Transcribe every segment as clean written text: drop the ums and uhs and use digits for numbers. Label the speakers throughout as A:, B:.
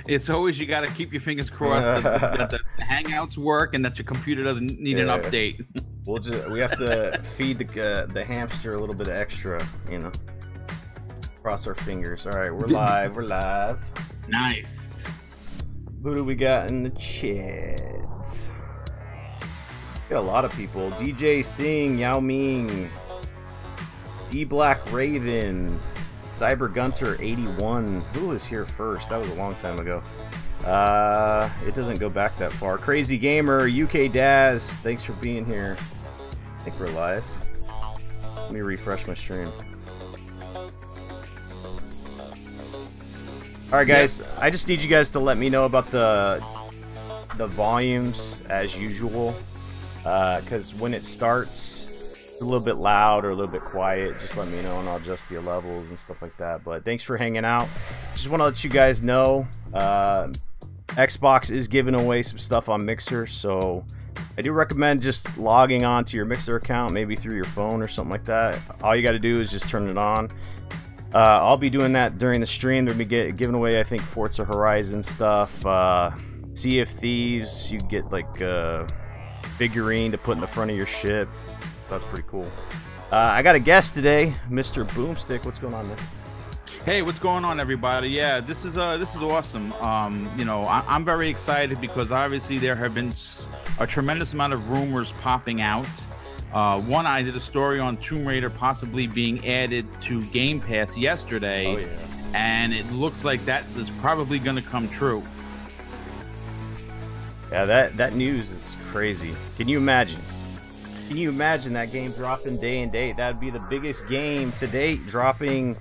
A: It's always, you got to keep your fingers crossed that the Hangouts work and that your computer doesn't need an update.
B: We have to feed the hamster a little bit of extra, you know. Cross our fingers. All right, we're live. We're live.
A: Nice.
B: Who do we got in the chat? Got a lot of people. DJ Singh, Yao Ming, D Black Raven, Cyber Gunter 81. Who was here first? That was a long time ago. It doesn't go back that far. Crazy Gamer, UK Daz, thanks for being here. I think we're live. Let me refresh my stream. Alright guys, I just need you guys to let me know about the volumes as usual. Because when it starts, it's a little bit loud or a little bit quiet. Just let me know and I'll adjust the levels and stuff like that. But thanks for hanging out. Just want to let you guys know, Xbox is giving away some stuff on Mixer, so I do recommend just logging on to your Mixer account, maybe through your phone or something like that. All you got to do is just turn it on. I'll be doing that during the stream. They'll be giving away, I think, Forza Horizon stuff, Sea of Thieves. You get like a figurine to put in the front of your ship. That's pretty cool. I got a guest today, Mr. Boomstick. What's going on, man?
A: Hey, what's going on, everybody? Yeah, this is awesome. You know, I'm very excited because obviously there have been a tremendous amount of rumors popping out. One, I did a story on Tomb Raider possibly being added to Game Pass yesterday.
B: Oh, yeah.
A: And it looks like that is probably going to come true.
B: Yeah, that news is crazy. Can you imagine? Can you imagine that game dropping day and date? That'd be the biggest game to date, dropping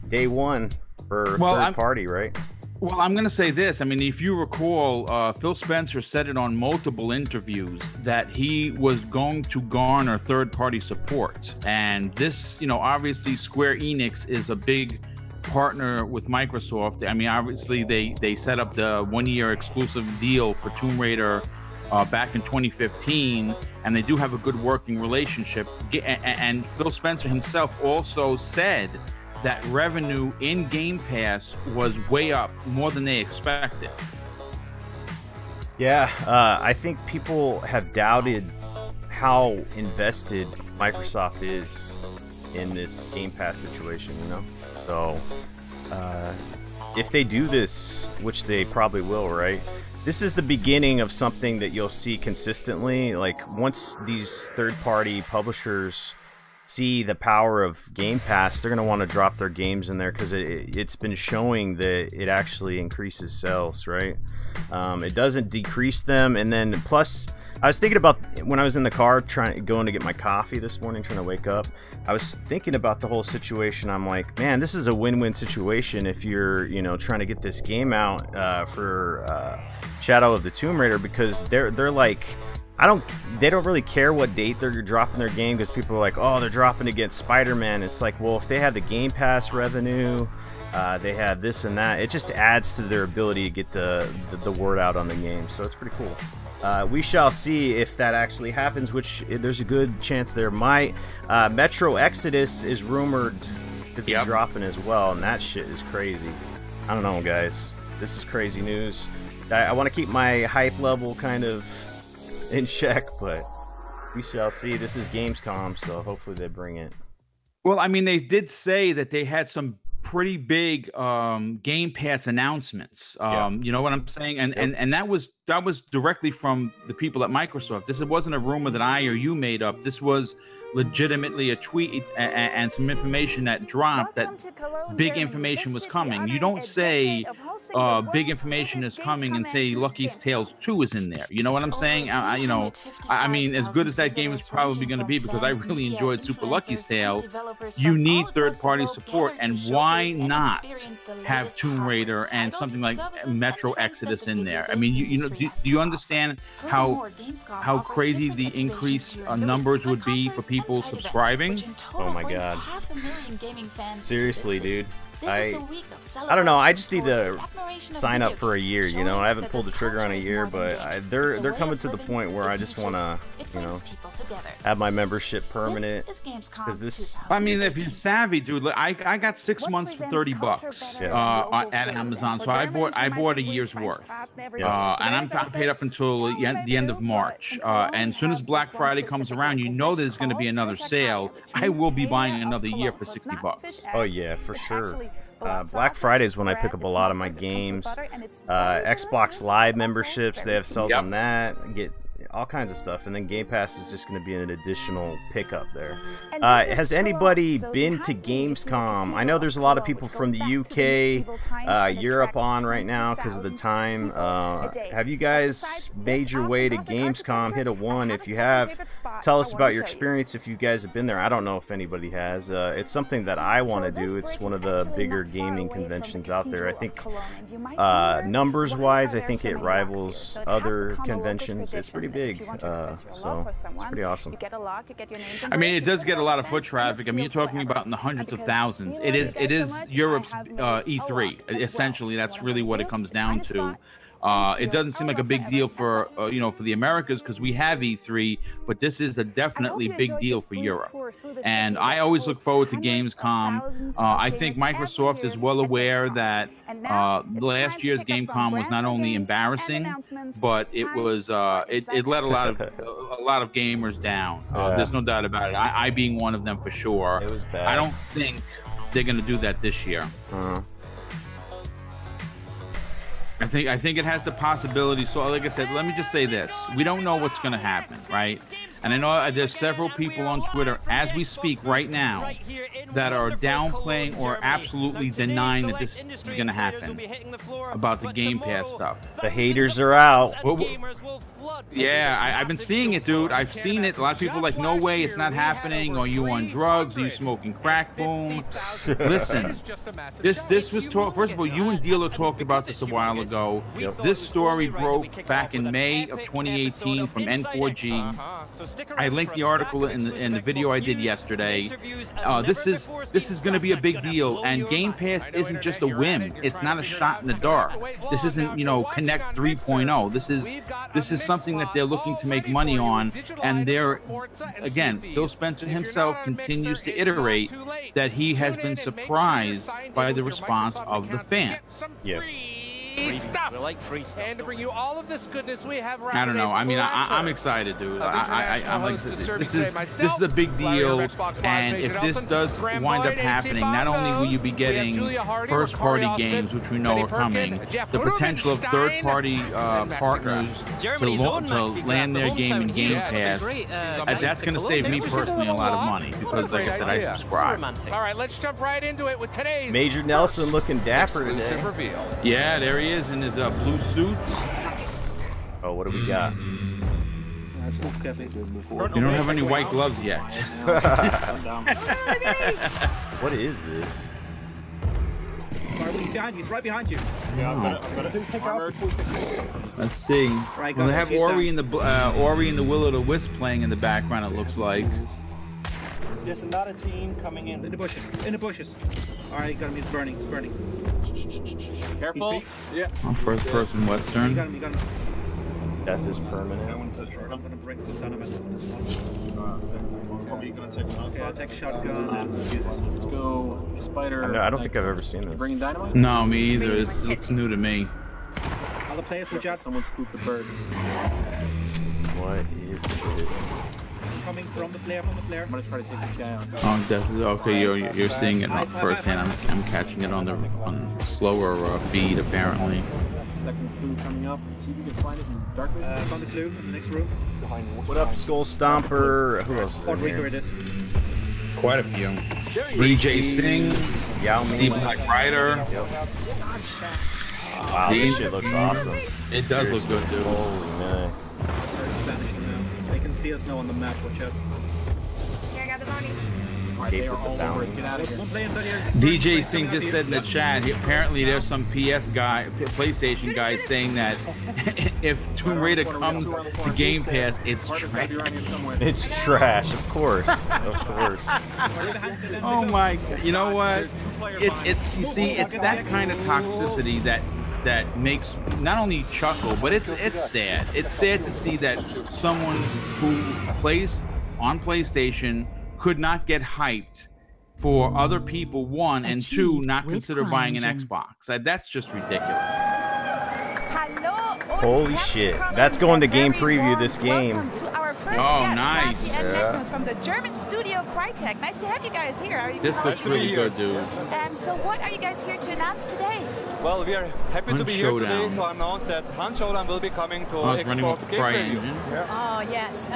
B: day one for third party, right?
A: Well, I'm going to say this. I mean, if you recall, Phil Spencer said it on multiple interviews that he was going to garner third-party support. And this, you know, obviously Square Enix is a big partner with Microsoft. I mean, obviously they set up the one-year exclusive deal for Tomb Raider back in 2015, and they do have a good working relationship. And Phil Spencer himself also said that revenue in Game Pass was way up, more than they expected.
B: Yeah, I think people have doubted how invested Microsoft is in this Game Pass situation, you know? So, if they do this, which they probably will, right? This is the beginning of something that you'll see consistently. Like, once these third-party publishers see the power of Game Pass, they're going to want to drop their games in there because it's been showing that it actually increases sales, right? It doesn't decrease them. And then plus, I was thinking about when I was in the car going to get my coffee this morning, trying to wake up, I was thinking about the whole situation. I'm like, man, this is a win-win situation if you're, you know, trying to get this game out for Shadow of the Tomb Raider, because they're like, they don't really care what date they're dropping their game, because people are like, oh, they're dropping against Spider-Man. It's like, well, if they have the Game Pass revenue, they have this and that, it just adds to their ability to get the word out on the game. So it's pretty cool. We shall see if that actually happens, which there's a good chance there might. Metro Exodus is rumored to be dropping as well, and that shit is crazy. I don't know, guys. This is crazy news. I want to keep my hype level kind of in check, but we shall see. This is Gamescom, so hopefully they bring it.
A: Well, I mean, they did say that they had some pretty big Game Pass announcements. You know what I'm saying? And that was directly from the people at Microsoft. This wasn't a rumor that I or you made up. This was legitimately a tweet and some information that dropped that big information was coming. You don't say big information is coming and say Lucky's Tales 2 is in there. You know what I'm saying? You know, I mean, as good as that game is probably going to be, because I really enjoyed Super Lucky's Tale, you need third-party support, and why not have Tomb Raider and something like Metro Exodus in there? I mean, you know, do you understand how crazy the increased numbers would be for people subscribing?
B: Oh my god. Seriously, dude. I don't know, I just need to sign up for a year. You know, I haven't pulled the trigger on a year, but they're coming to the point where I just want to, you know, have my membership permanent. Because this,
A: I mean, if you're savvy, dude, I got 6 months for $30 at Amazon, so I bought a year's worth, and I'm paid up until the end of March. And as soon as Black Friday comes around, you know there's going to be another sale. I will be buying another year for $60.
B: Oh yeah, for sure. Black Friday is when I pick up a lot of my games. Xbox Live memberships, they have sales on that. I get all kinds of stuff, and then Game Pass is just going to be an additional pickup there. Has anybody been to Gamescom? I know there's a lot of people from the UK, Europe on right now because of the time. Have you guys made your way to Gamescom? Hit a 1 if you have. Tell us about your experience if you guys have been there. I don't know if anybody has. It's something that I want to do. It's one of the bigger gaming conventions out there. I think numbers-wise, I think it rivals other conventions. It's pretty big, so it's pretty awesome.
A: I mean, it does get a lot of foot traffic. I mean, you're talking about in the hundreds of thousands. It is Europe's E3. Essentially, that's really what it comes down to. It doesn't seem like a big deal for for the Americas because we have E3, but this is a definitely big deal for Europe. And I always look forward to Gamescom. I think Microsoft is well aware that last year's Gamescom was not only embarrassing, but it was it let a lot of gamers down. There's no doubt about it. I being one of them for sure.
B: It was bad.
A: I don't think they're going to do that this year. I think it has the possibility. So, like I said, let me just say this: we don't know what's going to happen, right? And I know there's several people on Twitter, as we speak right now, that are downplaying or absolutely denying that this is going to happen about the Game Pass stuff.
B: The haters are out.
A: Yeah, I've been seeing it, dude. I've seen it. A lot of people are like, no way, it's not happening. Are you on drugs? Are you smoking crack? Boom. Listen, this was talked. First of all, you and Dealer talked about this a while ago. This story broke back in May of 2018 from N4G. I linked the article in the video I did yesterday. This is going to be a big deal, and Game Pass isn't just a whim. It's not a shot in the dark. This isn't Connect 3.0. This is something that they're looking to make money on, and again, Phil Spencer himself continues to iterate that he has been surprised by the response of the fans.
B: Yeah.
C: Stuff. Like free stuff. And to bring you all of this goodness we have around.
A: I don't know. I mean, I'm excited, dude. I'm like, this is a big deal, and if this does wind up happening, not only will you be getting first-party games, which we know are coming, the potential of third-party partners to land their game in Game Pass, that's going to save me personally a lot of money because, like I said, I subscribe.
C: All right, let's jump right into it with today's
B: Major Nelson looking dapper today.
A: Yeah, there he is in his blue suit.
B: Oh, what do we got?
A: You don't have any white gloves yet.
B: What is this?
D: He's right behind you.
A: Let's see. Well, they have Ori and the Will o' the Wisp playing in the background. It looks like.
E: There's another team coming in.
D: In the bushes. In the bushes. All right, got him. He's burning. He's burning.
E: Careful. Yeah.
A: Oh, first person Western.
D: You got him. You got him.
B: Death is permanent.
E: That one's a short.
D: I'm gonna break this down a minute for this one.
E: Probably gonna take one.
D: Okay, I'll take shotgun and do this.
E: Let's go Spider.
B: I don't think I've ever seen this.
E: Bringing dynamite?
A: No, me either. This looks new to me.
D: Other players with jabs.
E: Someone spooked the birds.
B: What is this?
D: Coming from the flare. From the flare.
E: I'm gonna try to take this guy on.
A: Oh, definitely. Okay, you're seeing it not firsthand. I'm catching it on slower feed apparently.
E: Second clue coming up. See if you can find it in darkness.
D: Found the clue in the next room.
B: What up, Skull Stomper? Who else is in
D: Rico
B: here?
D: it is.
A: Quite a few. DJ Singh,
B: Yao Ming,
A: Black Rider.
B: Yep. Wow, this shit looks awesome.
A: It does look good, dude.
B: Holy man.
D: Vanishing now. They can see us now on the map. Watch out.
F: Here, I got the money.
E: Alright, they are all over us. Get out of here.
D: One play inside here.
A: DJ Singh just said in the chat, apparently there's some PlayStation guys saying that if Tomb Raider comes to Game Pass, it's trash.
B: It's trash, of course. Of course.
A: Oh my God. You know what? It's you see, it's that kind of toxicity that that makes not only chuckle, but it's sad. It's sad to see that someone who plays on PlayStation could not get hyped for other people, one, and two, not consider buying an Xbox. That's just ridiculous.
B: Holy shit. That's going to game preview this game.
F: Oh,
A: nice.
B: Yeah.
F: From the German studio Crytek. Nice to have you guys here.
A: This looks really good, dude.
F: So what are you guys here to announce today?
G: Well, we are happy to be here today to announce that Hunt Showdown will be coming to Xbox Game Preview.
F: Oh, yes.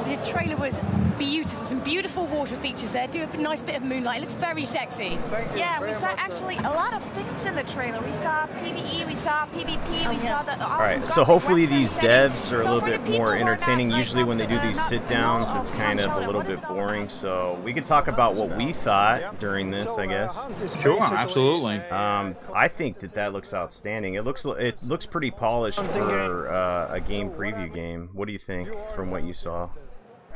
F: The trailer was beautiful. Some beautiful water features there. Do a nice bit of moonlight. It looks very sexy.
H: Yeah, we saw actually a lot of things in the trailer. We saw PvE, we saw PvP, we saw the awesome
B: Alright, so hopefully these devs are a little bit more entertaining. Usually when they do these sit-downs, it's kind of a little bit boring. So we could talk about what we thought during this, I guess.
A: Sure, absolutely.
B: I think that looks outstanding. It looks pretty polished for a game preview game. What do you think from what you saw?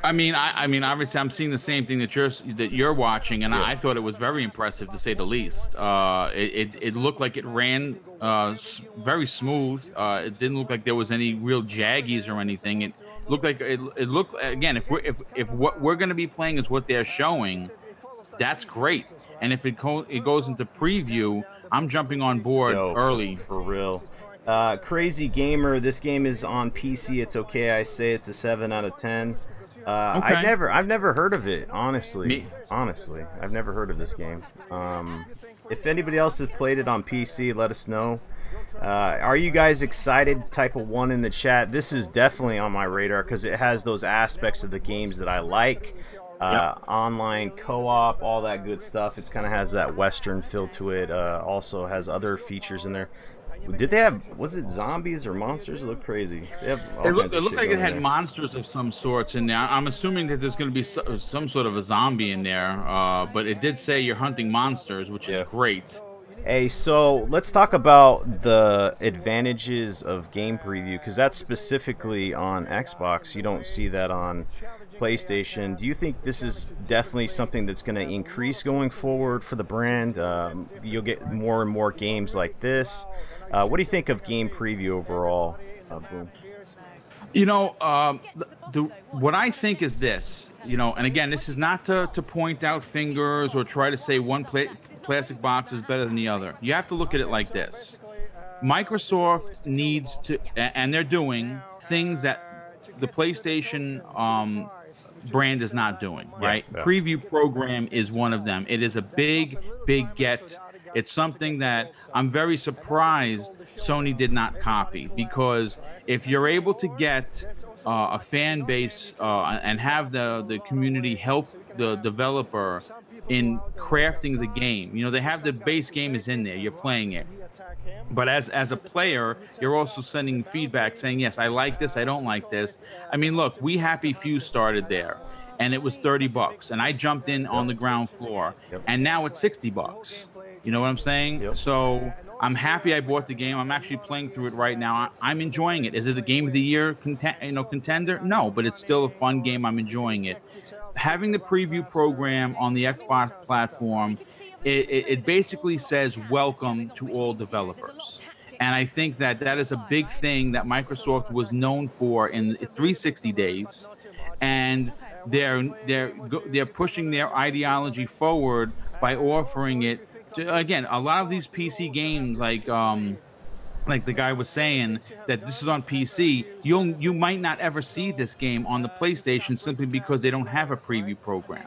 A: I mean, obviously, I'm seeing the same thing that you're watching, and I thought it was very impressive to say the least. It looked like it ran very smooth. It didn't look like there was any real jaggies or anything. It looked like it looked again. If what we're going to be playing is what they're showing, that's great. And if it goes into preview, I'm jumping on board early.
B: For real. Crazy Gamer, this game is on PC. It's okay. I say it's a 7 out of 10.
A: Okay.
B: I've never heard of it, honestly. Honestly, I've never heard of this game. If anybody else has played it on PC, let us know. Are you guys excited? Type a 1 in the chat. This is definitely on my radar because it has those aspects of the games that I like. Online co-op, all that good stuff. It kind of has that Western feel to it. Also has other features in there. Did they have, was it zombies or monsters? It looked crazy. It
A: looked like it had monsters of some sorts in there. I'm assuming that there's going to be some sort of a zombie in there, but it did say you're hunting monsters, which is great.
B: Hey, so let's talk about the advantages of game preview, because that's specifically on Xbox. You don't see that on PlayStation. Do you think this is definitely something that's going to increase going forward for the brand? You'll get more and more games like this. What do you think of game preview overall? Boom.
A: You know, what I think is this, you know, and again, this is not to point out fingers or try to say one plastic box is better than the other. You have to look at it like this. Microsoft needs to, and they're doing things that the PlayStation brand is not doing, right?
B: Yeah.
A: Preview program is one of them. It is a big get. It's something that I'm very surprised Sony did not copy, because if you're able to get a fan base and have the community help the developer in crafting the game, you know, they have the base game is in there, you're playing it, but as a player, you're also sending feedback saying, yes, I like this, I don't like this. I mean, look, We Happy Few started there, and it was $30, and I jumped in on the ground floor, and now it's $60. You know what I'm saying? So I'm happy I bought the game. I'm actually playing through it right now. I'm enjoying it. Is it a game of the year contender? No, but it's still a fun game. I'm enjoying it. Having the preview program on the Xbox platform, it basically says welcome to all developers. And I think that is a big thing that Microsoft was known for in 360 days. And they're pushing their ideology forward by offering it. Again, a lot of these PC games, like the guy was saying, that this is on PC, you might not ever see this game on the PlayStation simply because they don't have a preview program.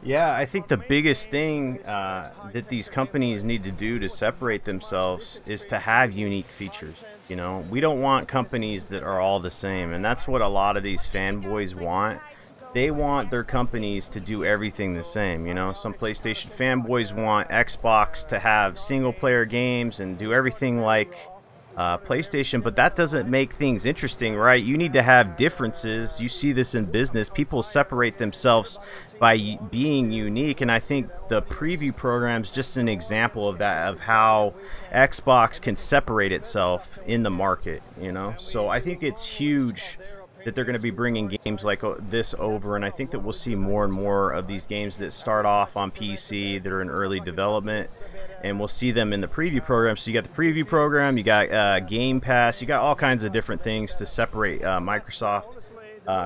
B: Yeah, I think the biggest thing that these companies need to do to separate themselves is to have unique features. You know, we don't want companies that are all the same, and that's what a lot of these fanboys want. They want their companies to do everything the same, you know. Some PlayStation fanboys want Xbox to have single-player games and do everything like PlayStation, but that doesn't make things interesting, right? You need to have differences. You see this in business. People separate themselves by being unique, and I think the preview program is just an example of that, of how Xbox can separate itself in the market, you know. So I think it's huge that they're going to be bringing games like this over, and I think that we'll see more and more of these games that start off on PC that are in early development, and we'll see them in the preview program. So you got the preview program, you got Game Pass, you got all kinds of different things to separate Microsoft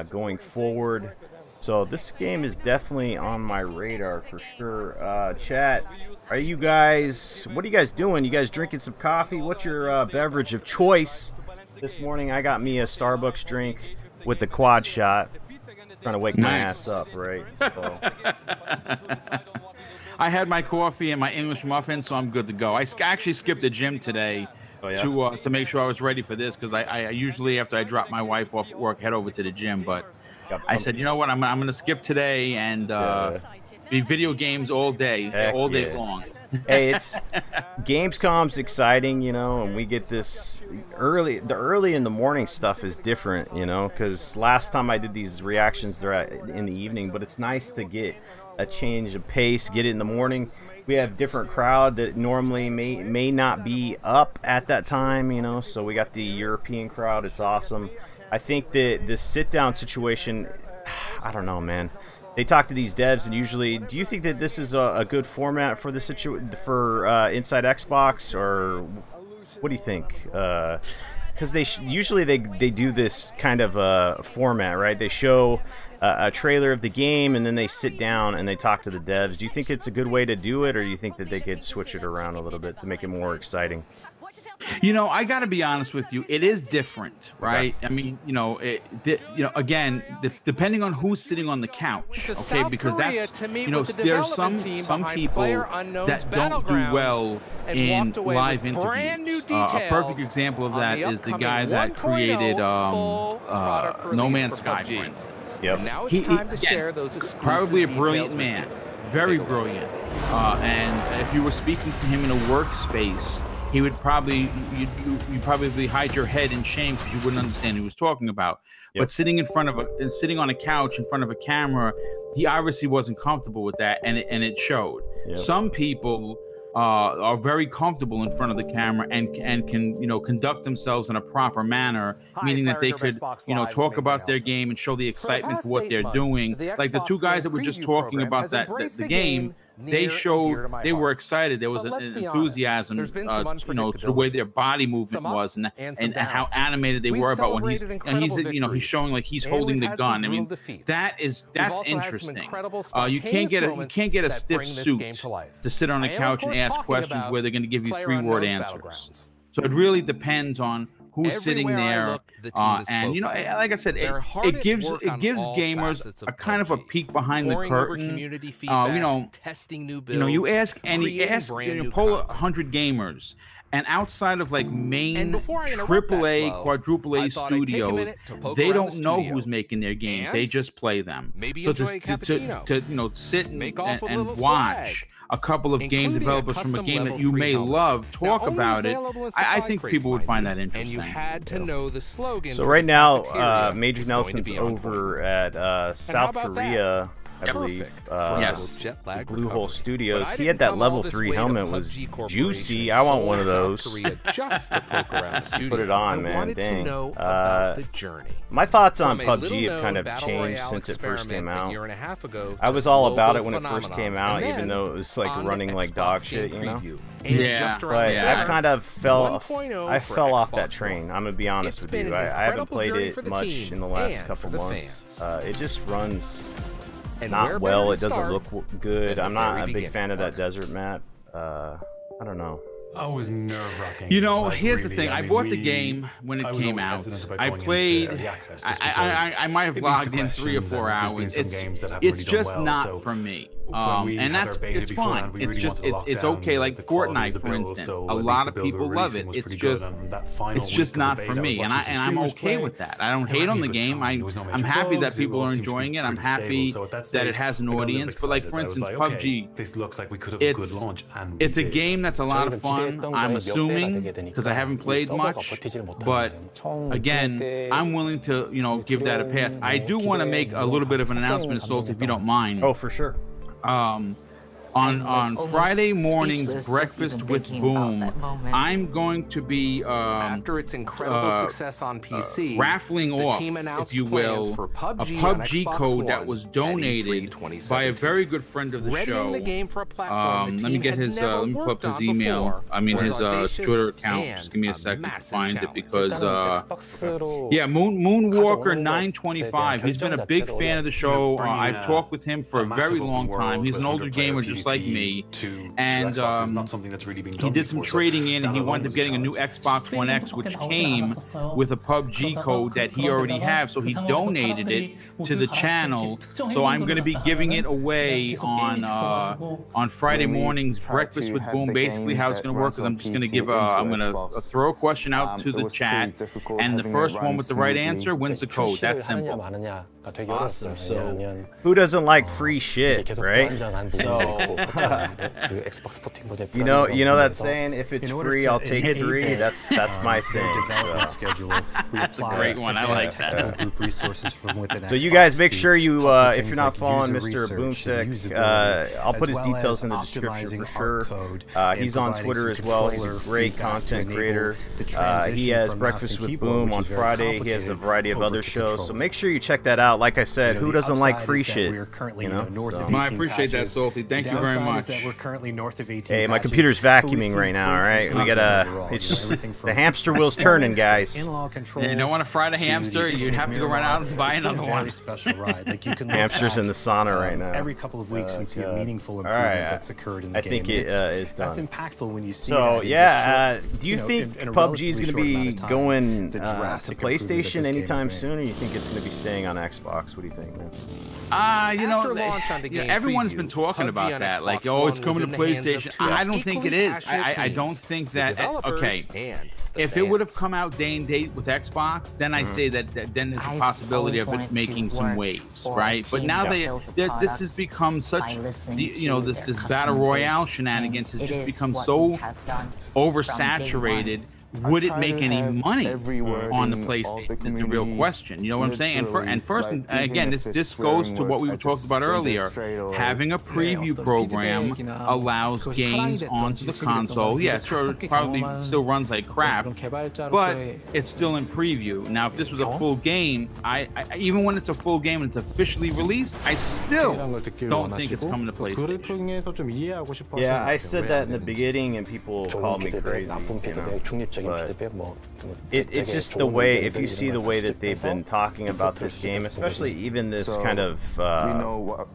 B: going forward. So this game is definitely on my radar for sure. Chat, are you guys, what are you guys doing? You guys drinking some coffee? What's your beverage of choice? This morning I got me a Starbucks drink with the quad shot. Trying to wake my ass up, right? So.
A: I had my coffee and my English muffin, so I'm good to go. I actually skipped the gym today to make sure I was ready for this, because I usually, after I drop my wife off at work, head over to the gym. But I said, you know what, I'm going to skip today and be video games all day, day long.
B: Hey, it's Gamescom's exciting, you know, and we get this early. The early in the morning stuff is different, you know, because last time I did these reactions, they're in the evening. But it's nice to get a change of pace, get it in the morning. We have different crowd that normally may not be up at that time, you know. So we got the European crowd. It's awesome. I think that this sit-down situation, I don't know, man. They talk to these devs, and usually, do you think that this is a good format for the inside Xbox, or what do you think? Because usually they do this kind of format, right? They show a trailer of the game, and then they sit down and they talk to the devs. Do you think it's a good way to do it, or do you think that they could switch it around a little bit to make it more exciting?
A: You know, I got to be honest with you. It is different, right? Okay. I mean, you know, again, depending on who's sitting on the couch, okay? Because that's, you know, there's some people that don't do well in live interviews. A perfect example of that is the guy that created No Man's Sky, for instance.
B: Yep.
C: Now it's time to share those
A: probably a brilliant man, very brilliant. And if you were speaking to him in a workspace, he would probably, you'd probably hide your head in shame because you wouldn't understand what he was talking about. Yep. But sitting on a couch in front of a camera, he obviously wasn't comfortable with that, and it showed. Yep. Some people are very comfortable in front of the camera and can, you know, conduct themselves in a proper manner, meaning that they could, you know, talk about their game and show the excitement for what they're doing. Like the two guys that were just talking about the game. They showed they were excited. There was an enthusiasm, you know, to the way their body movement was, and how animated they were about when he's showing like he's holding the gun. I mean, that's interesting. You can't get a stiff suit to sit on a couch and ask questions where they're going to give you 3-word answers. So it really depends on who's sitting there, and you know, like I said, it gives gamers a kind of a peek behind the curtain. You ask poll 100 gamers, and outside of like main AAA, quadruple A studios, they don't know who's making their games. They just play them. So to you know, sit and watch a couple of game developers from a game that you may love talk about it, I think people would find that interesting.
B: So right now, Major Nelson's over at South Korea, I believe, Blue Hole Studios. He had that level 3 helmet, was juicy. I want one of those. Put it on, man. Dang. My thoughts on PUBG have kind of changed since it first came out. I was all about it when it first came out, even though it was like running like dog shit, you know?
A: Yeah,
B: but I kind of fell off that train. I'm gonna be honest with you. I haven't played it much in the last couple months. It just runs not well. It doesn't look good. I'm not a big fan of that desert map. I don't know.
I: I was nerve-wracking.
A: You know, here's the thing. I bought the game when it came out. I played. I might have logged in 3 or 4 hours. It's just not for me. And it's fine. It's okay. Like Fortnite, for instance, a lot of people love it. It's just not for me, and I'm okay with that. I don't hate on the game. I'm happy that people are enjoying it. I'm happy that it has an audience. But like, for instance, PUBG, it's a game that's a lot of fun. I'm assuming, because I haven't played much, but again, I'm willing to, you know, give that a pass. I do want to make a little bit of an announcement, Salt, if you don't mind.
B: Oh, for sure.
A: On Friday morning's Breakfast with Boom, I'm going to be
C: after its incredible success on PC,
A: raffling off, if you will, a PUBG code that was donated by a very good friend of the show. Let me get his, let me pull up his email. I mean his Twitter account. Just give me a second to find it because, yeah, Moonwalker 925. He's been a big fan of the show. I've talked with him for a very long time. He's an older gamer just like me, and he did some trading in, and he wound up getting a new Xbox One X, which came with a PUBG code that he already has, so he donated it to the channel. So I'm going to be giving it away on Friday morning's Breakfast with Boom. Basically, how it's going to work is I'm just going to give I'm going to throw a question out to the chat, and the first one with the right answer wins the code. That's simple.
B: Awesome. So who doesn't like free shit, right? So you know that saying, if it's free, I'll take 3. That's my saying.
A: That's a great one. I like that.
B: So you guys make sure you, if you're not following Mr. Boomsick, I'll put his details in the description for sure. He's on Twitter as well. He's a great content creator. He has Breakfast with Boom on Friday. He has a variety of other shows. So make sure you check that out. Like I said, who doesn't like free shit? You know?
A: I appreciate that, Salty. Thank you very much.
B: Hey, my computer's vacuuming right now. All right, we gotta. It's just the hamster wheel's turning, guys.
A: Yeah, you don't want to fry the hamster. You have to go run out and buy another one.
B: Hamster's in the sauna right now.
J: Every couple of weeks and see a meaningful improvement that's occurred in the game.
B: I think it is done.
J: That's impactful when you see.
B: So yeah, do you think PUBG is going to be going to PlayStation anytime soon, or you think it's going to be staying on Xbox? What do you think, man?
A: You know, everyone's been talking about that. Like, oh, it's coming to PlayStation. I don't think it is. I don't think that. Okay, if it would have come out day and date with Xbox, then I say that then there's a possibility of it making some waves, right? But now this has become such, you know, this battle royale shenanigans has just become so oversaturated. Would it make any money on the PlayStation? Is the real question. You know what I'm saying? And first, again, this goes to what we talked about earlier. Having a preview program allows games onto the console. Yeah, sure, it probably still runs like crap, but it's still in preview. Now, if this was a full game, even when it's a full game and it's officially released, I still don't think it's coming to PlayStation.
B: Yeah, I said that in the beginning, and people called me crazy. You know? But it's just the way, if you see the way that they've been talking about this game, especially even this kind of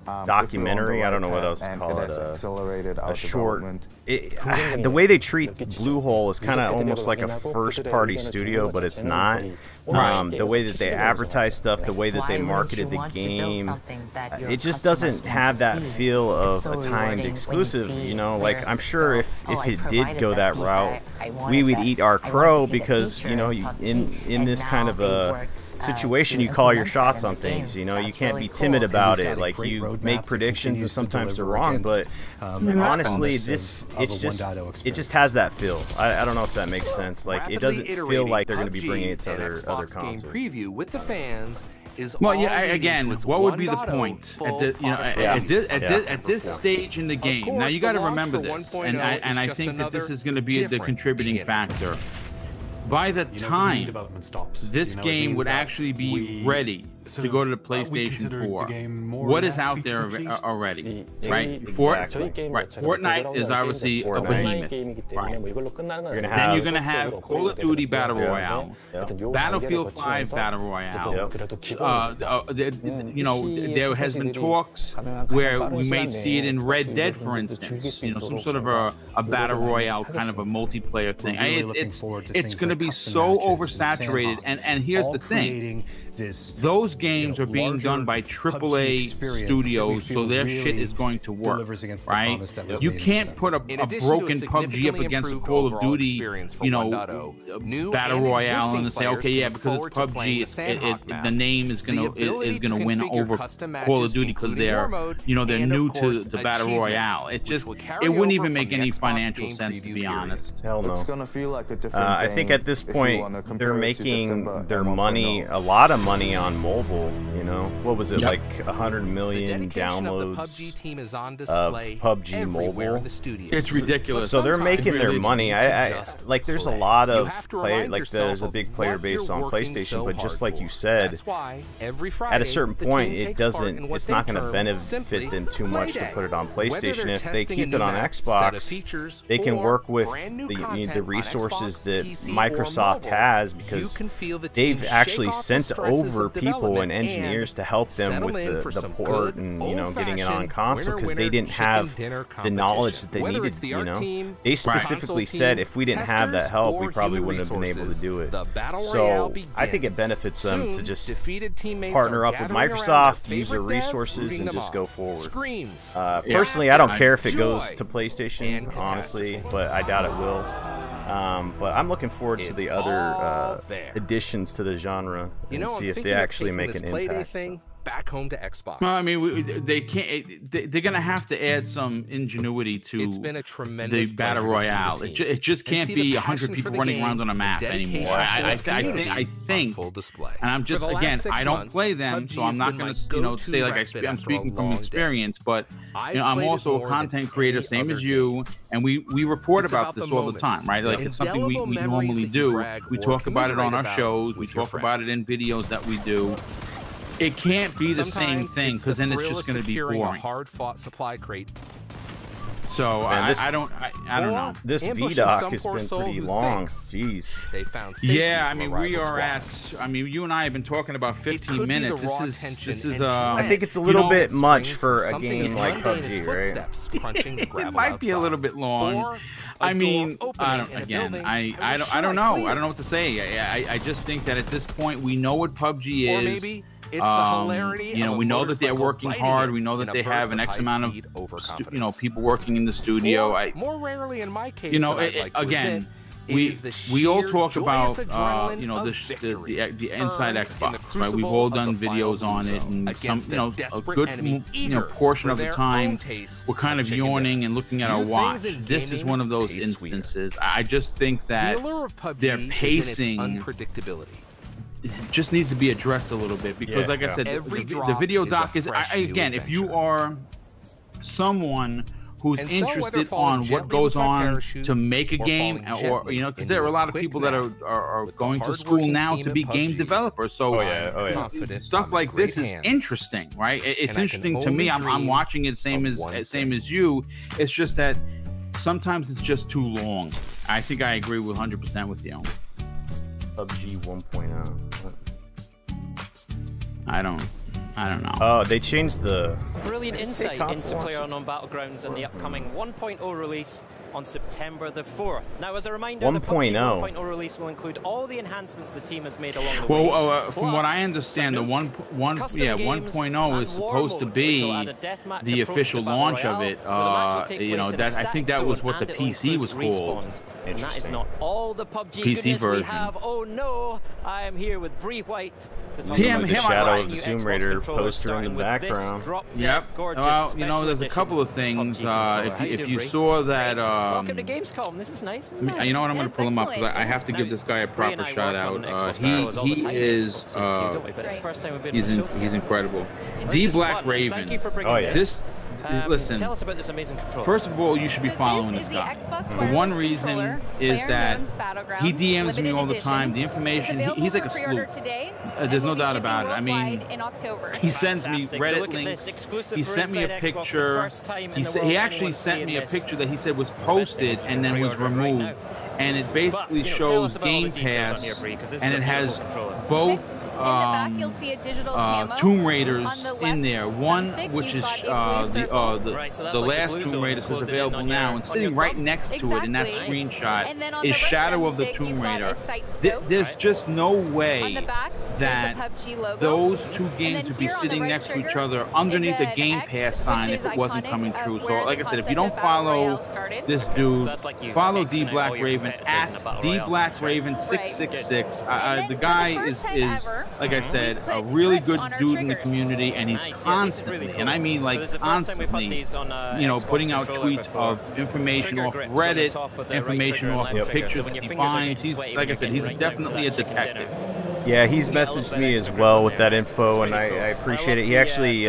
B: documentary, I don't know what else to call it, a short, the way they treat Bluehole is kind of almost like a first-party studio, but it's not. The way that they advertise stuff, the way that they marketed the game, it just doesn't have that feel of a timed exclusive, you know? Like, I'm sure if it did go that route, we would eat our crow, because, you know, in this kind of a situation, you call your shots on things, you know? You can't be timid about it. Like, you make predictions, and sometimes they're wrong, but honestly, it just has that feel. I don't know if that makes sense. Like, it doesn't feel like they're going to be bringing it to other consoles.
C: Preview with the fans is
A: well, yeah. Again, what would be the point at this stage in the game? Now you got to remember this, and I think that this is going to be the contributing factor. By the time this game would actually be ready to go to the PlayStation 4, what is out there already, right? Fortnite is obviously a behemoth, right? Then you're gonna have Call of Duty Battle Royale, Battlefield 5 Battle Royale. You know, there has been talks where we may see it in Red Dead, for instance. You know, some sort of a Battle Royale kind of a multiplayer thing. It's gonna be so oversaturated, and here's the thing. Those games are being done by AAA studios, so their shit is going to work, right? You can't put a broken PUBG up against a Call of Duty, you know, battle royale and say, okay, yeah, because it's PUBG, the name is gonna win over Call of Duty because they're new to the battle royale. It wouldn't even make any financial sense, to be honest.
B: Hell no. I think at this point they're making their money, a lot of money on mobile. mobile. You know, what was it, like 100 million downloads of
C: PUBG team is on display
B: PUBG Mobile?
C: in the studio.
A: It's ridiculous.
B: So they're making their money. I like. There's a lot of play. Like there's a big player base on PlayStation, but just like you said, at a certain point, it doesn't. It's not going to benefit them too much to put it on PlayStation. If they keep it on Xbox, they can work with the resources that Microsoft has, because they've actually sent over people and engineers to help them with the port and, you know, getting it on console, because they didn't have the knowledge that they needed. You know, they specifically said if we didn't have that help, we probably wouldn't have been able to do it. So I think it benefits them to just partner up with Microsoft, use their resources, and just go forward. Personally, I don't care if it goes to PlayStation, honestly, but I doubt it will. But I'm looking forward to the other additions to the genre and see if they actually make an impact.
C: Back home to Xbox.
A: Well, I mean, they can't. They're gonna have to add some ingenuity to the battle royale. It just can't be 100 people running around on a map anymore. I think. Full display. And I'm just, again, I don't play them, so I'm not gonna say like I'm speaking from experience. But you know, I'm also a content creator, same as you, and we report about this all the time, right? Like it's something we normally do. We talk about it on our shows. We talk about it in videos that we do. It can't be the same thing, because then it's just going to be boring.
C: Hard-fought supply crate.
A: So I don't know.
B: This VDoc has been pretty long. Jeez.
C: They found
A: yeah, I mean, we are at. I mean, you and I have been talking about 15 minutes. This is.
B: I think it's a little bit much for a game like PUBG, right?
A: It might be a little bit long. I mean, I don't know. I don't know what to say. I just think that at this point we know what PUBG is.
C: Maybe it's the hilarity.
A: You know, we know that they're working hard. We know that they have an X amount of people working in the studio.
C: More rarely, in my case,
A: you know, again, we all talk about you know, the inside Xbox, right? We've all done videos on it, and some, you know, a good portion of the time we're kind of yawning and looking at our watch. This is one of those instances. I just think that their pacing just needs to be addressed a little bit, because like I said, the video doc is again, if you are someone who's interested on what goes on to make a game, or you know, because there are a lot of people that are going to school now to be game developers, so stuff like this is interesting, right? It's interesting to me. I'm watching it same as you. It's just that sometimes it's just too long. I think I agree with 100% with you.
B: PUBG 1.0.
A: I don't know.
B: Oh, they changed the
K: brilliant insight into PlayerUnknown Battlegrounds and the upcoming 1.0 release on September the 4th. Now, as a reminder, the PUBG 1.0 release will include all the enhancements the team has made along the way.
A: Well, from what I understand, the 1.0 is supposed to be the official launch of it. You know, that I think that was what the PC was called.
K: And that is not all the PUBG
A: PC version.
K: We have. Oh no, I am here with Bree White to talk
B: about the Shadow of the Tomb Raider poster in the background.
A: Yep. Well, you know, there's a couple of things. If you saw that.
K: Welcome to Gamescom. This is nice.
A: You know what? I'm going to pull him up, because I have to give this guy a proper shout out. He is. He's incredible. D Black Raven.
K: Oh yeah.
A: Listen,
K: tell us about this amazing controller.
A: First of all, you should be following this guy. For one reason is that he DMs me all the time. The information, he's like a sleuth. There's no doubt about it. I mean, he sends me Reddit links. He sent me a picture. He actually sent me a picture that he said was posted and then was removed. And it basically shows Game Pass, and it has both Tomb Raiders in there. One, which is the last Tomb Raider, is available now, and sitting right next to it in that screenshot is Shadow of the Tomb Raider. There's just no way that those two games would be sitting next to each other underneath a Game Pass sign if it wasn't coming true. So, like I said, if you don't follow this dude, follow D Black Raven at D Black Raven 666. The guy is, like I said, a really good dude in the community, and he's constantly, and I mean like constantly, you know, putting out tweets of information off Reddit, information off pictures that he finds. He's, like I said, he's definitely a detective.
B: Yeah, he's messaged me as well with that info, and I appreciate it. He actually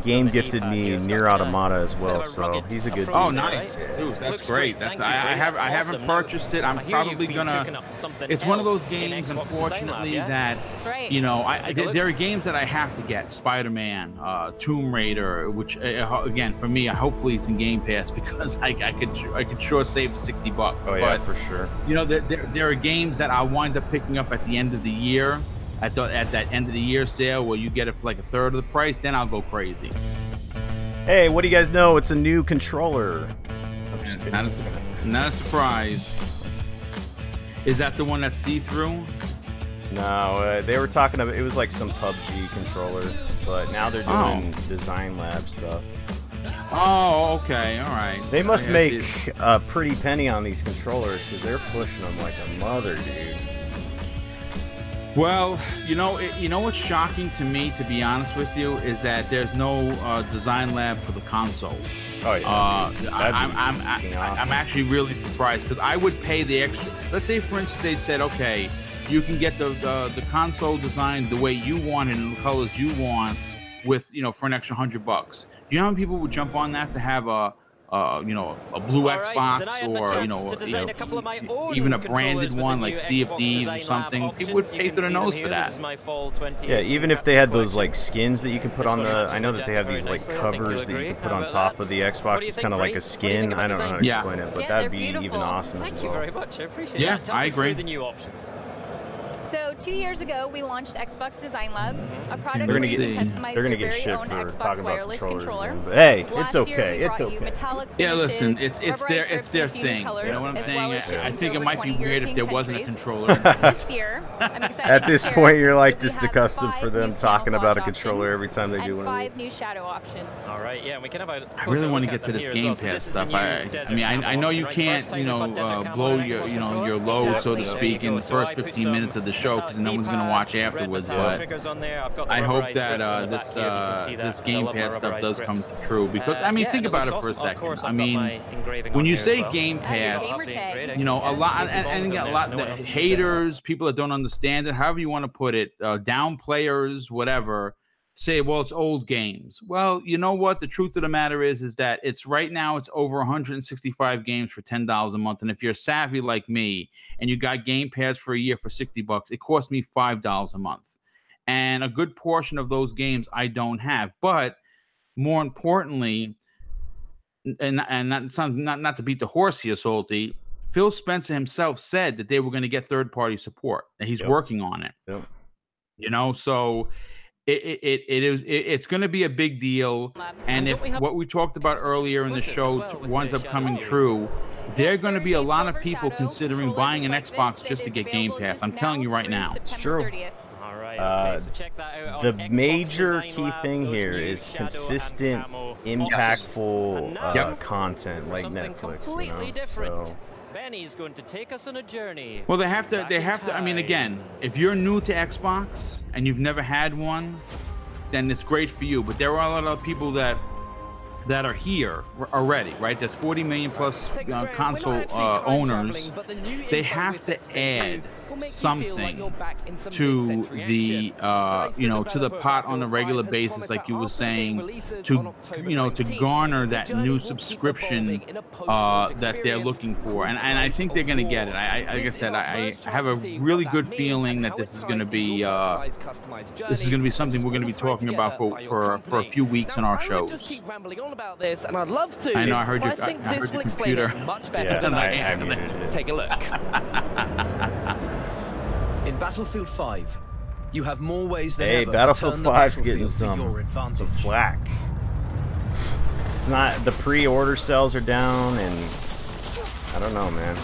B: game gifted me Nier Automata as well, so he's a good dude.
A: Oh, nice, dude. That's great. I haven't purchased it. I'm probably gonna. It's one of those games, unfortunately, that you know, there are games that I have to get. Spider-Man, Tomb Raider, which again for me, hopefully it's in Game Pass because I could sure save $60.
B: Oh yeah, for sure.
A: You know, there are games that I'll wind up picking up at the end of the year. At that end of the year sale where you get it for like a third of the price, then I'll go crazy.
B: Hey, what do you guys know? It's a new controller. I'm just kidding.
A: Not a surprise. Is that the one that's see-through?
B: No, they were talking about it was like some PUBG controller, but now they're doing Design Lab stuff.
A: Oh, okay, all right.
B: They must make a pretty penny on these controllers because they're pushing them like a mother, dude.
A: Well, you know what's shocking to me, to be honest with you, is that there's no Design Lab for the console.
B: Oh yeah.
A: I'm actually really surprised because I would pay the extra. Let's say, for instance, they said, okay, you can get the console designed the way you want it in the colors you want, with for an extra $100. Do you know how many people would jump on that to have a blue Xbox or even a branded one like Sea of Thieves or something? People would pay through their nose for that.
B: Yeah, even if they had those like skins that you can put on the. I know that they have these like covers that you can put on top of the Xbox. It's kind of like a skin. I don't know how to explain it, but that'd be even awesome.
K: Thank you very much. I appreciate it.
A: Yeah, I agree.
K: The new options.
H: So 2 years ago, we launched Xbox Design Lab, a product
B: they're
H: where
B: gonna
H: you
B: get,
H: can customize your very own Xbox wireless controller.
B: But hey,
H: Last
B: it's okay.
H: Year,
B: it's okay.
A: Yeah, listen, it's their thing. You know what I'm saying? I think it might be weird if there wasn't a controller.
H: This year, I'm excited
B: At this
H: to
B: point, you're like
H: that we
B: just
H: have
B: accustomed
H: 5
B: for them
H: new
B: talking about a
H: camouflage
B: controller every time they do one of
H: 5 new shadow options.
K: All right, yeah, we can have a.
A: I really want to get to this Game Pass stuff. I mean, I know you can't, blow your, your load, so to speak, in the first 15 minutes of the show because no one's gonna watch afterwards. But I hope that this Game Pass stuff does come true because I mean, think about it for a second. I mean, when you say Game Pass, a lot and a lot of haters, people that don't understand it, however you want to put it, down players, whatever, say, well, it's old games. Well, you know what? The truth of the matter is that it's right now it's over 165 games for $10 a month. And if you're savvy like me and you got Game Pass for a year for $60, it costs me $5 a month. And a good portion of those games I don't have. But more importantly, and that sounds not to beat the horse here, Salty, Phil Spencer himself said that they were going to get third-party support, and he's working on it.
B: Yep.
A: So it's going to be a big deal. And if what we talked about earlier in the show winds up coming true, there are going to be a lot of people considering buying an Xbox just to get Game Pass. I'm telling you right now.
B: It's true. The major key thing here is consistent, impactful content like Netflix. So.
K: Benny's going to take us on a journey.
A: Well, they have to. I mean, again, if you're new to Xbox and you've never had one, then it's great for you. But there are a lot of people that are here already, right? There's 40 million plus console owners. They have to add something to the to the pot on a regular basis, like you were saying, to garner that new subscription that they're looking for, and I think they're going to get it. Like I said, I have a really good feeling that this is going to be something we're going to be talking about for a few weeks in our shows. I know. I heard your computer.
L: Take a look. In Battlefield 5, you have more ways than ever
B: Battlefield
L: to turn
B: 5's getting
L: to your advantage.
B: some flack. It's not, the pre-order sales are down, and I don't know, man.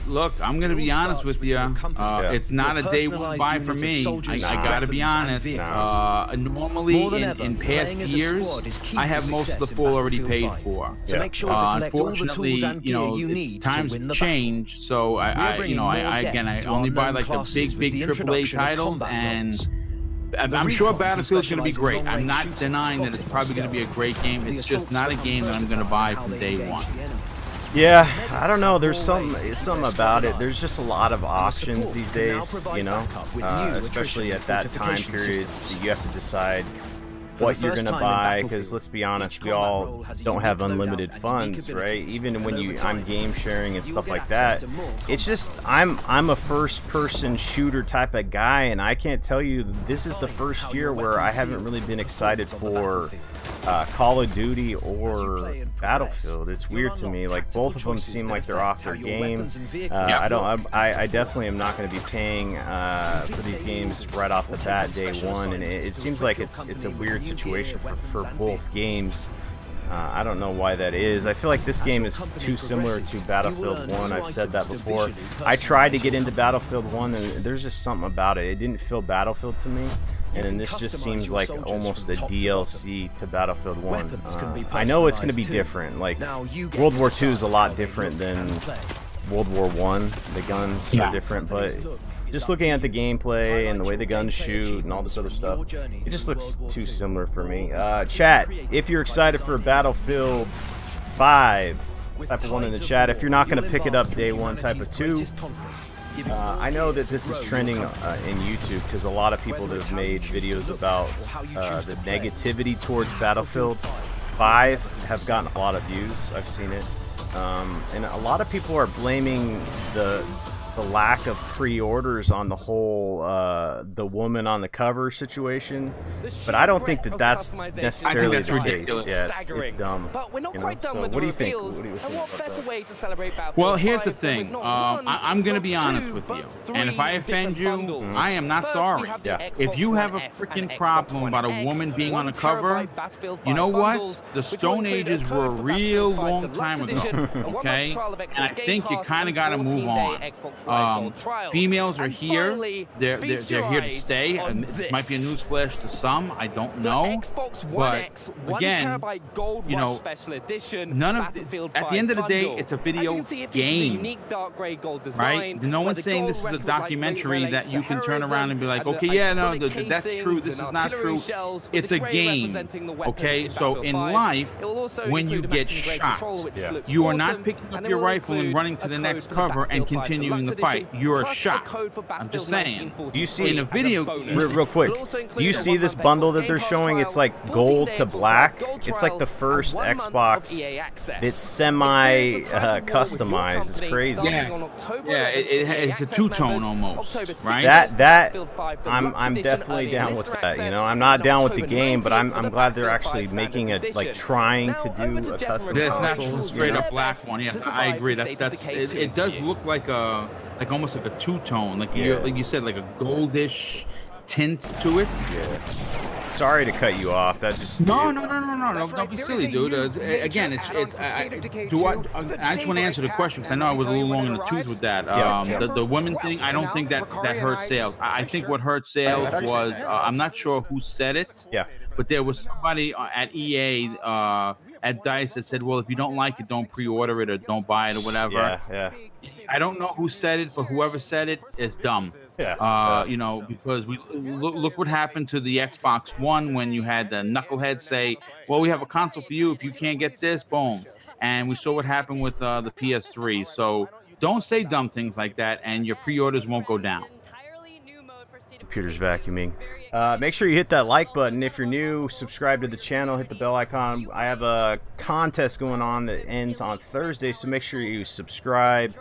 A: Look, I'm going to be honest with you. It's not a day one buy for me. I got to be honest. Normally, in past years, I have most of the full already paid for. Unfortunately, times change, so I only buy like the big AAA titles, and I'm sure Battlefield's going to be great. I'm not denying that it's probably going to be a great game. It's just not a game that I'm going to buy from day one.
B: Yeah, I don't know. There's something about it. There's just a lot of options these days, you know, especially at that time period. You have to decide what you're gonna buy, because let's be honest, we all don't have unlimited funds, right? Even when I'm game sharing and stuff like that, it's just I'm a first person shooter type of guy, and I can't tell you, this is the first year where I haven't really been excited for Call of Duty or Battlefield. It's weird to me. Like, both of them seem like they're off their game. I definitely am not going to be paying for these games right off the bat day one, and it seems like it's a weird situation for both games. I don't know why that is. I feel like this game is too similar to Battlefield 1. I've said that before. I tried to get into Battlefield 1, and there's just something about it. It didn't feel Battlefield to me. And then this just seems like almost a DLC to Battlefield 1. I know it's going to be different. Like, World War II is a lot different than World War I. The guns are different, but just looking at the gameplay and the way the guns shoot and all this other stuff, it just looks too similar for me. Chat, if you're excited for Battlefield 5, type of 1 in the chat. If you're not going to pick it up day 1, type of 2. I know that this is trending in YouTube because a lot of people that have made videos about the negativity towards Battlefield 5 have gotten a lot of views. I've seen it. And a lot of people are blaming the lack of pre-orders on the whole the woman on the cover situation, but I don't think that that's necessarily the case. Yeah, it's dumb. But we're not quite done with the reveals.
A: Well, here's the thing. I'm going to be honest with you, and if I offend you, I am not sorry. If you have a freaking problem about a woman being on the cover, you know what? The Stone Ages were a real long time ago, okay? And I think you kind of got to move on. Females are here. They're here to stay. It might be a newsflash to some. I don't know. But again, you know, none of at the end of the day, it's a video game, right? No one's saying this is a documentary that you can turn around and be like, okay, yeah, no, that's true. This is not true. It's a game, okay? So in life, when you get shot, you are not picking up your rifle and running to the next cover and continuing the fight. You're shot. I'm just saying.
B: Do you see
A: in a video game,
B: real quick? Do you see this bundle that they're showing? It's like gold to black. It's like the first Xbox. It's semi customized. It's crazy.
A: Yeah, it's a two-tone almost, right?
B: I'm definitely down with that. You know, I'm not down with the game, but I'm glad they're actually making a trying to do a custom.
A: It's not just a straight up black one. Yeah, I agree. It does look like almost like a two-tone, like you said, like a goldish tint to it.
B: Yeah. Sorry to cut you off. That just
A: no. Don't be silly, dude. Again, I just want to answer the question because I know I was a little long in the tooth with that. The women thing, I don't think that hurt sales. I think what hurt sales was I'm not sure who said it.
B: Yeah.
A: But there was somebody at EA, at DICE, that said, well, if you don't like it, don't pre-order it or don't buy it or whatever.
B: Yeah.
A: I don't know who said it, but whoever said it is dumb.
B: Yeah.
A: You know, because we look what happened to the Xbox One when you had the knucklehead say, well, we have a console for you. If you can't get this, boom. And we saw what happened with the PS3. So don't say dumb things like that, and your pre-orders won't go down.
B: Computer's vacuuming. Make sure you hit that like button. If you're new, subscribe to the channel, hit the bell icon. I have a contest going on that ends on Thursday, so make sure you subscribe.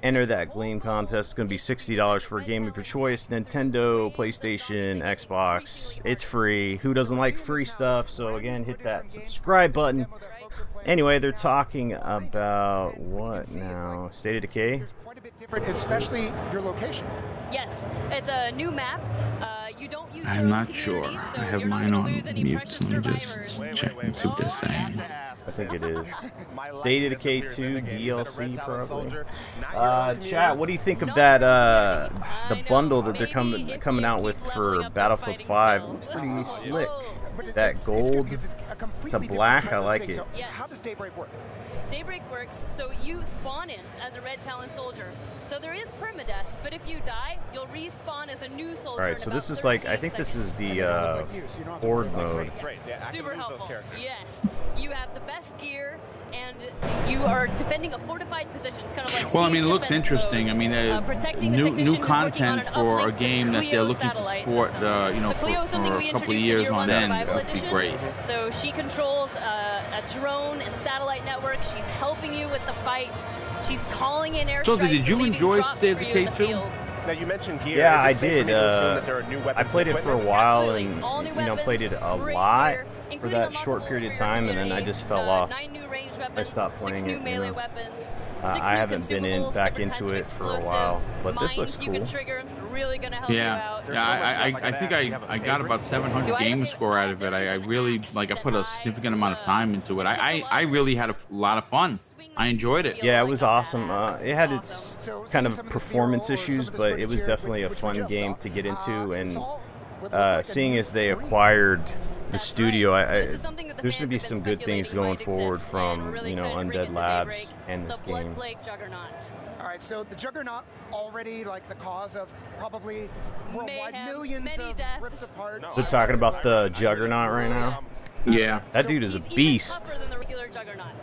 B: Enter that Gleam contest. It's going to be $60 for a game of your choice. Nintendo, PlayStation, Xbox. It's free. Who doesn't like free stuff? So again, hit that subscribe button. Anyway, they're talking about what now? State of Decay?
M: Different, especially your location.
N: Yes, it's a new map. You don't use
A: I'm not sure. I have mine on mute. Let me just check and see what they're saying.
B: I think it is. State of Decay 2 DLC, probably. Chat, what do you think of that, the bundle that they're coming out with for Battlefield 5? It's pretty slick. That gold to black, I like it.
M: How does Daybreak work?
N: Daybreak works, so you spawn in as a Red Talon soldier. So there is permadeath, but if you die, you'll respawn as a new soldier.
B: Alright, so this is like, I think this is the horde mode.
N: Super helpful. Yes. You have the best gear, and you are defending a fortified position. It's kind of like
A: well, I mean, it looks interesting. I mean, new content for a game that they're looking to support, you know, for a couple of years on end. That would be great.
N: So she controls a drone and satellite network. She's helping you with the fight. She's calling in airstrikes.
A: So, did you enjoy State of Decay 2?
G: Now you mentioned gear.
B: Yeah, I did. I played it for a while, and you know, played it a lot for that short period of time, and then I just fell off. I stopped playing it. You know. I haven't been back into it for a while, but this looks cool.
A: Yeah, I think I got about 700 game score out of it. I really I put a significant amount of time into it. I really had a lot of fun. I enjoyed it.
B: Yeah, it was awesome. It had its kind of performance issues, but it was definitely a fun game to get into. And seeing as they acquired the studio, there's going to be some good things going forward from, you know, Undead Labs and this game.
M: All right, so the Juggernaut already like the cause of probably worldwide millions of rips apart.
B: They're talking about the Juggernaut right now.
A: Yeah,
B: that dude is a beast.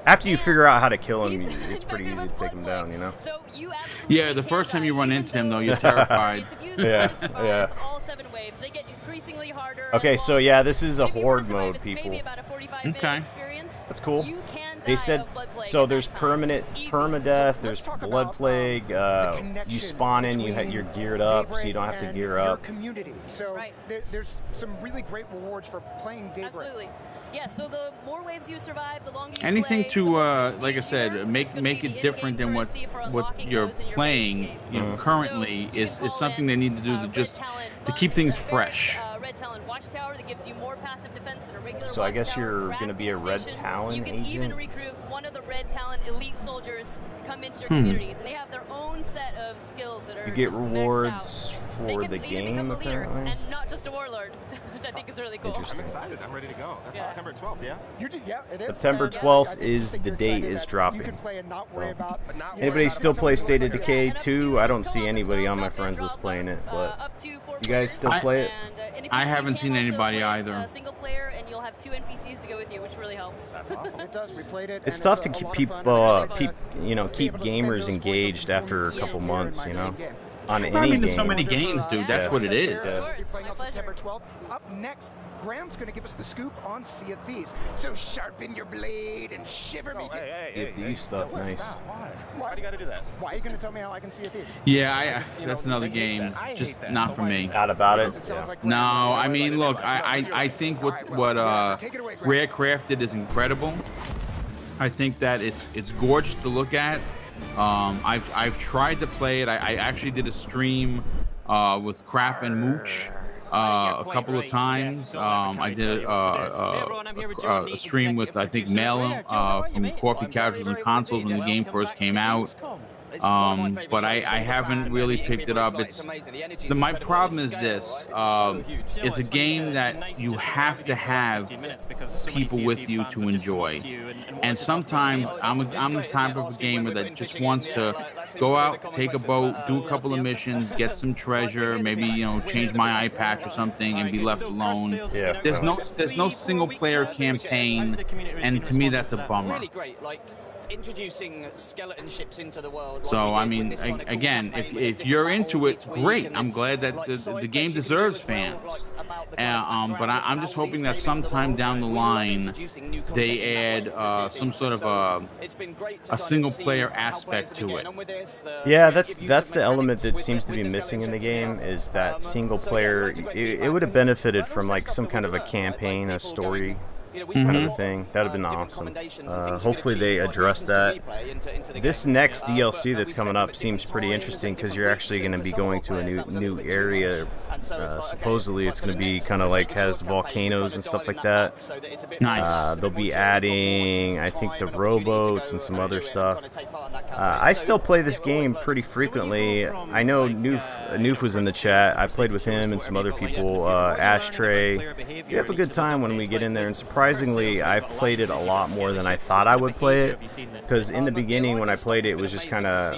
B: After you figure out how to kill him, it's pretty easy to take him down, you know?
A: Yeah, the first time you run into him, though, you're terrified.
B: Yeah. Okay, so yeah, this is a horde mode, people.
A: Okay.
B: That's cool. They said, so there's permadeath, there's blood plague, you spawn in, you're geared up, so you don't have to gear up.
M: So there's some really great rewards for playing Daybreak.
N: Absolutely. Yeah, so the more waves you survive, the longer you
A: anything
N: play,
A: to like I said, make it different than what you're playing, you know, currently is something they need to do to keep things fresh.
N: Red Talon Watchtower that gives you more passive defense than a regular
B: So I guess you're going to be a Red Talon
N: agent. You can even recruit one of the Red Talon elite soldiers to come into your community. They have their own set of skills that are
B: You get rewards for the game, apparently.
N: And not just a warlord, which I think is really cool.
G: I'm excited. I'm ready to go. That's September 12th, yeah?
M: Yeah, it is.
B: September 12th is the date is dropping. Anybody still play State of Decay 2? I don't see anybody on my friends list playing it, but you guys still play it?
A: I haven't seen anybody either.
N: Single player, and you'll have 2 NPCs to go with you, which really helps.
M: That's awesome. It does. We played it.
B: It's tough to keep keep gamers engaged after a couple months, you know. On any
A: I mean, there's
B: game.
A: so many games, dude. That's what it is.
M: We're playing on September 12th. Up next, Graham's going to give us the scoop on Sea of Thieves. So sharpen your blade and shiver me.
B: Hey, Thieves stuff, nice.
M: Why do you got to do that? Why are you going to tell me how I can See of Thieves?
A: Yeah, that's another game. Just not for me.
B: Not about it.
A: No, I mean, look, I think what Rare did is incredible. I think that it's gorgeous to look at. I've tried to play it. I actually did a stream with Crap and Mooch a couple of times. I did a stream with, I think, Mel from Coffee Casuals and Consoles when the game first came out. But I haven't really picked it up. My problem is this: it's a game that you have to have people with you to enjoy, and sometimes I'm the type of gamer that just wants to go out, take a boat, do a couple of missions, get some treasure, maybe change my eye patch or something, and be left alone.
B: Yeah.
A: There's no single player campaign, and to me that's a bummer.
O: Introducing skeleton ships into the world.
A: So I mean, again, if you're into it, great. I'm glad that the game deserves fans. But I'm just hoping that sometime down the line they add some sort of a single player aspect to it.
B: Yeah, that's the element that seems to be missing in the game, is that single player. It would have benefited from like some kind of a campaign, a story kind of a thing. That would have been awesome. Hopefully they address that. This next DLC that's coming up seems pretty interesting because you're actually going to be going to a new area. Supposedly it's going to be kind of like has volcanoes and stuff like that.
A: Nice.
B: They'll be adding, I think, the rowboats and some other stuff. I still play this game pretty frequently. I know Noof was in the chat. I played with him and some other people. Ashtray. We have a good time when we get in there, and surprisingly surprisingly, I've played it a lot more than I thought I would play it. Because in the beginning, when I played it, it was just kind of,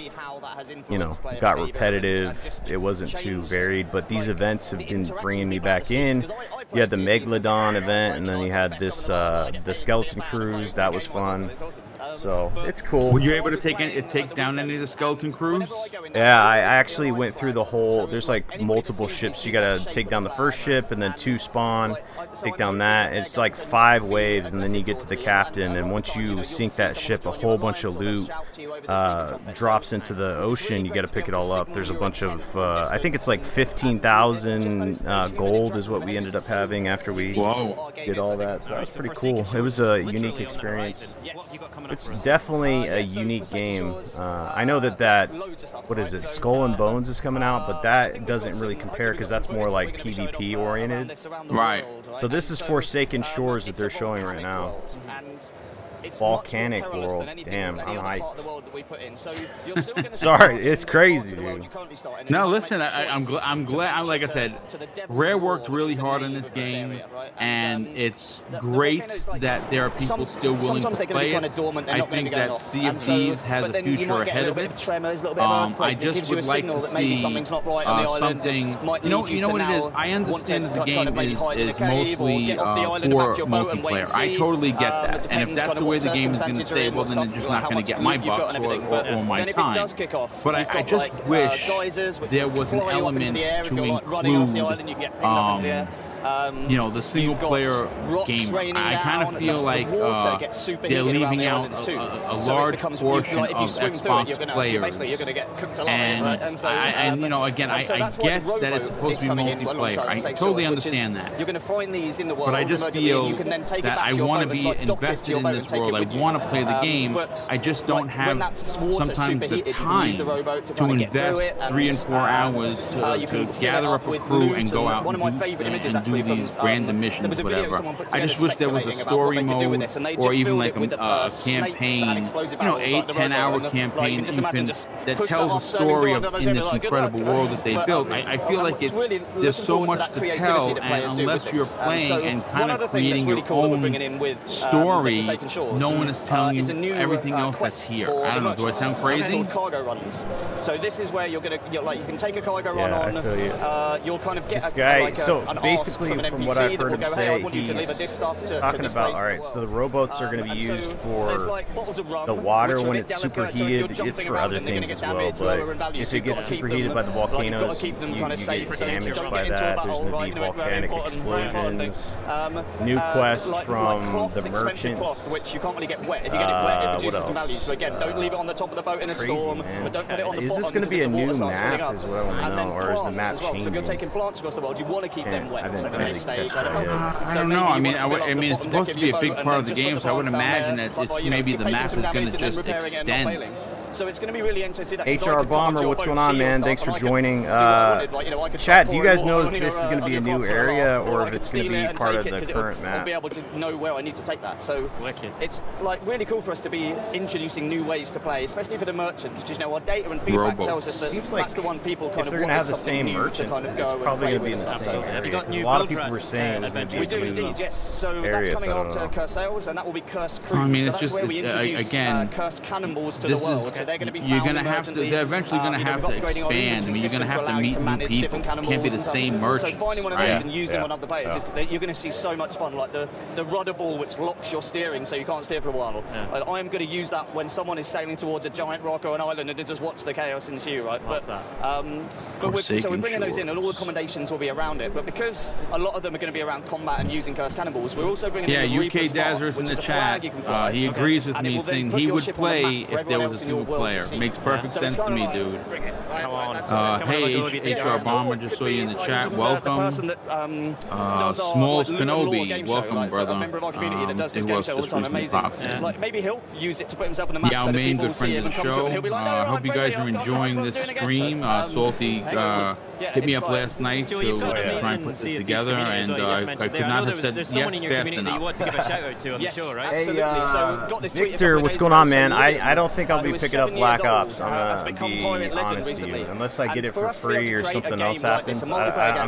B: you know, got repetitive. It wasn't too varied. But these events have been bringing me back in. You had the Megalodon event, and then you had this the Skeleton Cruise. That was fun. So it's cool.
A: Were you able to take down any of the Skeleton Crews?
B: Yeah, I actually went through the whole. There's like multiple ships. You gotta take down the first ship, and then 2 spawn. Take down that. It's like 5 waves, and then you get to the captain. And once you sink that ship, a whole bunch of loot drops into the ocean. You gotta pick it all up. There's a bunch of. I think it's like 15,000 gold is what we ended up having after we did all that. So that was pretty cool. It was a unique experience. It's definitely a unique game. I know that what is it, Skull and Bones is coming out, but that doesn't really compare because that's more like PvP oriented.
A: Right.
B: So this is Forsaken Shores that they're showing right now. Volcanic World. Damn, I'm hyped. Sorry, it's crazy, dude.
A: No, listen, I'm glad. Like I said, Rare worked really hard on this game, and it's great that there are people still willing to play it. I think that Sea of Thieves has a future ahead of it. I just would like to see something. You know what it is? I understand that the game is mostly for multiplayer. I totally get that, and if that's the way the game is going to stay, well, then it's just not going to get my bucks or my time. But I just wish there was an element to include, you know, the single-player game. I kind of feel like they're leaving out a large portion of Xbox players. And you know, again, I get that it's supposed to be multiplayer. I totally understand that. But I just feel that I want to be invested in this world. I want to play the game. I just don't have sometimes the time to invest 3 and 4 hours to gather up a crew and go out and do these random missions, whatever. I just wish there was a story mode or even like a campaign, you know, 8-10 hour campaign that tells a story of in this incredible world that they built. I feel like there's so much to tell, and unless you're playing and kind of creating your own story, no one is telling you everything else that's here. I don't know. Do I sound crazy?
O: So this is where you're you can take a cargo run on.
B: I feel you.
O: You'll kind of get
B: this guy.
O: like
B: so
O: an
B: basically, from what I've heard him say, he's talking about. All right, so the rowboats are going to be used for the water when it's superheated. It's for other things as well, but if it gets superheated by the volcanoes, you get damaged by that. There's going to be volcanic explosions. New quest from the merchants.
O: Which you can't really get wet. If you get it wet, it reduces the value. So again, don't leave it on the top of the boat in a storm, but don't put it on the bottom.
B: Is this going to be a new map? Is what I want to know, or is the map changing?
O: So if you're taking plants across the world, you want to keep them wet.
A: I don't know. I mean, it's supposed to be a big part of the game, so I would imagine that it's maybe the map is going to just extend.
O: So it's going to be really interesting.
B: HR Bomber, what's going on, man? Thanks for joining. Chat, do you guys know if this is going to be a new area or if it's going to be part of the current map?
O: I'll be able to know where I need to take that. So it's like really cool for us to be introducing new ways to play, especially for the merchants, because you know our data and feedback tells us that that's the one people kind of.
B: If they're going to have the same merchants, it's probably going to be in the same area. A lot of people were saying it's going to be
O: we do indeed, yes. So that's coming after Curse Sales, and that will be Curse Cruise.
A: I mean,
O: so that's where we introduce Cursed Cannonballs to the world. So they're going to be
A: they're eventually going to have to expand. I mean, you're going to have to meet new people. It can't be the same merchants.
O: So finding one of those and using one of the players, you're going to see so much fun. Like the rudder ball, which locks your steering so you can't steer for a while. I am going to use that when someone is sailing towards a giant rock or an island and just watch the chaos ensue, right? But we're bringing those in, and all accommodations will be around it. But because a lot of them are going to be around combat and using cursed cannonballs, we're also bringing in the
A: UK Dazzer's in the chat. He agrees with me, saying he would play if there was a single player. Makes perfect sense to me, dude. Hey, HR Bomber, just saw you in the chat. Welcome. Smalls Kenobi, welcome, brother. Who else just recently popped in?
O: Maybe he'll use it to put himself in the map.
A: Main, good friend of the show. I hope you guys are enjoying this stream. Salty hit me up last night to try and put this together, and I could not have said yes fast enough.
K: You want to give a shout out to, I'm sure, right?
O: Absolutely. So got this
B: Victor, what's going on, man? I don't think I'll be picking up Black Ops. I'm gonna be honest with you. Unless I get it for free or something else happens, I'm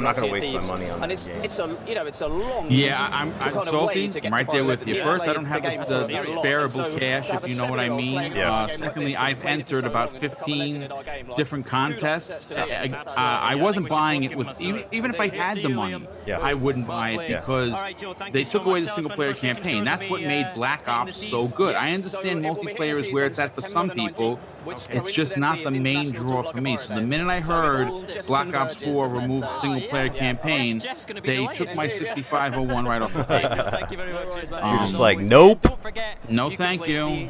B: not gonna waste my money on this game.
O: It's a long.
A: Yeah, I'm salty. I'm right there with you. First, I don't have the spareable cash, if you know what I mean. Secondly, I've entered about 15 different contests. I wasn't buying it with even if I had the money, I wouldn't buy it because they took away the single-player campaign. That's what made Black Ops so good. I understand multiplayer is where it's at for some people. It's just not the main draw for me. So the minute I heard Black Ops 4 removed single-player campaign, they took my 6501 right off the table.
B: You're just like, nope.
A: No, thank you.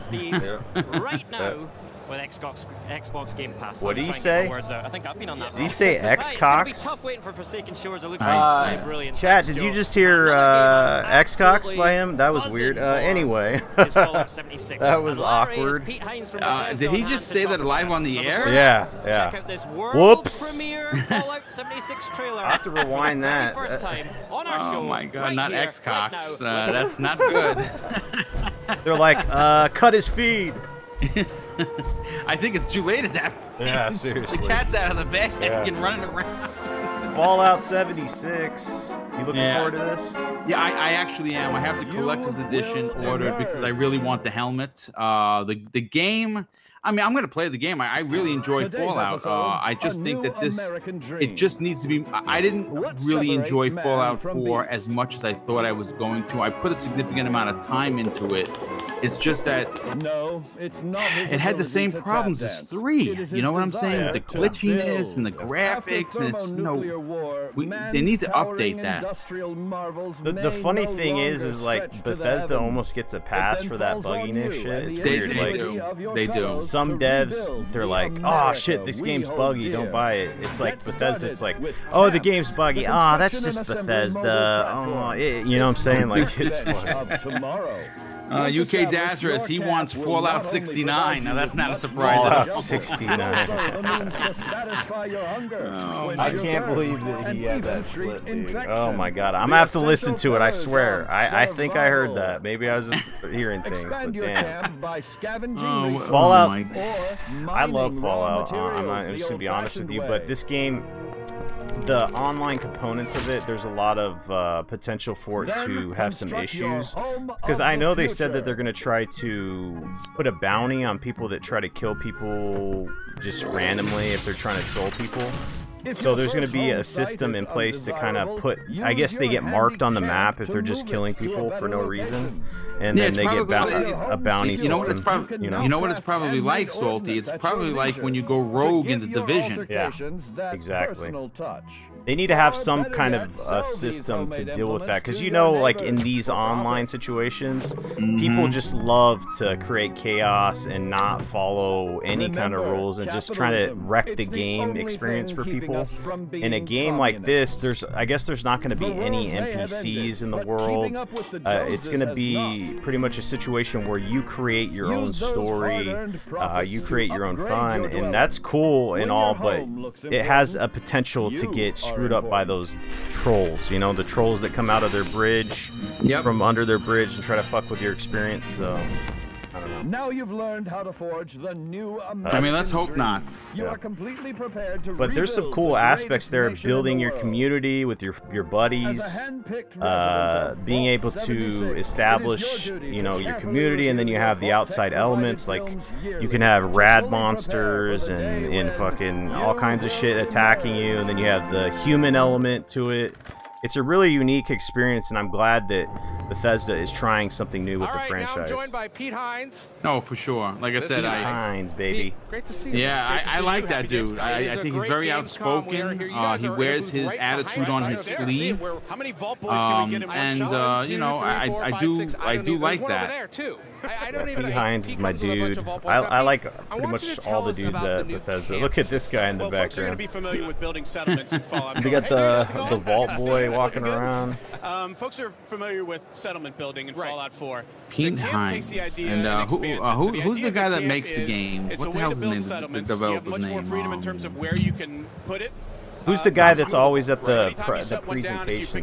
K: Right now. With Xbox Game Pass.
B: What did he say?
K: I think I've been on that.
B: Did he say Xcox?
K: It's tough waiting for Forsaken Shores. It looks like brilliant.
B: Chat, did you just hear Xcox by him? That was weird. Anyway, that was awkward.
A: Did he just say that live on the air?
B: Yeah.
K: Check out this world
B: Whoops.
K: premiere Fallout 76 trailer.
B: I have to rewind that.
K: First time on our show.
A: Oh my God,
K: right
A: not
K: here,
A: Xcox.
K: right
A: That's not good.
B: They're like, cut his feed.
A: I think it's too late at that point.
B: Yeah, seriously.
A: The cat's out of the bag and running around.
B: Fallout 76. You looking forward to this?
A: Yeah, I actually am. I have the collector's edition ordered because I really want the helmet. The game. I mean, I'm going to play the game. I really enjoyed Fallout. I just think that it just needs to be. I didn't really enjoy Fallout 4 as much as I thought I was going to. I put a significant amount of time into it. It's just that it had the same problems as 3. You know what I'm saying? With the glitchiness and the graphics, and it's, you know, they need to update that.
B: The funny thing is like Bethesda almost gets a pass for that bugginess shit. It's weird.
A: They do.
B: Some devs, they're like, oh shit, this game's buggy, don't buy it. It's like Bethesda, it's like, oh, the game's buggy. Ah, that's just Bethesda. Oh, you know what I'm saying? Like, it's fun.
A: UK Dazarus, he wants Fallout 69. Now that's not a surprise.
B: Fallout 69. I can't believe that he had that slip, dude. Oh my God, I'm gonna have to listen to it. I swear. I think I heard that. Maybe I was just hearing things, but damn. Fallout. I love Fallout. I'm just gonna be honest with you, but this game, the online components of it, there's a lot of potential for it to have some issues, because I know they said that they're going to try to put a bounty on people that try to kill people just randomly if they're trying to troll people. So there's going to be a system in place to kind of put, I guess they get marked on the map if they're just killing people for no reason, and then they get a bounty system.
A: You know what it's probably like, Salty? It's probably like when you go rogue in the Division.
B: Yeah, exactly. They need to have some kind of a system to deal with that, because you know, like in these online situations, people just love to create chaos and not follow any kind of rules and just try to wreck the game experience for people. In a game like this, I guess there's not going to be any NPCs in the world. It's going to be pretty much a situation where you create your own story, you create your own fun, and that's cool and all, but it has a potential to get screwed up by those trolls, you know, the trolls that come out of their bridge, from under their bridge, and try to fuck with your experience. So I don't know.
P: Now you've learned how to forge the new American
A: I mean, let's hope not.
P: You are completely prepared to
B: But there's some cool aspects there, building your community with your buddies, being able to establish, you know, your community, and then you have the outside elements, like you can have rad monsters and fucking all kinds of shit attacking you, and then you have the human element to it. It's a really unique experience, and I'm glad that Bethesda is trying something new with the franchise.
C: Now I'm joined by Pete Hines.
A: No, for sure. Like I said,
B: Hines, baby.
C: Pete, great to see you.
A: Yeah, I like that dude. I think he's very outspoken. He wears his attitude on his sleeve.
C: How many Vault Boys can we get in one challenge?
A: You know, I do like that.
B: Pete Hines is my dude. I like pretty much all the dudes at Bethesda. Look at this guy in the background.
C: Folks are going to be familiar with building settlements in Fallout.
B: They got the Vault Boy walking around.
C: Folks are familiar with settlement building in Fallout 4.
A: Pete Hines. And who's the guy that makes the game? What the hell's the name of the developer's name?
C: Much more freedom in terms of where you can put it.
B: Who's the guy that's always at the presentations?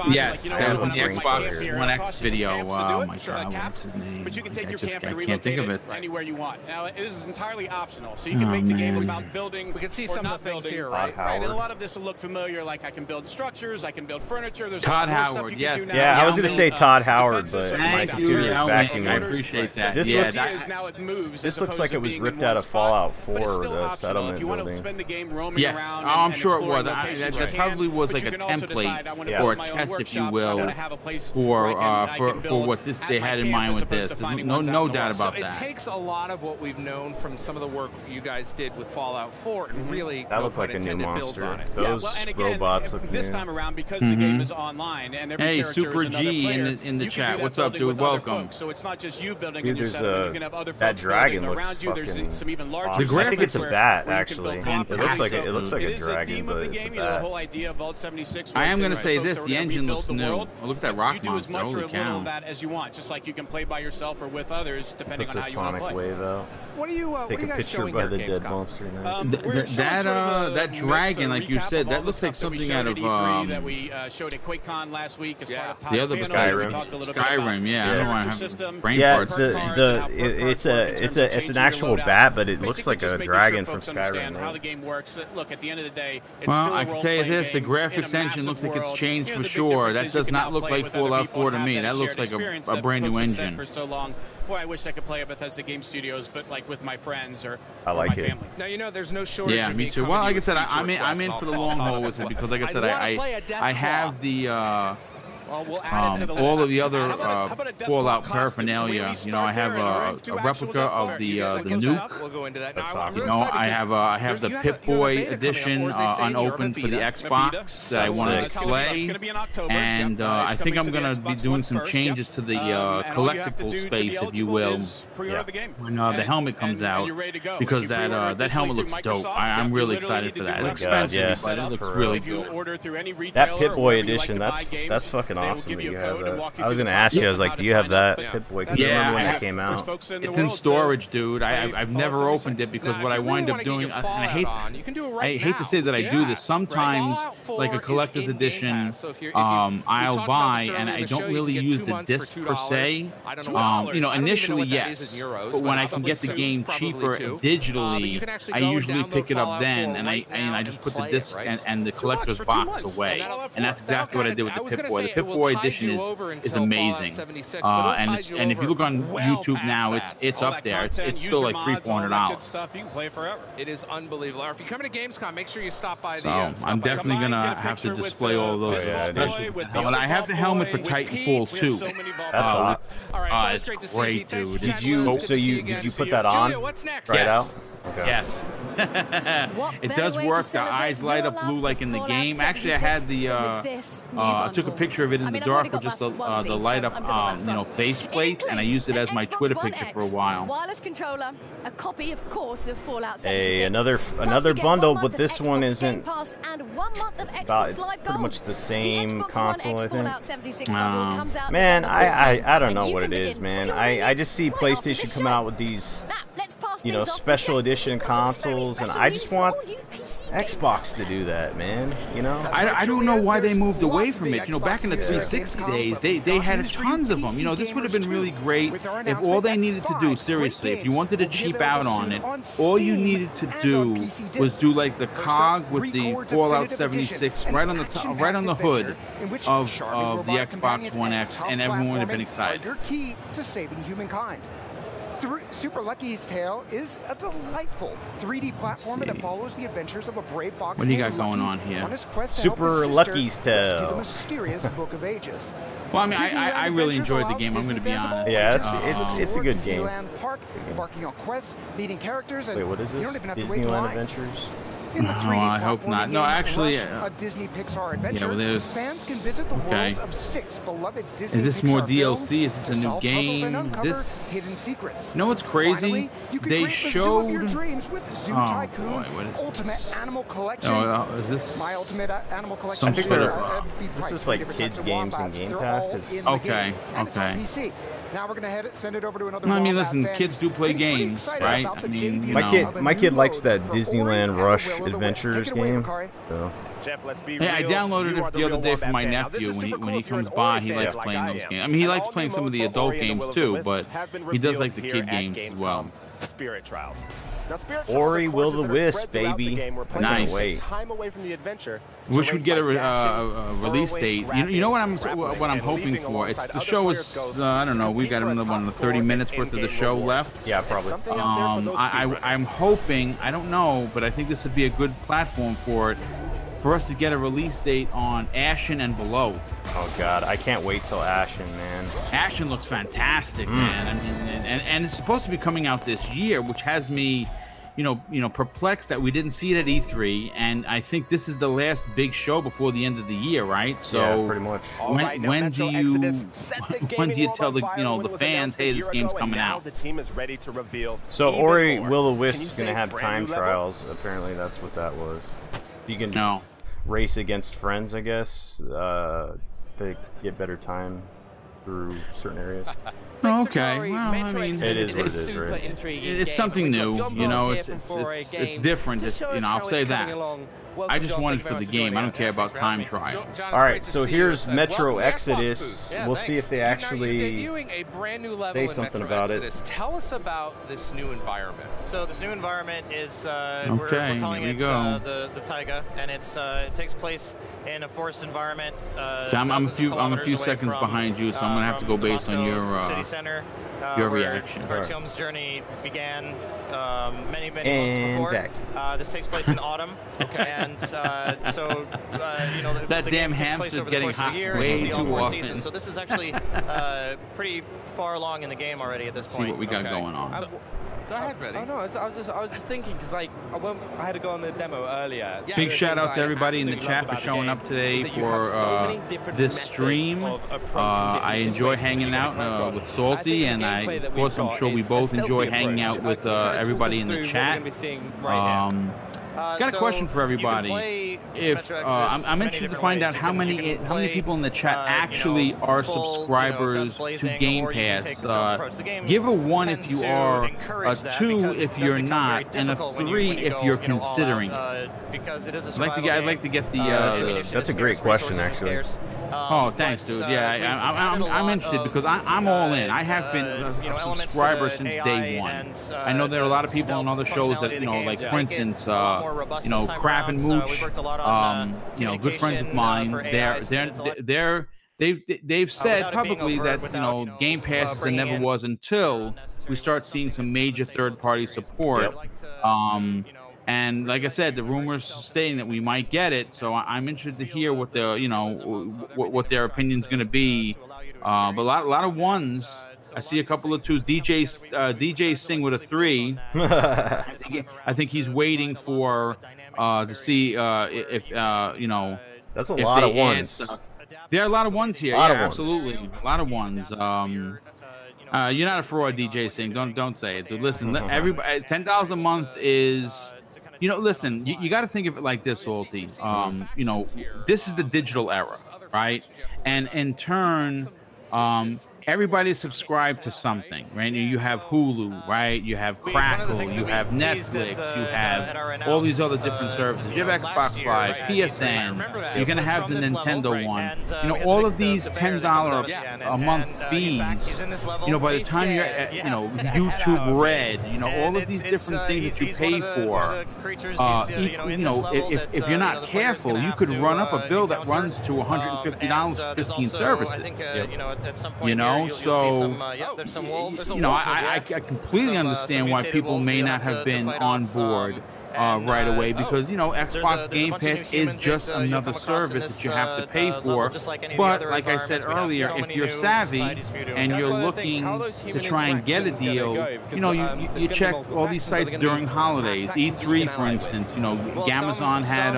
A: Yes, that was in the Xbox One X video. Oh my God, what's his name?
Q: But you can take your camp and
A: I can't think of it.
Q: anywhere you want. Now, it is entirely optional, so you can make the game about building.
K: We can see some of the things here,
Q: right? And a lot of this will look familiar. Like I can build structures, I can build furniture. There's
A: Todd
Q: a lot of
A: Howard,
Q: stuff you can do now.
B: Yeah, I was gonna say Todd Howard, but my
A: Thank
B: computer
A: you,
B: is backing
A: I
B: me.
A: appreciate that.
B: This
A: yeah,
B: looks, this looks like it was ripped out of Fallout 4, the settlement building.
A: Yes, I'm sure it was. That probably was like a template or a test, if you will, for what they had in mind with this. There's no doubt about that.
K: It takes a lot of what we've known from some of the work you guys did with Fallout 4 and really
B: that looked like a new monster. Those robots look
Q: this time around because the game is online and every
A: hey,
Q: character
A: Super
Q: is another
A: G
Q: player,
A: in the chat. What's up, dude? Welcome.
Q: So it's not just you building
B: Dude,
Q: a new settlement. You can have other folks
B: dragon
Q: building
B: looks
Q: around you. There's some even larger.
B: Awesome. I think it's a bat, actually.
A: It
B: looks like a dragon, but it's a bat.
Q: The whole idea of Vault 76.
A: I am going to say this: the engine looks new. Oh, look at that rock monster!
Q: You do as much or
A: Holy
Q: a little
A: cow.
Q: of that as you want, just like you can play by yourself or with others, depending
B: Puts
Q: on how
B: a
Q: you want to
B: sonic
Q: play.
B: wave out.
K: What are you?
B: Take a picture by the dead monster.
A: That dragon, like you said, that looks like something out of
Q: that we showed at QuakeCon last week as part of Todd's
A: the other
Q: panel.
A: Skyrim, yeah. I don't want to have brain
B: farts. It's an actual bat, but it looks like a dragon from Skyrim.
Q: How the game works. Look, at the end of the day, it's
A: well,
Q: still a
A: I can tell you this: the graphics engine looks like it's changed for sure. That does not look like Fallout 4 to me. That looks like a brand new engine.
Q: For so long. Boy, I wish I could play at Bethesda Game Studios, but like with my friends or my family.
K: Now you know there's no shortage.
A: Yeah, me too. Well, like I said, I'm in for the long haul with it because, like I said, I have the. All of the other Fallout paraphernalia. You know, I have a replica of the nuke.
K: We'll go into that.
B: That's awesome.
A: You know, I have the Pip-Boy edition unopened for the Xbox that I want to play, and I think I'm gonna be doing some changes to the collectible space, if you will, when the helmet comes out, because that helmet looks dope. I'm really excited for that. It's expensive, but it looks really good.
B: That Pip-Boy edition, that's fucking awesome that you have that. I was gonna ask you, I was like, do you have that Pip-Boy? Because I remember when that came out.
A: It's in storage, dude. I've never opened it because what I wind up doing, and I hate to say that I do this. Sometimes, like a collector's edition, I'll buy, and I don't really use the disc per se. You know, initially yes, but when I can get the game cheaper digitally, I usually pick it up then, and I just put the disc and the collector's box away, and that's exactly what I did with the Pip-Boy. The Pip-Boy edition is amazing, and if you look on YouTube now, it's up there. It's still like $300-$400.
Q: You can play forever.
K: It is unbelievable. If you come to Gamescom, make sure you stop by the.
A: So I'm definitely gonna have to display all of those. But I have the helmet for Titanfall 2.
B: That's hot.
A: It's great, dude.
B: Did you put that on? Right out. Okay.
A: Yes. It does work. The eyes light up blue like in the game. Actually, I had the I took a picture of it in the dark with just the light up faceplate, and I used it as my Twitter picture for a while.
F: Wireless controller, a copy, of course, of Fallout 76.
B: Hey, another bundle, but this one isn't. It's pretty much the same console, I think. Man, I don't know what it is, man. I just see PlayStation come out with these, special edition consoles, and I just want Xbox to do that, man.
A: I don't know why they moved away from it. Back in the 360 days, they had tons of them. This would have been really great if all they needed to do, seriously, if you wanted to cheap out on it, all you needed to do was do like the cog with the Fallout 76 right on the top, right on the hood of the Xbox One X, and everyone would have been excited.
M: Your key to saving humankind. Super Lucky's Tale is a delightful 3D platformer that follows the adventures of a brave fox.
A: What do you got going on here?
B: Super Lucky's Tale.
M: The mysterious Book of Ages.
A: Well, I mean, I really enjoyed the game. I'm going to be honest.
B: Yeah, it's a good game.
M: Park, embarking on quests, meeting characters, and
B: wait, what is this?
M: You don't even have to wait in line.
B: Adventures?
M: In the 3D
A: I hope not. No, actually,
M: a Disney Pixar adventure.
A: Yeah,
M: fans can visit the worlds of 6 beloved Disney
A: Is this
M: Pixar
A: more
M: films
A: DLC? Is this a new game?
M: This hidden secrets.
A: You know what's crazy? They showed.
M: Your dreams with Zoo Tycoon, Ultimate Animal Collection.
A: Is this
M: My Ultimate Animal Collection?
B: This is like kids games and Game Pass.
A: Okay.
M: PC. Now we're gonna send it over to another.
A: I mean, listen, kids do play games, right? I mean,
B: my kid likes that Disneyland Rush Adventures game. So.
C: Jeff, let's be
A: I downloaded it the other day for my nephew. When he comes by, he likes playing those games. I mean, he likes playing some of the adult games too, but he does like the kid games as well.
C: Spirit Trials.
B: Ori Will the Wisp, baby.
A: Nice. Wish we'd get a release date. You know what I'm hoping for? It's the show is I don't know. We've got another 30 minutes worth of the show left.
B: Yeah, probably.
A: I'm hoping. I don't know, but I think this would be a good platform for it. For us to get a release date on Ashen and Below.
B: Oh God, I can't wait till Ashen, man.
A: Ashen looks fantastic, man. I mean, and it's supposed to be coming out this year, which has me, perplexed that we didn't see it at E3. And I think this is the last big show before the end of the year, right? So
B: yeah, pretty much.
A: When do you tell the fans, hey, this game's coming out?
C: The team is ready to reveal.
B: So Ori Will the Wisp is gonna have time trials. Apparently, that's what that was. You can race against friends, I guess, to get better time through certain areas.
A: Okay, well, I mean,
B: it is what it is, right?
A: It's something new, it's different. I'll say that. I just want it for the game. I don't care about time trials.
B: All right, so here's Metro Exodus. We'll see if they actually say something about it.
R: Tell us about this new environment.
K: So this new environment is
A: we're
K: calling it the Taiga, and it takes place in a forest environment.
A: So I'm a few seconds behind you, so I'm gonna have to go based on your
K: city center.
A: Your reaction.
K: Artyom's journey began many months before. This takes place in autumn. Okay. And so
A: that damn hamster's getting hot way too often.
K: So this is actually pretty far along in the game already at this point.
A: See what we got going on.
R: Go ahead, Reddy.
S: Oh no, I was just thinking because I had to go on the demo earlier.
A: Big shout out to everybody in the chat for showing up today for this stream. I enjoy hanging out with Salty, and of course I'm sure we both enjoy hanging out with everybody in the chat. Got a question for everybody. If I'm interested to find out how many people in the chat actually are subscribers to Game Pass. Give a 1 if you are, a 2 if you're not, and a 3 if you're considering it. I'd like to get the.
B: That's a great question, actually.
A: Oh, thanks, dude. Yeah, I'm interested because I'm all in. I have been a subscriber since day one. I know there are a lot of people on other shows that like for instance, Crap and Mooch, good friends of mine. They've said publicly that Game Pass is and never was until we start seeing some major third-party support. And like I said, the rumors stating that we might get it, so I'm interested to hear what the what their opinion's going to be. But a lot of ones. I see a couple of 2s. DJ Singh with a 3. I think he's waiting for to see if
B: That's a lot of ones.
A: There are a lot of ones here. Yeah, absolutely, a lot of ones. You're not a fraud, DJ Singh. Don't say it, dude. Listen, everybody, $10 a month is. Listen, you got to think of it like this, Salty. This is the digital era, right? And in turn, everybody is subscribed to something, right? You have Hulu, right? You have Crackle, you have Netflix, you have all these other different services. You have Xbox Live, PSN. You're gonna have the Nintendo one. All of these $10 a month fees. By the time you're at, YouTube Red, all of these different things that you pay for. If you're not careful, you could run up a bill that runs to $150 for 15 services. So, I completely understand why people may not have been on board right away because, Xbox Game Pass is just another service that you have to pay for. But like I said earlier, if you're savvy and you're looking to try and get a deal, you check all these sites during holidays. E3, for instance, Gamazon had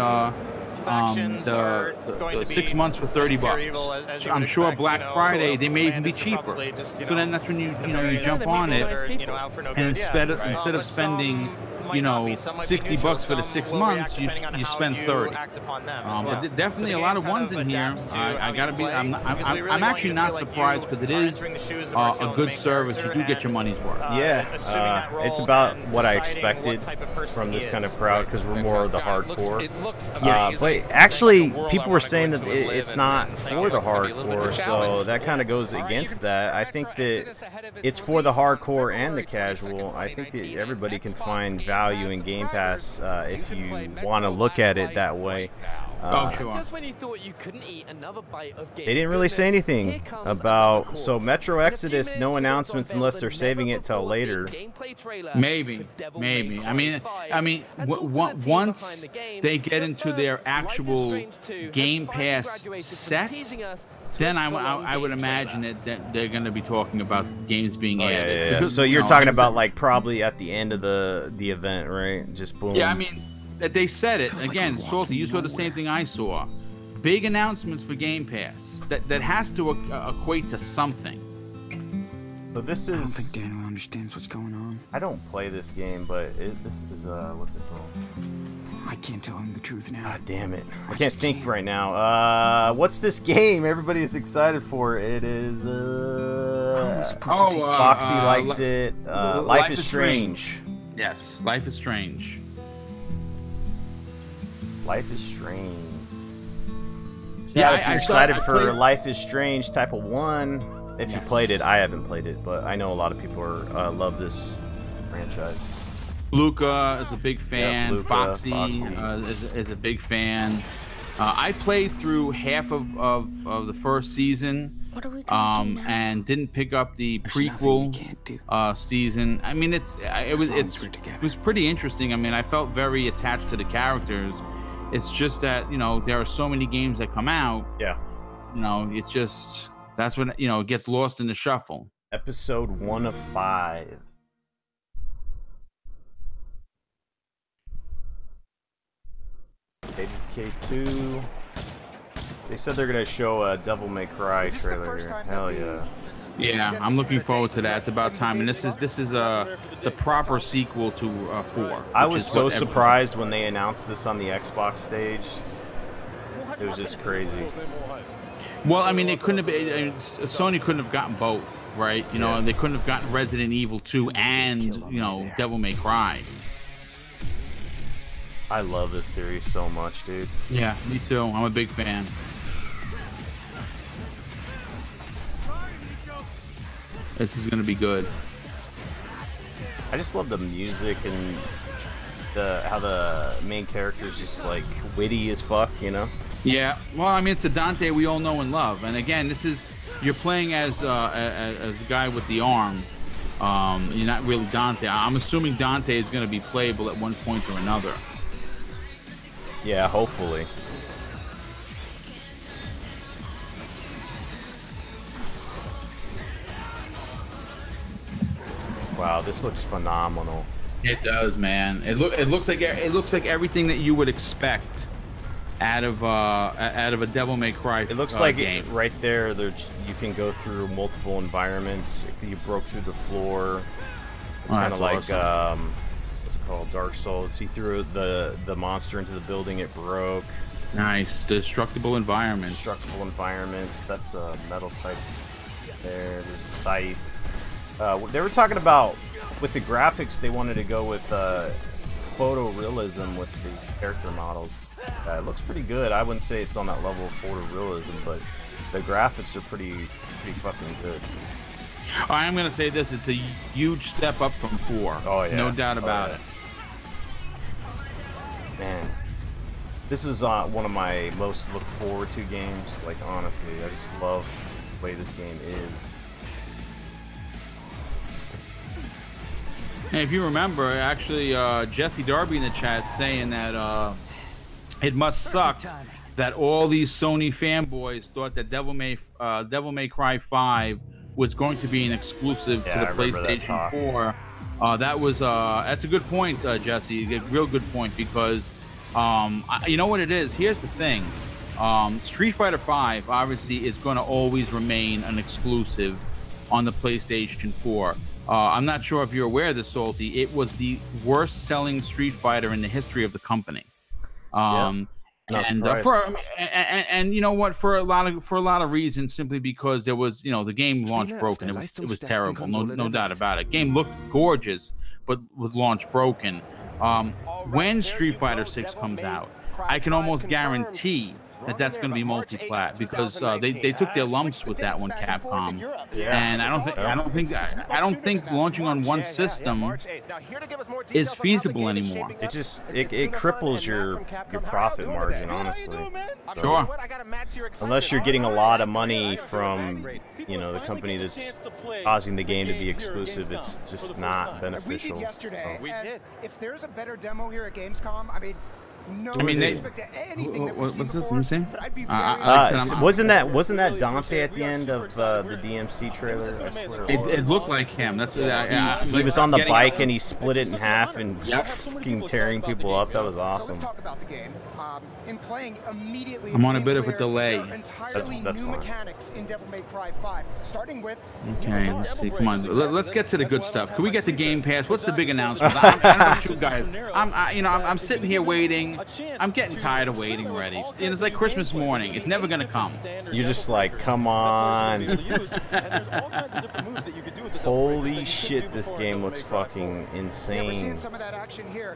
A: the 6 months for $30. So I'm sure Black Friday they may even be cheaper. So then that's when you jump on it, and instead of spending you know, $60 for the 6 months, you spend 30. But definitely a lot of ones in here. I gotta be. I'm actually not surprised because it is a good service. You do get your money's worth.
B: Yeah, it's about what I expected from this kind of crowd because we're more of the hardcore. But actually, people were saying that it's not for the hardcore, so that kind of goes against that. I think that it's for the hardcore and the casual. I think that everybody can find value in Game Pass if you want to look at it that way.
S: Just when you thought you couldn't eat another bite of
B: they didn't really say anything about Metro Exodus. No announcements unless they're saving it till later.
A: Maybe. I mean, once they get into their actual Game Pass set, then I would imagine that they're going to be talking about games being added.
B: Yeah. So you're talking about like probably at the end of the event, right? Just boom.
A: Yeah, I mean. They said it again, Salty. You saw the same thing I saw. Big announcements for Game Pass. That has to equate to something.
B: So this is.
T: I don't think Daniel understands what's going on.
B: I don't play this game, but this is what's it called?
T: I can't tell him the truth now.
B: God damn it! I can't think right now. What's this game? Everybody is excited for. It is. Foxy likes it. Life is Strange.
A: Yes, Life is Strange.
B: Life is Strange. Yeah, if you're excited for Life is Strange Type of 1, if you played it, I haven't played it, but I know a lot of people love this franchise.
A: Luca is a big fan. Luca, Foxy. Is a big fan. I played through half of the first season, and didn't pick up the prequel season. I mean, it was pretty interesting. I mean, I felt very attached to the characters. It's just that, you know, there are so many games that come out.
B: Yeah.
A: You know, it's just, that's when, you know, it gets lost in the shuffle.
B: Episode 1 of 5. KDK2. They said they're going to show a Devil May Cry trailer here. Hell yeah.
A: Yeah, I'm looking forward to that. It's about time, and this is the proper sequel to 4.
B: I was so surprised when they announced this on the Xbox stage. It was just crazy.
A: Well, I mean, they couldn't have. Sony couldn't have gotten both, right? You know, they couldn't have gotten Resident Evil 2 and Devil May Cry.
B: I love this series so much, dude.
A: Yeah, me too. I'm a big fan. This is gonna be good.
B: I just love the music and how the main character is just like witty as fuck, you know?
A: Yeah. Well, I mean, it's a Dante we all know and love. And again, you're playing as the guy with the arm. You're not really Dante. I'm assuming Dante is gonna be playable at one point or another.
B: Yeah, hopefully. Wow, this looks phenomenal.
A: It does, man. It looks like everything that you would expect out of a Devil May Cry.
B: It looks like game. Right there. You can go through multiple environments. You broke through the floor. It's kind of like awesome. What's it called? Dark Souls. See through the monster into the building. It broke.
A: Nice. Destructible environments.
B: Destructible environments. That's a metal type. There's a scythe. They were talking about, with the graphics, they wanted to go with photorealism with the character models. It looks pretty good. I wouldn't say it's on that level of photorealism, but the graphics are pretty fucking good.
A: I'm going to say this. It's a huge step up from 4.
B: Oh, yeah.
A: No doubt about it.
B: Man, this is one of my most look forward to games. Like, honestly, I just love the way this game is.
A: And if you remember, actually, Jesse Darby in the chat saying that it must suck that all these Sony fanboys thought that Devil May Cry 5 was going to be an exclusive to the PlayStation 4. That's a good point, Jesse. A real good point, because you know what it is? Here's the thing. Street Fighter 5 obviously is going to always remain an exclusive on the PlayStation 4. I'm not sure if you're aware of this, Salty. It was the worst-selling Street Fighter in the history of the company. And you know what? For a lot of reasons, simply because there was, you know, the game launched broken. It was terrible. No doubt about it. Game looked gorgeous, but with launch broken. When Street Fighter 6 comes out, I can almost guarantee that that's going to be multi-plat, because they took their lumps with that one, Capcom. And I don't think launching on one system is feasible anymore.
B: It just it cripples your profit margin, honestly.
A: Sure.
B: Unless you're getting a lot of money from, you know, the company that's causing the game to be exclusive, it's just not beneficial.
M: If there's a better demo here at Gamescom, I mean,
A: what's this? Let me see.
B: Wasn't that Dante at the end of the DMC trailer?
M: It
A: looked like him. That's
B: he was on the bike and he split it in half and fucking tearing people up. That was awesome.
M: Let's talk about the game. In playing immediately,
A: I'm on a bit of a delay.
B: That's
M: new
B: fine.
M: mechanics in Devil May Cry 5, starting with.
A: Okay, let's see. Come on, let's get to the good stuff. Can we get the Game Pass? What's the big announcement? I don't know about you guys. I'm sitting here waiting. I'm getting tired of waiting already. It's like Christmas morning. It's never gonna come.
B: You're just like, come on. Holy shit, this game looks fucking insane.
M: We're seeing some of that action here.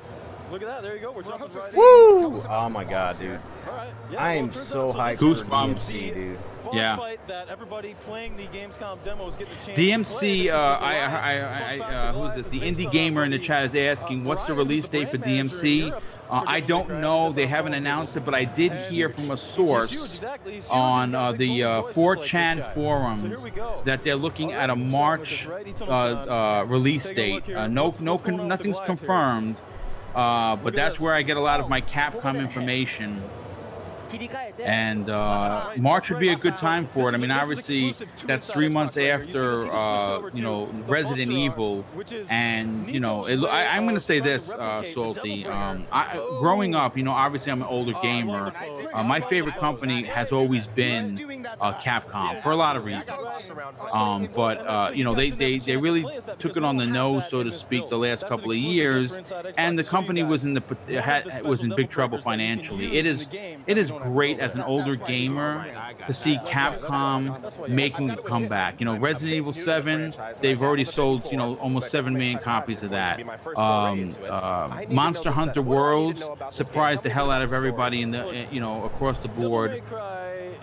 G: Look at that, there you go. We're jumping right in.
B: Woo! Oh my god, dude. I am so hyped for DMC, dude.
A: Yeah.
G: Fight that everybody playing the Gamescom demos get the chance
A: DMC, who is this? The indie gamer in the chat is asking, what's the release date for DMC? I don't know. They haven't announced it, but I did hear from a source on the 4chan forums that they're looking at a March release date. Nothing's confirmed, but that's where I get a lot of my Capcom information. And March would be a good time for it. I mean, obviously, that's 3 months after, you know, Resident Evil. And, you know, I'm going to say this, Salty. Growing up, you know, obviously I'm an older gamer. My favorite company has always been Capcom for a lot of reasons. But, you know, they really took it on the nose, so to speak, the last couple of years. And the company was in big trouble financially. It is great as an older gamer to see Capcom making a comeback. You know, Resident Evil 7, they've already sold, you know, almost 7 million copies of that. Monster Hunter Worlds surprised the hell out of everybody in the, you know, across the board.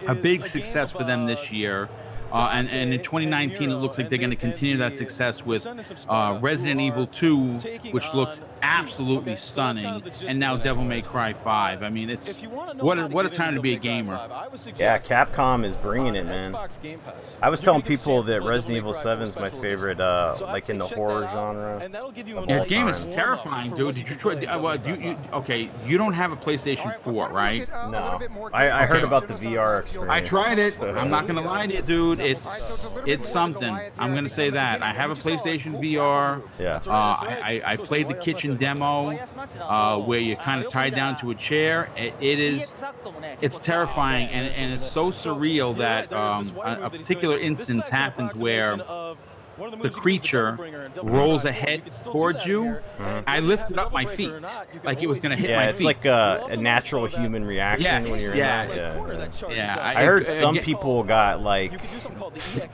A: A big success for them this year. And in 2019, it looks like they're going to continue that success with Resident Evil 2, which looks absolutely stunning, and now Devil May Cry 5. I mean, it's what a time to be a gamer.
B: Yeah, Capcom is bringing it, man. I was telling people that Resident Evil 7 is my favorite, like in the horror genre.
A: Yeah, the game is terrifying, dude. Did you try? Okay, you don't have a PlayStation 4, right?
B: No. I heard about the VR experience.
A: I tried it. I'm not gonna lie to you, dude. It's something. I'm gonna say that. I have a PlayStation VR.
B: Yeah.
A: I played the kitchen demo where you're kind of tied down to a chair. It's terrifying, and it's so surreal that a particular instance happens where the creature rolls ahead towards you. I lifted up my feet like it was going to hit my feet.
B: Yeah, it's like a natural human reaction when you're in that. Yeah. I heard some people got like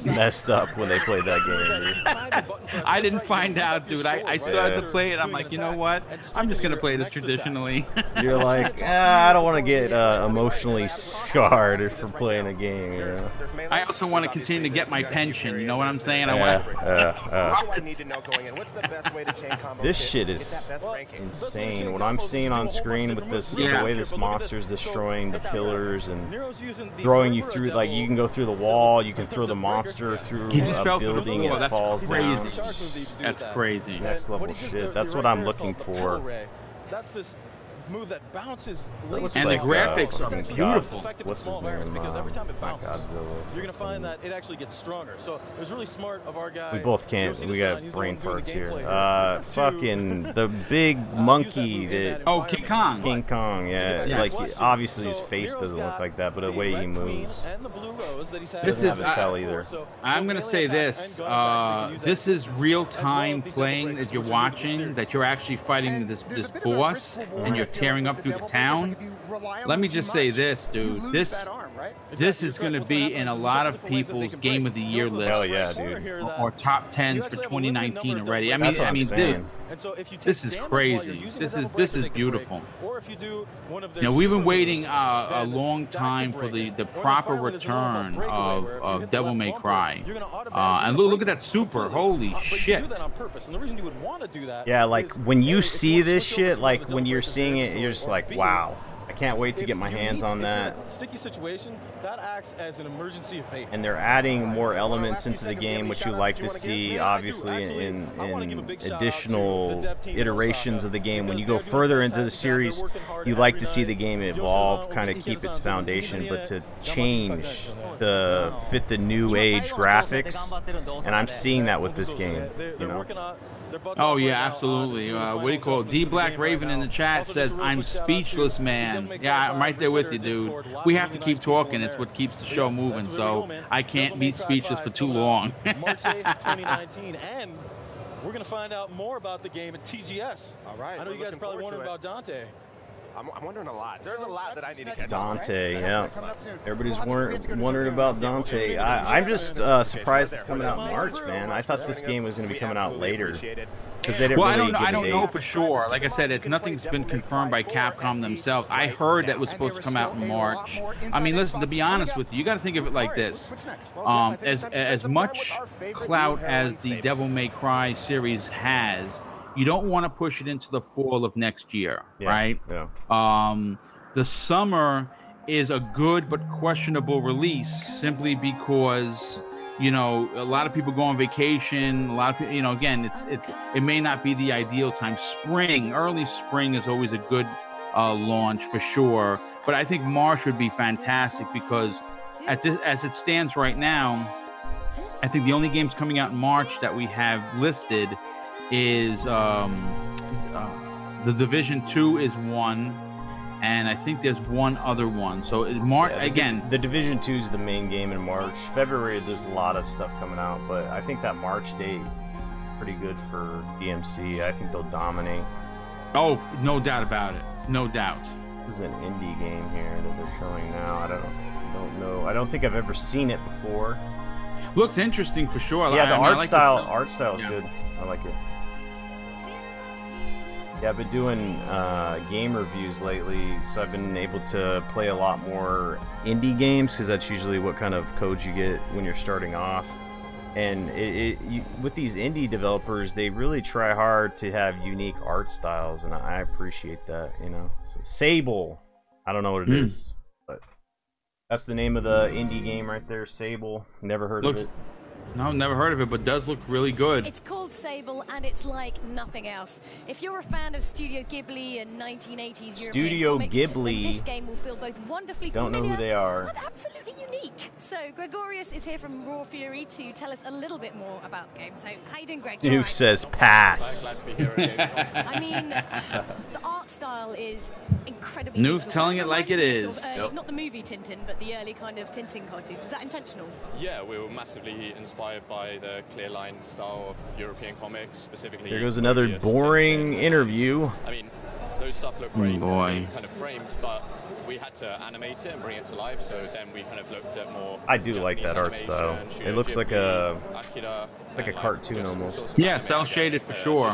B: messed up when they played that game. Dude.
A: I didn't find out, dude. I started to play it. I'm like, you know what? I'm just going to play this traditionally.
B: You're like, I don't want to get emotionally scarred for playing a game. You know?
A: I also want to continue to get my pension. You know what I'm saying?
B: This shit is insane. What I'm seeing on screen with this, the way this monster's destroying the pillars and throwing you through, like you can go through the wall, you can throw the monster through a building and it falls down.
A: That's crazy.
B: Next level shit. That's what I'm looking for.
U: move that bounces.
A: And the graphics are beautiful.
U: What's his name? Because every time it bounces, you're gonna find that it actually gets stronger. So it was really smart of our guy.
B: We both can't. We got brain farts here. Fucking the big monkey that.
A: Oh, King Kong.
B: King Kong, yeah. Like obviously his face doesn't look like that, but the way he moves.
A: This is.
B: Tell either.
A: I'm gonna say this. This is real time playing that you're watching. That you're actually fighting this boss and you're tearing up through the town. Let me just say this, dude. This is going to be in a lot of people's Game of the Year lists.
B: Hell yeah, dude.
A: Or top 10s for 2019 already. I mean, dude. This is crazy. This is beautiful. You know, we've been waiting a long time for the proper return of Devil May Cry. And look at that super. Holy shit.
B: Yeah, like when you see this shit, like when you're seeing it, you're just like, wow. I can't wait to get my hands on that.
U: Sticky situation, that acts as an emergency evade.
B: And they're adding more elements into the game, which you like to see, obviously, in additional iterations of the game. When you go further into the series, you like to see the game evolve, kind of keep its foundation, but to change to fit the new age graphics. And I'm seeing that with this game, you know.
A: Oh yeah, absolutely. What do you call it? D Black Raven in the chat says, "I'm speechless, man." Yeah, I'm right there with you, dude. We have to keep talking. It's what keeps the show moving. So I can't be speechless for too long.
U: March 8th, 2019, and we're gonna find out more about the game at TGS.
V: All right.
U: I know you guys are probably wondering about Dante.
V: I'm wondering a lot. There's a lot that I need to catch
B: Dante, yeah. Everybody's wondering about Dante. I'm just surprised it's coming out in March, man. I thought this game was going to be coming out later. Because they didn't really give a date.
A: I don't know for sure. Like I said, nothing's been confirmed by Capcom themselves. I heard that it was supposed to come out in March. I mean, listen, to be honest with you, got to think of it like this. As much clout as the Devil May Cry series has, you don't want to push it into the fall of next year, right?
B: Yeah.
A: The summer is a good but questionable release simply because, you know, a lot of people go on vacation. A lot of people, you know, again, it may not be the ideal time. Early spring is always a good launch for sure. But I think March would be fantastic because as it stands right now, I think the only games coming out in March that we have listed is The Division 2 is one, and I think there's one other one. So March again.
B: The Division 2 is the main game in March. February, there's a lot of stuff coming out, but I think that March date pretty good for DMC. I think they'll dominate.
A: Oh, no doubt about it. No doubt.
B: This is an indie game here that they're showing now. I don't know. I don't think I've ever seen it before.
A: Looks interesting for sure.
B: Yeah, the art style is good. I like it. Yeah, I've been doing game reviews lately, so I've been able to play a lot more indie games because that's usually what kind of codes you get when you're starting off. And with these indie developers, they really try hard to have unique art styles, and I appreciate that, you know. So Sable, I don't know what it is, but that's the name of the indie game right there, Sable. Never heard of it.
A: No, never heard of it, but does look really good.
F: It's called Sable, and it's like nothing else. If you're a fan of Studio Ghibli and 1980s
B: Studio
F: European comics,
B: Ghibli.
F: then this game will feel both wonderfully
B: Don't know
F: familiar
B: who they are.
F: and absolutely unique. So Gregorius is here from Raw Fury to tell us a little bit more about the game. So how you doing, Greg?
B: Noof says pass.
U: Glad to be here again.
F: I mean, the art style is incredibly
A: Noof telling it like it is.
F: Not the movie Tintin, but the early kind of Tintin cartoons. Was that intentional?
W: Yeah, we were massively inspired by the clear line style of European comics, specifically.
B: There goes another boring interview.
W: I mean, those stuff look great in kind of frames, but we had to animate it and bring it to life, so then we kind of looked at more
B: I do like that art style. It looks like a cartoon almost.
A: Yeah, cell shaded for sure.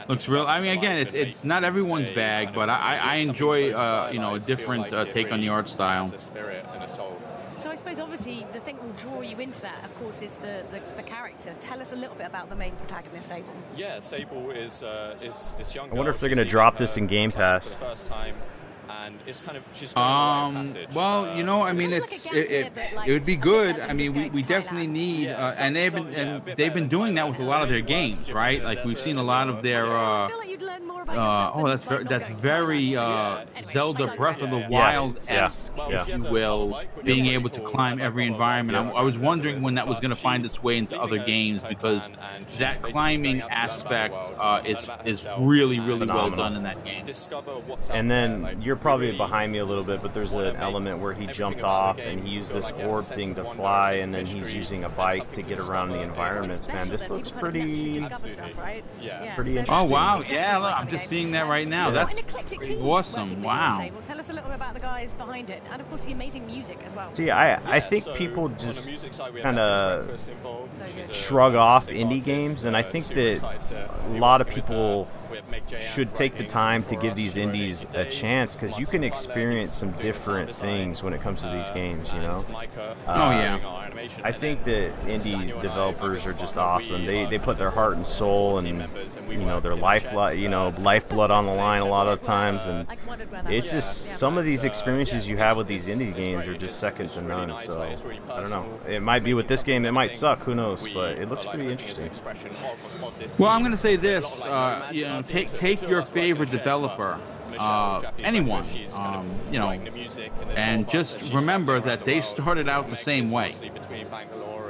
A: Looks real. I mean, again, it's not everyone's bag, but I enjoy you know, a different take on the art style.
F: So I suppose obviously the thing that will draw you into that, of course, is the character. Tell us a little bit about the main protagonist, Sable.
W: Yeah, Sable is this young girl.
B: I wonder if they're going to drop this in Game Pass.
W: For the first time, and it's kind of she's going on a passage.
A: Well, you know, I mean, it would be good. I mean, we definitely need, and they've been doing that with a lot of their games, right? Like we've seen a lot of their. That's very Zelda Breath of the Wild-esque, if you will, being able to climb every environment. I was wondering when that was going to find its way into other games, because that climbing aspect is really well done in that game.
B: And then you're probably behind me a little bit, but there's an element where he jumped off and he used this orb thing to fly, and then he's using a bike to get around the environments. Man, this looks pretty interesting.
A: Oh wow, yeah, look, I'm just seeing that right now. That's awesome. Wow.
F: Well, tell us a little bit about the guys behind it, and of course the amazing music as well.
B: See, I think people just kind of shrug off indie games, and I think that a lot of people should take the time to give these indies a chance, because you can experience some different things when it comes to these games, you know? I think that indie developers are just awesome. They put their heart and soul and, you know, their lifeblood on the line a lot of times, and it's just some of these experiences you have with these indie games are just second to none. So I don't know. It might be with this game, it might suck, who knows? But it looks pretty interesting.
A: Well, I'm going to say this. You know, take your favorite developer, anyone, you know, and just remember that they started out the same way.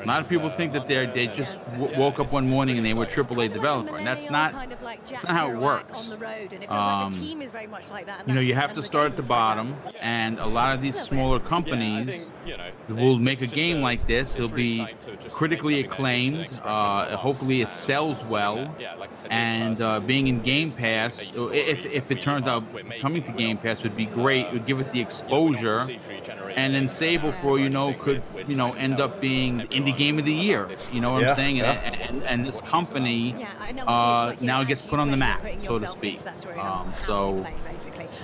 A: A lot of people think that they just woke up one morning and they were AAA developer, and that's not how it works. You know, you have to start at the bottom, and a lot of these smaller companies will make a game like this. It'll be critically acclaimed. Hopefully, it sells well, and being in Game Pass, if it turns out coming to Game Pass would be great. It would give it the exposure, and then say before you know could end up being indie game of the year. You know what I'm saying? And this company now gets put on the map, so to speak. So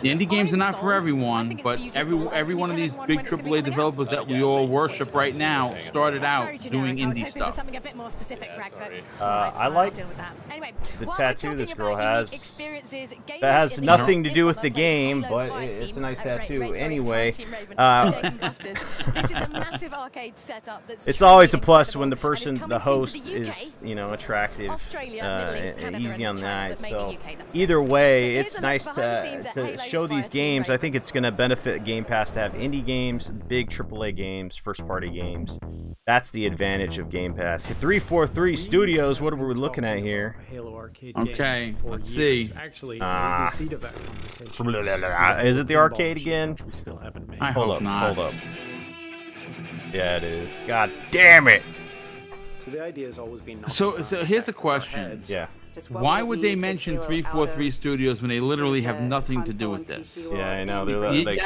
A: the indie games are not for everyone, but every one of these big AAA developers that we all worship right now started out doing indie stuff.
B: I like the tattoo this girl has. That has nothing to do with the game, but it's a nice tattoo anyway. It's always a plus when the host is, you know, attractive, easy on the eyes. So either way, it's nice to show these games. I think it's going to benefit Game Pass to have indie games, big AAA games, first-party games. That's the advantage of Game Pass. 343 Studios, what are we looking at here?
A: Okay, let's see.
B: Is it the arcade again?
A: I hope not.
B: Hold up. Yeah, it is. God damn it!
D: So the idea has always been.
A: So here's the question.
B: Yeah.
A: Why would they mention 343 Studios when they literally have nothing to do with this?
B: Yeah, I know. They're like,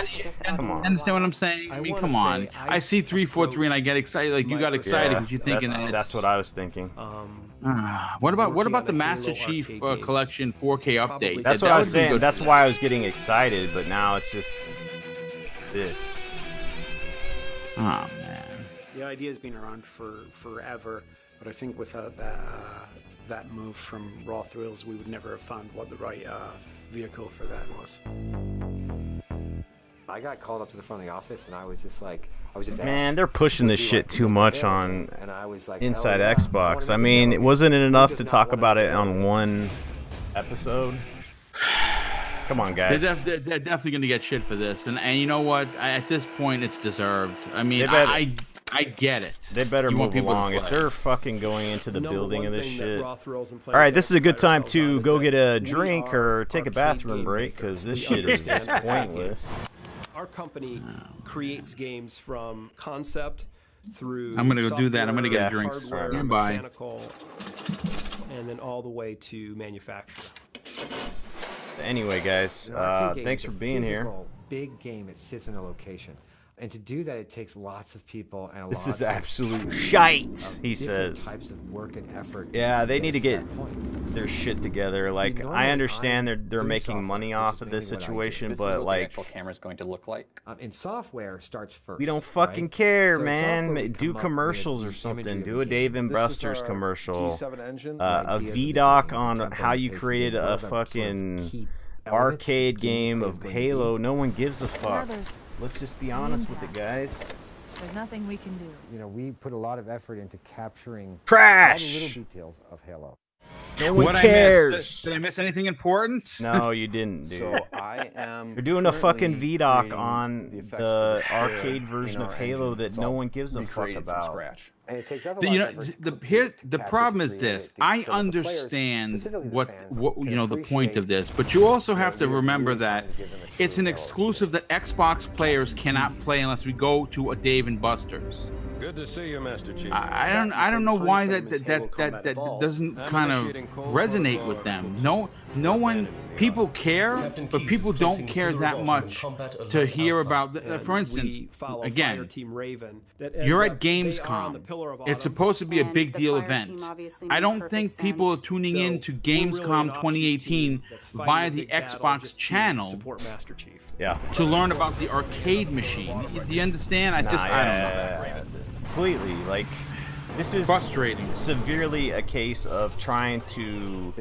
B: come on.
A: Understand what I'm saying? I mean, come on. I see 343 and I get excited. Like you got excited because you're thinking
B: that's what I was thinking.
A: What about the Master Chief Collection 4K update?
B: That's what I was saying. That's why I was getting excited, but now it's just this.
A: Oh man.
D: The idea has been around for forever, but I think without that move from Raw Thrills, we would never have found what the right vehicle for that was.
E: I got called up to the front of the office, and I was just like,
B: man, they're pushing this shit too much on Inside Xbox. I mean, wasn't it enough to talk about it on one episode? Come on, guys.
A: They're definitely going to get shit for this, and you know what? At this point, it's deserved. I mean, I get it.
B: They better move along. If they're fucking going into the building of this shit. Alright, this is a good time to go get a drink or take a bathroom break, because this shit is just pointless.
D: Our company creates games from concept through.
A: I'm gonna go do that. I'm gonna get a drink.
D: Bye. And then all the way to manufacture.
B: Anyway, guys, thanks for being here.
E: Big game. It sits in a location. And to do that, it takes lots of people and
B: this is absolute shite, he says.
E: Types of work and effort.
B: Yeah, they need to get their shit together. Like, I understand they're making money off of this situation, but like,
I: the actual camera's going to look like.
E: In software, starts first.
B: We don't fucking care, man. Do commercials or something. Do a Dave and Buster's commercial. A VDoc on how you created a fucking arcade game of Halo. No one gives a fuck. Let's just be honest with it, guys.
H: There's nothing we can do.
E: You know, we put a lot of effort into capturing
B: trash,
E: all the little details of Halo.
B: No one cares.
A: I missed? Did I miss anything important?
B: No, you didn't, dude.
I: So I am.
B: You're doing a fucking VDoc on the arcade version of Halo that no one gives a fuck about.
E: And it takes
A: the problem is this. I understand what the point of this, but you also have to remember that it's an exclusive that Xbox players cannot play unless we go to a Dave and Buster's.
J: Good to see you, Master Chief.
A: I don't know why that doesn't kind of resonate with them. No one. People care, but people don't care that much to hear about. For instance, again, you're at Gamescom. It's supposed to be a big deal event. I don't think people are tuning in to Gamescom 2018 via the Xbox channel.
B: Yeah.
A: To learn about the arcade machine. Do you understand? I don't know.
B: Completely. Like, this is
A: frustrating.
B: Severely a case of trying to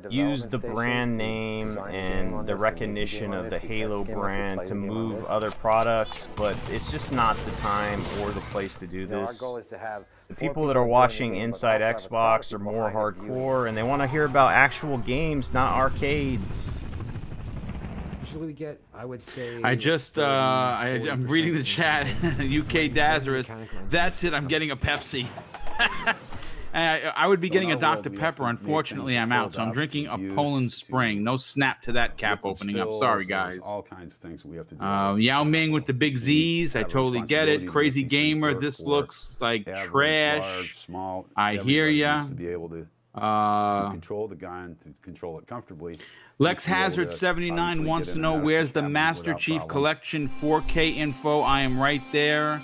B: use the brand name and the recognition of the Halo brand to move other products, but it's just not the time or the place to do this. The people that are watching Inside Xbox are more hardcore, and they want to hear about actual games, not arcades.
E: We get, I would say.
A: I just, I'm reading the chat. UK Dazarus. That's it. I'm getting a Pepsi. I would be getting a Dr. Pepper. Unfortunately, I'm out, so I'm drinking a Poland Spring. No snap to that cap opening up. Sorry, guys.
X: All kinds of things we have to do.
A: Yao Ming with the big Z's. I totally get it. Crazy Gamer. This looks like trash.
X: Large, small.
A: I hear ya.
X: To be able to control the gun, to control it comfortably.
A: Lex Hazard 79 wants to know where's the Master Chief Collection 4K info. I am right there.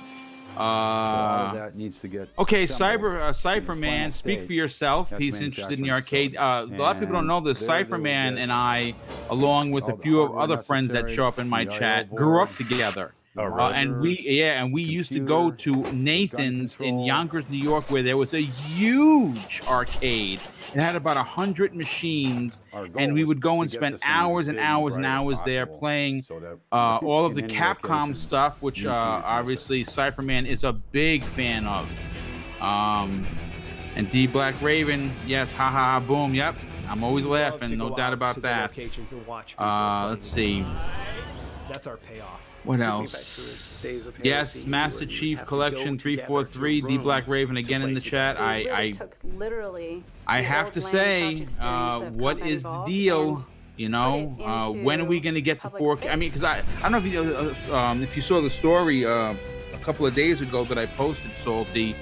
X: All of that needs to get
A: okay, Cypher Man, speak for yourself. He's interested in the arcade. A lot of people don't know this. Cypher Man and I, along with a few other friends that show up in my chat, grew up together. And we used to go to Nathan's in Yonkers, New York, where there was a huge arcade. It had about 100 machines, and we would go and spend hours and hours and hours there playing all of the Capcom stuff, which obviously Cypherman is a big fan of. And D Black Raven, yes, ha ha ha, boom, yep. I'm always laughing, no doubt about that. Let's see.
D: That's our payoff.
A: What else? Yes, Master Chief Collection 343, D Black Raven again in the chat. I have to say, what is the deal? You know, when are we going to get the 4K? I mean, because I don't know if you saw the story a couple of days ago that I posted, Salty,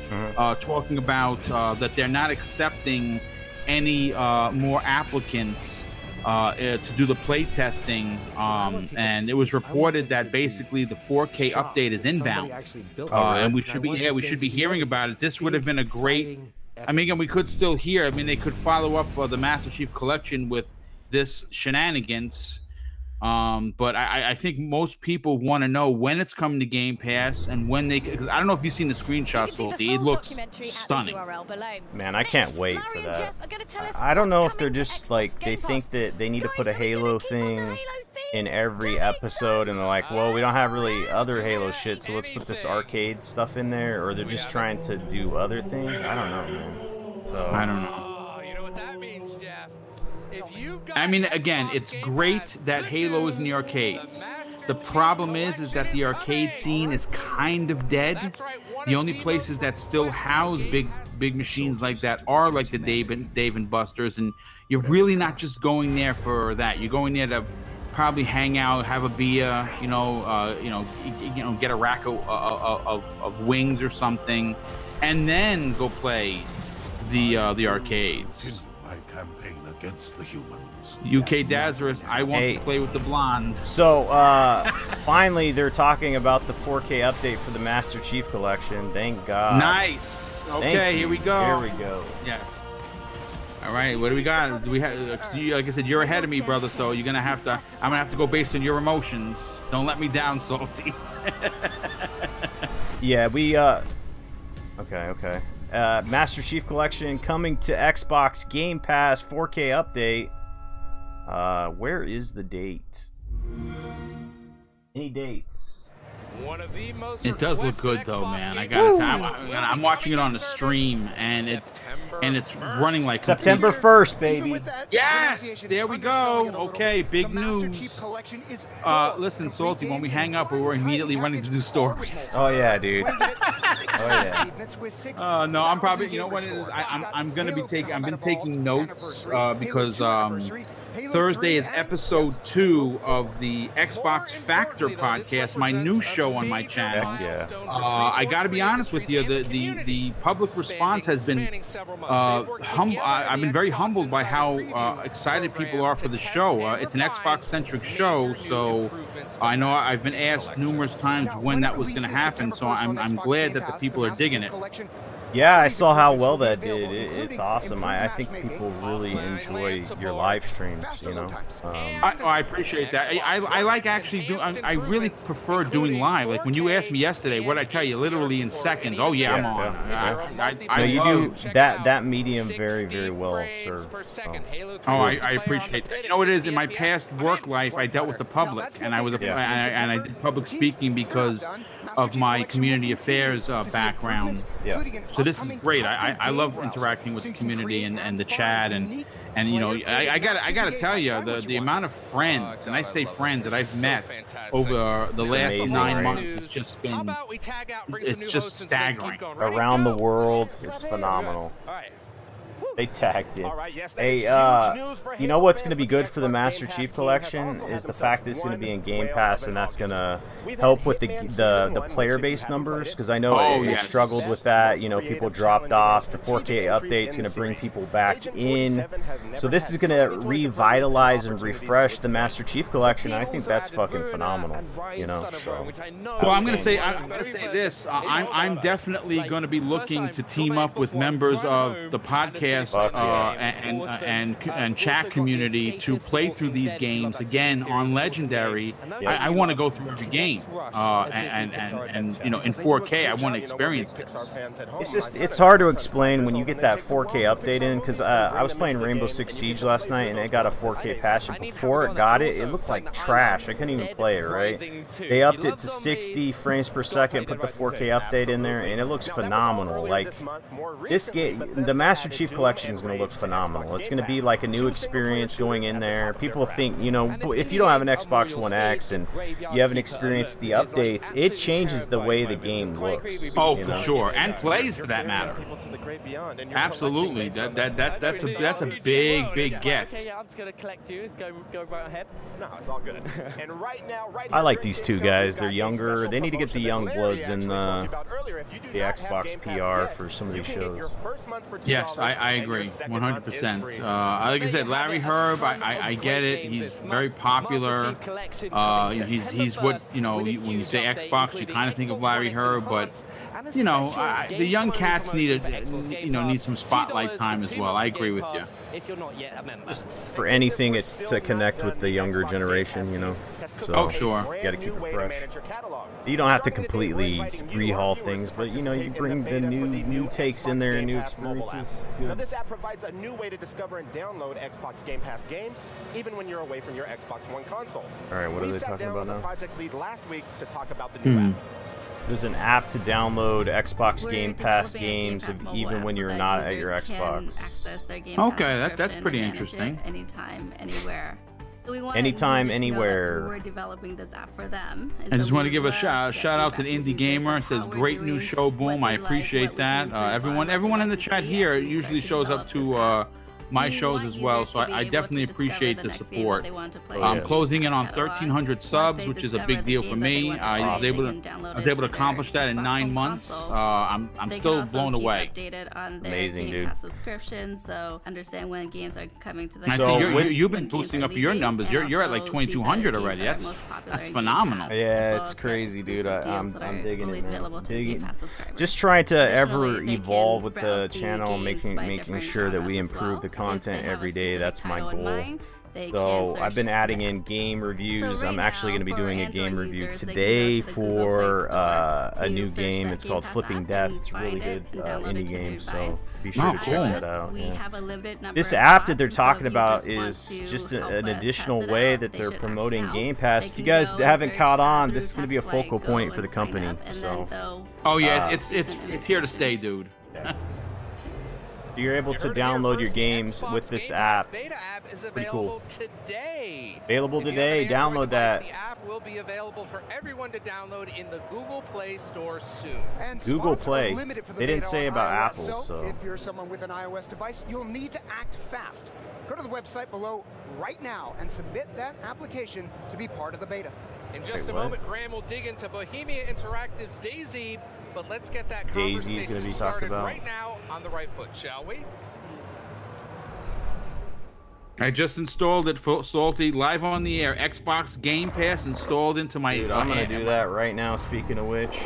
A: talking about that they're not accepting any more applicants to do the play testing, and it was reported that basically the 4K update is inbound, and we should be hearing about it. This would have been a great. I mean, again, we could still hear. I mean, they could follow up the Master Chief Collection with this shenanigans. But I think most people want to know when it's coming to Game Pass and when they. Because I don't know if you've seen the screenshot, Salty. It looks stunning.
B: Man, I can't wait for that. I don't know if they're just like they think that they need to put a Halo thing in every episode, and they're like, well, we don't have really other Halo shit, so let's put this arcade stuff in there, or they're just trying to do other things. I don't know, man. So
A: I don't know. I mean, again, it's great that Halo is in the arcades. The problem is that the arcade scene is kind of dead. The only places that still house big machines like that are like the Dave and Buster's, and you're really not just going there for that. You're going there to probably hang out, have a beer, get a rack of wings or something, and then go play the arcades.
Y: My campaign against the humans.
A: UK Dazarus, I want to play with the blondes.
B: So, finally, they're talking about the 4K update for the Master Chief Collection. Thank God.
A: Nice. Okay, here we go.
B: Here we go.
A: Yes. All right, what do we got? Do we have? Like I said, you're ahead of me, brother. So you're gonna have to. I'm gonna have to go based on your emotions. Don't let me down, Salty.
B: Yeah, we. Okay. Master Chief Collection coming to Xbox Game Pass 4K update. Where is the date? Any dates?
A: It does look good though, man. I gotta tell you, I'm watching it on the stream, and it's running like
B: September 1st, baby.
A: Yes, there we go. Okay, big news. Listen, Salty, when we hang up, we're immediately running to do stories.
B: Oh yeah, dude. Oh yeah.
A: No, I'm probably. You know what it is? I'm gonna be taking. I've been taking notes because Thursday is episode 2 of the Xbox Factor podcast, my new show on my channel.
B: Yeah.
A: I got to be honest with you, the public response has been I've been very humbled by how excited people are for the show. It's an Xbox-centric show, so I know I've been asked numerous times when that was going to happen. So I'm glad that the people are digging it.
B: Yeah, I saw how well that did. It's awesome. I think people really enjoy your live streams, you know.
A: I appreciate that. I like actually I really prefer doing live. Like when you asked me yesterday, what I tell you, literally in seconds. Oh yeah, I'm on.
B: You do that medium very, very well, sir.
A: I appreciate that. You know what it is? In my past work life, I dealt with the public, and I did public speaking because of my community affairs background.
B: Yeah.
A: So this is great. I love interacting with the community and the chat and you know I gotta tell you the amount of friends, and I say friends, that I've met over the last 9 months has just been it's just staggering.
B: Around the world, it's phenomenal. They tagged it. Hey, you know what's going to be good for the Master Chief Collection is the fact that it's going to be in Game Pass, and that's going to help with the player base numbers, because I know it struggled with that. You know, people dropped off. The 4K update's going to bring people back in. So this is going to revitalize and refresh the Master Chief Collection. I think that's fucking phenomenal. You know. So.
A: Well, I'm going to say this. I'm definitely going to be looking to team up with members of the podcast and chat community to play through these games again on Legendary. I want to go through every game, and you know, in 4K. I want to experience this.
B: It's hard to explain when you get that 4K update in, because I was playing Rainbow Six Siege last night and it got a 4K patch, and before it got it, it looked like trash. I couldn't even play it. Right? They upped it to 60 frames per second, put the 4K update in there, and it looks phenomenal. Like this game, the Master Chief Collection is going to look phenomenal. It's going to be like a new experience going in there. People think, you know, if you don't have an Xbox One X and you haven't experienced the updates, it changes the way the game looks.
A: Oh, for sure, and plays for that matter. Absolutely, that's a big get.
S: I'm just going to collect you. Go right ahead.
V: No, it's all good. And right now,
B: I like these two guys. They're younger. They need to get the young bloods in the Xbox PR for some of these shows.
A: Yes, I agree. 100%. Like I said, Larry Herb, I get it. He's very popular. You know, he's what, you know, when you say Xbox, you kind of think of Larry Herb, but you know, the young cats need some spotlight time as well. I agree with you.
B: Just for anything, it's to connect with the younger generation, you know. So
A: sure.
B: You got to keep it fresh. You don't have to completely rehaul things, but you know, you bring the new takes in there and new experiences.
V: Now, this app provides a new way to discover and download Xbox Game Pass games, even when you're away from your Xbox One console.
B: All right, what are they talking about now?
V: We sat down with the project lead last week to talk about the new app.
B: There's an app to download Xbox Game Pass games even when you're not at your Xbox.
A: Okay, that's pretty interesting.
H: Anytime, anywhere. So
B: anytime, anywhere.
H: We're developing this app for them.
A: I just want to give a shout out to the Indie Gamer. It says great new show, boom. I appreciate that. Everyone in the chat here usually shows up to my shows as well, so I definitely appreciate the support. I'm closing in on 1,300 subs, which is a big deal for me. I was able to accomplish that in 9 months. I'm still blown away.
B: Amazing, dude.
H: Subscription, so understand when games are coming to the.
A: I see you've been boosting up your numbers. You're at like 2,200 already. That's phenomenal.
B: Yeah, it's crazy, dude. I'm digging it, man. Just trying to ever evolve with the channel, making sure that we improve the content every day. That's my goal. So I've been adding in game reviews. I'm actually going to be doing a game review today for a new game. It's called Flipping Death. It's a really good indie game, so be sure to check that out. This app that they're talking about is just an additional way that they're promoting Game Pass. If you guys haven't caught on, this is going to be a focal point for the company. So,
A: oh yeah, it's here to stay, dude.
B: Yeah. You're able to download your games with this app.
C: Beta app is
B: pretty cool.
C: Today.
B: Available today. Download that.
C: The app will be available for everyone to download in the Google Play Store soon.
M: And
B: Google Play.
M: For the
B: they didn't say about
M: iOS,
B: Apple, so
M: if you're someone with an iOS device, you'll need to act fast. Go to the website below right now and submit that application to be part of the beta.
C: In just a moment, Graham will dig into Bohemia Interactive's DayZ, but let's get that conversation started right now on the right foot, shall we?
A: I just installed it, Salty, live on the air. Xbox Game Pass installed into my...
B: Dude, I'm going to do that right now, speaking of which.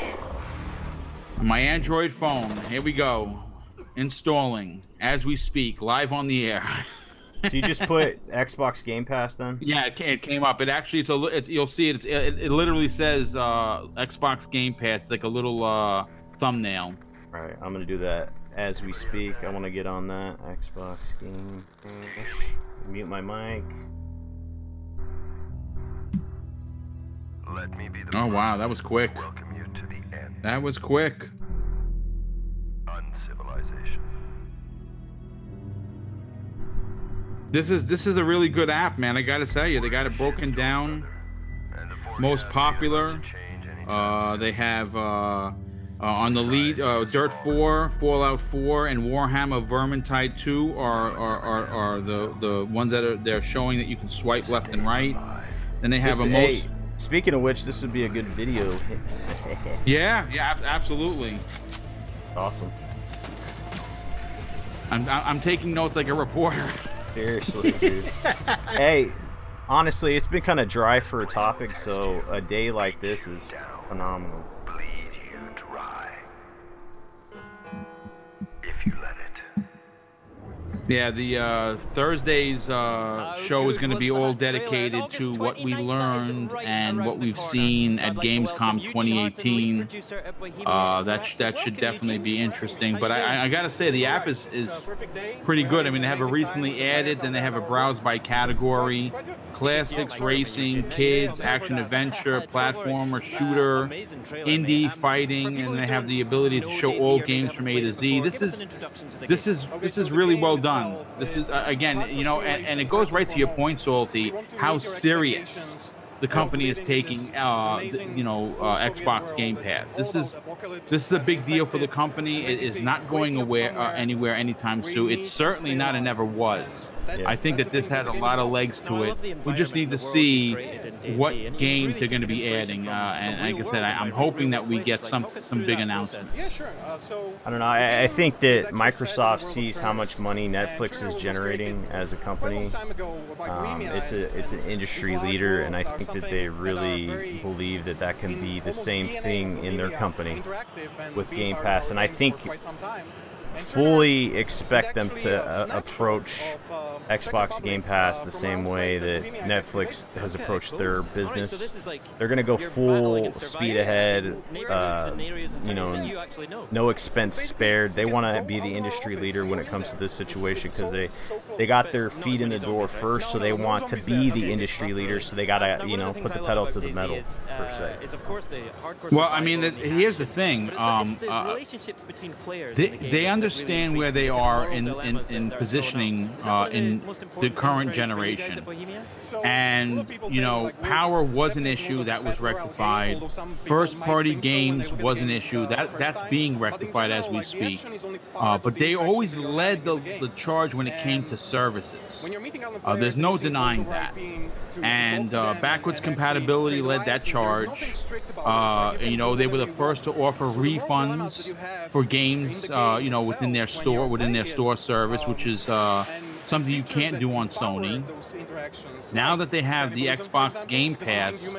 A: My Android phone. Here we go. Installing as we speak, live on the air.
B: So you just put Xbox Game Pass then?
A: Yeah, it came up. It actually, you'll see it. It literally says Xbox Game Pass. It's like a little thumbnail.
B: All right, I'm gonna do that as we speak. I want to get on that Xbox Game Pass. Mute my mic.
I: Let me be the
A: oh wow, that was quick.
I: Welcome you to the end.
A: That was quick.
I: Uncivilization.
A: This is a really good app, man. I gotta tell you, they got it broken down. Most popular. They have on the lead Dirt 4, Fallout 4, and Warhammer Vermintide 2 are the ones that they're showing that you can swipe left and right. Then they have
B: Hey, speaking of which, this would be a good video.
A: yeah, absolutely.
B: Awesome.
A: I'm taking notes like a reporter.
B: Seriously, dude. Hey, honestly, it's been kind of dry for a topic, so a day like this is phenomenal.
I: Bleed you dry. If you let it.
A: Yeah, the Thursday's show is going to be all dedicated to what we learned and what we've seen at Gamescom 2018. That should definitely be interesting. But I got to say, the app is pretty good. I mean, they have a recently added, then they have a browse by category: classics, racing, kids, action adventure, platformer, shooter, indie, fighting, and they have the ability to show all games from A to Z. This is really well done. This is again, you know, and it goes right to your point, Salty, how serious the company is taking, Xbox Game Pass. This is a big deal for the company. It is not going anywhere anytime soon. It's certainly not and never was. Yeah. I think that this has a lot of legs to it. We just need to see what games they're going to be adding. And like I said, I'm hoping that we get some big announcements.
J: Yeah, sure.
B: I don't know. I think that Microsoft sees how much money Netflix is generating as a company. It's an industry leader, and I think that they really believe that can be the same thing in their company with Game Pass. And I think fully expect them to approach Xbox Game Pass the same way that Netflix has approached their business. They're going to go full speed ahead, no expense spared. They want to be the industry leader when it comes to this situation because they got their feet in the door first, so they want to be the industry leader, so they got to, put the pedal to the metal, per se.
A: Well, I mean, here's the thing. They understand where they are in positioning in the current generation, and power was an issue that was rectified. First party games was an issue that's being rectified as we speak, but they always led the charge when it came to services. There's no denying that, and backwards compatibility led that charge. They were the first to offer refunds for games within their store service, which is something you can't do on Sony. Now that they have the Xbox Game Pass,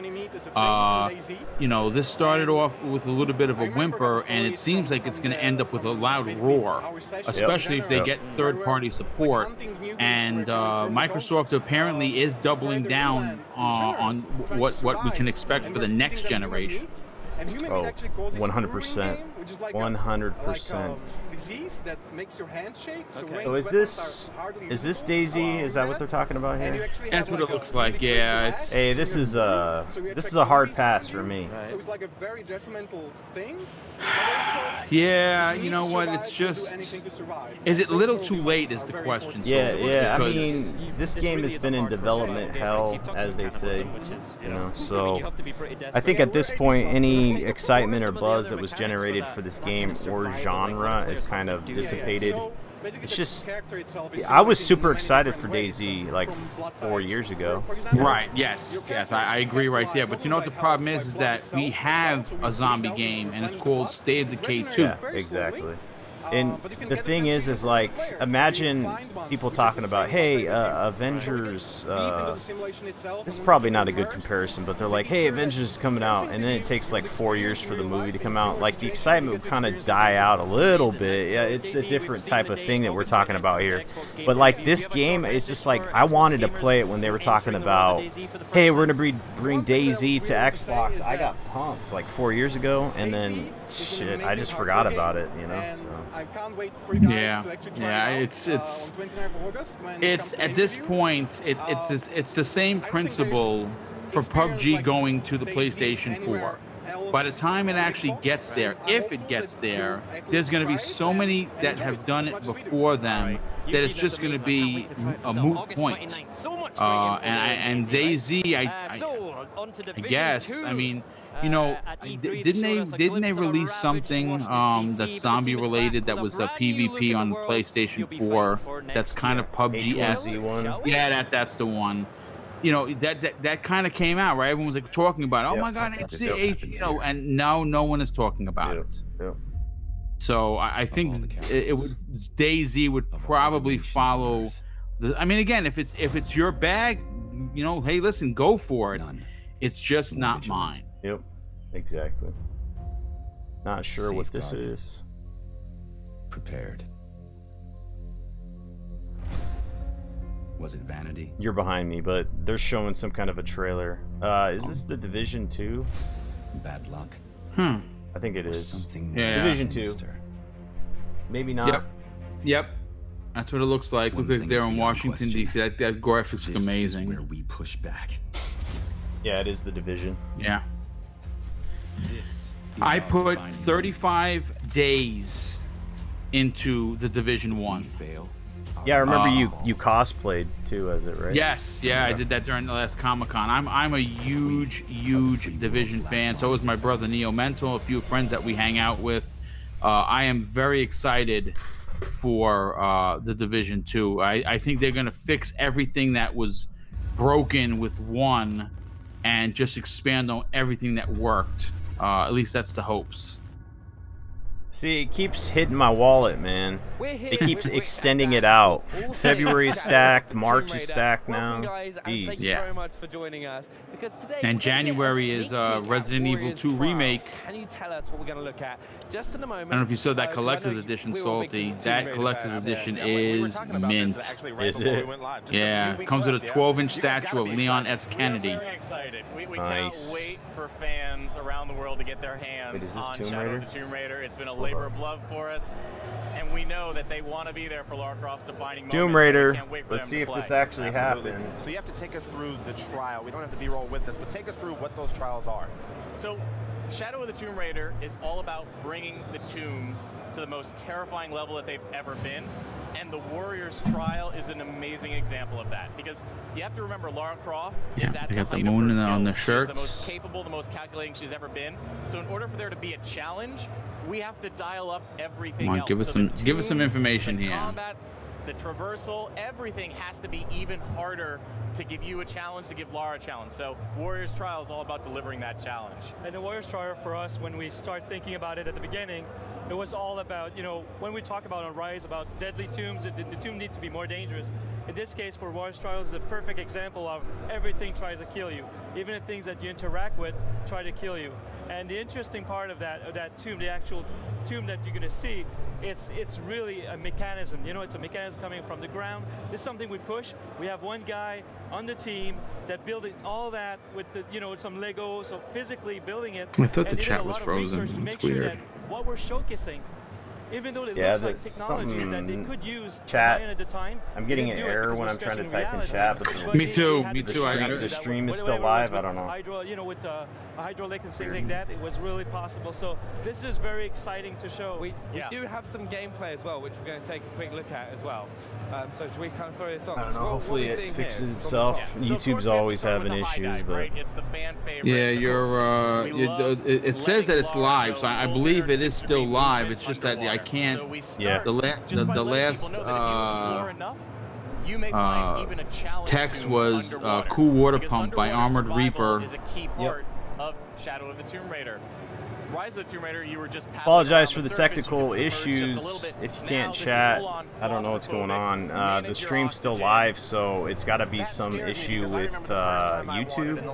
A: this started off with a little bit of a whimper, and it seems like it's going to end up with a loud roar, especially if they get third-party support. And Microsoft apparently is doubling down on what we can expect for the next generation.
J: And human meat actually causes
B: 100%.
J: which is like
B: 100%.
J: disease that makes your hands shake. So,
B: So is this Daisy? Is that what they're talking about here?
A: That's what it looks like. Yeah.
B: Hey, this is a hard pass for me.
J: So it's like a very detrimental thing.
A: Yeah, you know what? It's just. Is it a little too late? Is the question.
B: Yeah. I mean, this game has been in development hell, as they say. You know, so I think at this point, any excitement or buzz that was generated for this game or genre is kind of dissipated. It's just, I was super excited for DayZ like 4 years ago.
A: Right, yes, I agree right there. But you know what the problem is that we have a zombie game, and it's called State of Decay 2.
B: Yeah, exactly. And the thing is like, imagine people talking about, hey, Avengers, this is probably not a good comparison, but they're like, hey, Avengers is coming out, and then it takes like 4 years for the movie to come out. Like, the excitement would kind of die out a little bit. Yeah, it's a different type of thing that we're talking about here. But like, this game is just like, I wanted to play it when they were talking about, hey, we're going to bring DayZ to Xbox. I got pumped like 4 years ago, and then, shit, I just forgot about it, you know, so.
J: I can't wait for you guys to actually try it
A: it's
J: on 29th of August.
A: It's at this point, it's the same principle for PUBG going to the PlayStation 4. By the time it actually gets there, if it gets there, there's going to be so many that have done it before them that it's just going to be a moot point. And DayZ, I guess, I mean, you know, didn't they release something that's zombie related that was a PvP on PlayStation 4 that's kind of PUBG-esque? Yeah, that's the one. You know, that kind of came out, right? Everyone was like talking about it. Oh my God, you know, and now no one is talking about it. So I think DayZ would probably follow. I mean, again, if it's your bag, you know, hey, listen, go for it. It's just not mine.
B: Yep, exactly. Not sure what this is.
T: Prepared. Was it vanity?
B: You're behind me, but they're showing some kind of a trailer. Is this the Division 2?
T: Bad luck.
B: I think it is. Yeah. Division 2. Maybe not.
A: Yep. That's what it looks like. Looks like they're in Washington, D.C. That graphics is amazing.
T: Where we push back.
B: Yeah, it is the Division.
A: Yeah. I put 35 days into the Division 1.
B: Yeah, I remember you cosplayed too, as it, right?
A: Yes, yeah, I did that during the last Comic-Con. I'm a huge Division fan. So is my brother Neo Mental, a few friends that we hang out with. I am very excited for the Division 2. I think they're gonna fix everything that was broken with 1 and just expand on everything that worked. At least that's the hopes.
B: See, it keeps hitting my wallet, man. It keeps extending it out. February is stacked, March is stacked now.
S: Guys, and thank you very much for joining us. Because today,
A: and January is Resident Evil 2 Remake.
S: Can you tell us what we're going to look at just in a moment?
A: I don't know if you saw that collector's edition, Salty. That collector's edition is mint.
B: Is it?
A: Yeah, it comes with a 12-inch statue of Leon S. Kennedy.
L: Very excited. We cannot wait for fans around the world to get their hands on Shadow of the Tomb Raider. It's been a labor of love for us, and we know that they want to be there for Lara Croft's defining moment.
B: Tomb Raider. Let's see if this actually happened.
V: So you have to take us through the trial. We don't have to B-roll with this, but take us through what those trials are.
L: So Shadow of the Tomb Raider is all about bringing the tombs to the most terrifying level that they've ever been, and the Warrior's trial is an amazing example of that, because you have to remember Lara Croft is at
A: they got the
L: height
A: moon
L: of her
A: on the
L: skills.
A: shirts.
L: She's the most capable, the most calculating she's ever been. So in order for there to be a challenge, we have to dial up everything
A: Come on,
L: else.
A: give us some information
L: the
A: here.
L: Combat, the traversal, everything has to be even harder to give you a challenge, to give Lara a challenge. So Warrior's Trial is all about delivering that challenge.
N: And the Warrior's Trial for us, when we start thinking about it at the beginning, it was all about, you know, when we talk about on Rise, about deadly tombs, the tomb needs to be more dangerous. In this case, for Warriors Trials, is a perfect example of everything tries to kill you. Even the things that you interact with try to kill you. And the interesting part of that tomb, the actual tomb that you're going to see, it's really a mechanism. You know, it's a mechanism coming from the ground. This is something we push. We have one guy on the team that built all that with the, you know, with some Lego, so physically building it.
A: I thought the chat was frozen. That's weird.
N: What we're showcasing, even though it looks like technologies that they could use
B: chat
N: at the time,
B: I'm getting an error when I'm trying to type in chat, but
A: me too.
B: The stream is still live. I don't know.
N: Hydro, you know, with hydraulic and things like that, it was really possible. So this is very exciting to show.
S: We do have some gameplay as well, which we're going to take a quick look at as well. So should we kind of throw this on?
B: I don't know. Hopefully it fixes itself. YouTube's always having issues, but
A: yeah, it says that it's live, so I believe it is still live. It's just that I can't.
B: Yeah.
A: The last text was "Cool Water Pump" by Armored Reaper.
L: Of Shadow of the Tomb Raider. Rise of the Tomb Raider, you were just
B: apologize for the technical issues. If you can't chat, I don't know what's going on. The stream's still live, so it's got to be some issue with YouTube.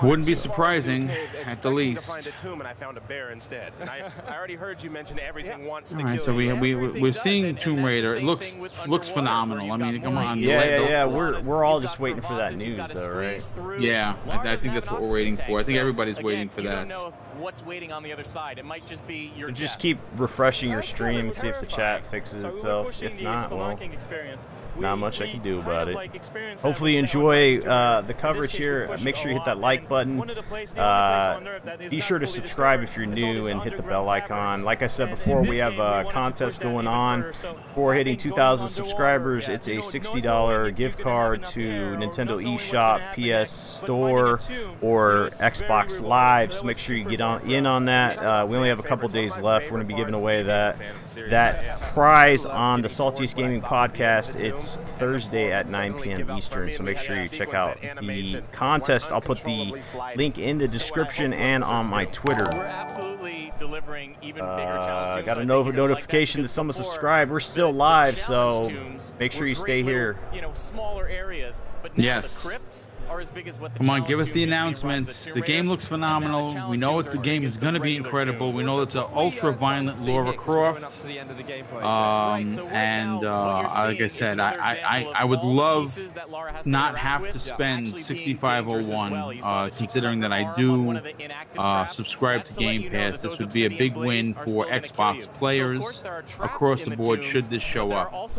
A: Wouldn't be surprising, at the least.
V: I found a bear instead. I already heard you mention everything once.
A: All right, so we're seeing Tomb Raider. It looks phenomenal. I mean, come on.
B: Yeah. We're all just waiting for that news, though, right?
A: Yeah, I think that's what we're waiting for. I think everybody's waiting for that.
L: What's waiting on the other side? It might just be your
B: just keep refreshing your stream and see if the chat fixes itself. If not, well, not much I can do about it. Hopefully you enjoy the coverage here. Make sure you hit that like button. Be sure to subscribe if you're new and hit the bell icon. Like I said before, we have a contest going on for hitting 2,000 subscribers. It's a $60 gift card to Nintendo eShop, PS Store, or Xbox Live. So make sure you get in on that. We only have a couple days left. We're going to be giving away that prize on the Saltiest Gaming Podcast. It's Thursday at 9 p.m. Eastern, so make sure you check out the contest. I'll put the link in the description and on my Twitter.
L: We're absolutely delivering even bigger challenges.
B: Got a notification that someone subscribed. We're still live, so make sure you stay here.
L: You know, smaller areas, but now the crypts are as big as what the
A: Come on, give us the announcements. The game looks phenomenal. We know the game is going to be incredible. We know it's an ultra-violent Lara Croft. And like I said, I would love not have to spend $65.01, considering that I do subscribe to Game Pass. This would be a big win for Xbox players across the board should this show up.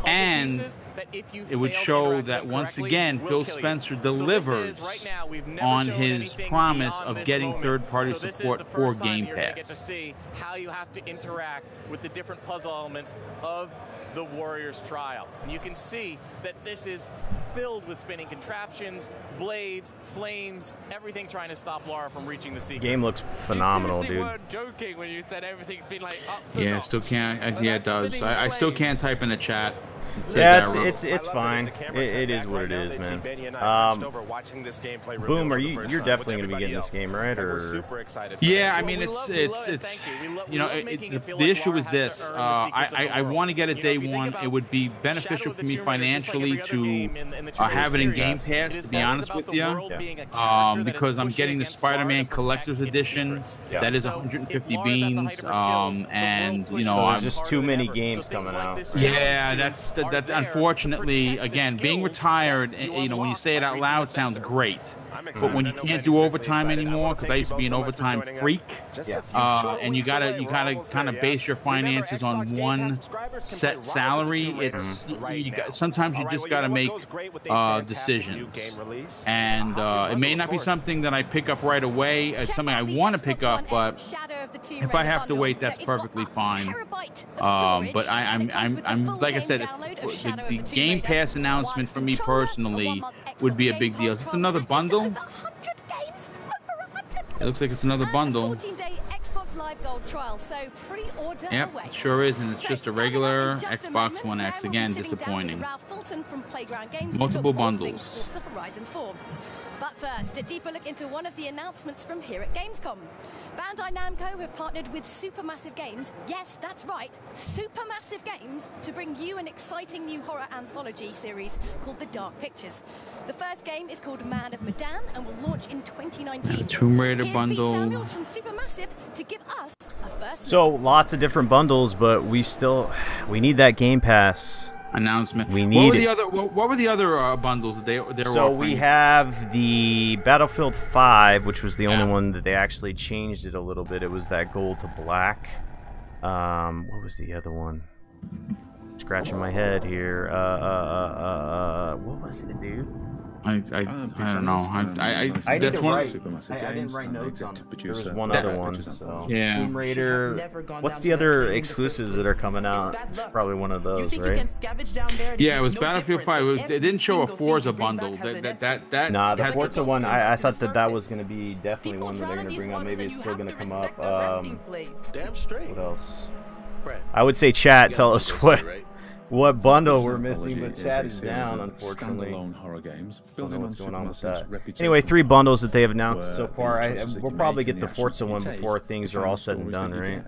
A: And it would show that once again Phil Spencer delivers on his promise of getting third-party support for Game Pass.
L: To see how you have to interact with the different puzzle elements of the Warriors Trial. And you can see that this is filled with spinning contraptions, blades, flames, everything trying to stop Lara from reaching the secret.
B: Game looks phenomenal, dude.
S: You weren't joking when you said everything's been like up to
A: yeah, still can't. Yeah, it does. I still can't type in the chat.
B: Yeah, it's fine. It is what it is, man. Boom, you're definitely gonna be getting this game, right? Or
A: yeah, I mean it's you know the issue is this. I want to get it day one. It would be beneficial for me financially to have it in Game Pass, to be honest with you, because I'm getting the Spider-Man Collector's Edition. That is 150 beans, and you know
B: there's just too many games coming out.
A: Yeah, that unfortunately, again, being retired, you know, when you say it out loud, sounds great. But when you can't do overtime anymore, because I used to be an overtime freak, and you gotta kind of base your finances on one set salary. It's sometimes you just gotta make decisions, and it may not be something that I pick up right away. It's something I want to pick up, but if I have to wait, that's perfectly fine. But I'm like I said, the Game Pass announcement for me personally would be a big deal. Is this another bundle? It looks like it's another bundle. Yep, it sure is, and it's just a regular Xbox One X. Again, disappointing. Multiple bundles.
F: But first, a deeper look into one of the announcements from here at Gamescom. Bandai Namco have partnered with Supermassive Games, yes, that's right, Supermassive Games, to bring you an exciting new horror anthology series called The Dark Pictures. The first game is called Man of Medan and will launch in 2019.
A: Tomb Raider
F: Here's
A: bundle.
F: Pete Samuels from Supermassive to give us a first
B: So lots of different bundles, but we need that Game Pass
A: announcement.
B: We need
A: what were the other bundles that they were
B: so
A: offering?
B: We have the Battlefield 5, which was the only one that they actually changed it a little bit. It was that gold to black. What was the other one? Scratching my head here. What was it, dude?
A: I don't know.
B: I didn't write notes on it. There was one other one. So.
A: Yeah.
B: Tomb Raider. What's the other exclusives that are coming out? It's probably one of those, right?
A: Yeah, it was Battlefield 5. They didn't show a Forza bundle.
B: Nah, the Forza one. I thought that was going to be definitely one that they're going to bring up. Maybe it's still going to come up. What else? I would say chat. Tell us what bundle we're missing, but chat is down, unfortunately.
X: Horror games,
B: I don't know what's going on with that. Anyway, 3 bundles that they have announced so far. We'll probably get the Forza one before things are all said and done, right?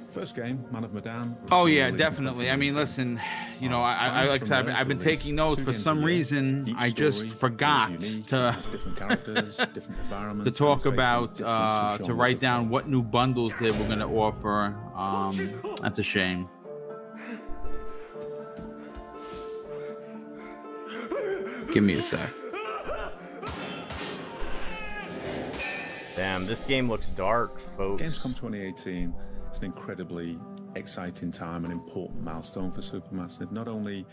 X: First game, Man of Medan.
A: Oh yeah, definitely. I mean, listen, you know, like I said, I've been taking notes. For some reason, I just forgot to talk about to write down what new bundles they were going to offer. That's a shame. Give me a sec.
B: Damn, this game looks dark, folks.
X: Gamescom 2018 is an incredibly exciting time, an important milestone for Supermassive. Not only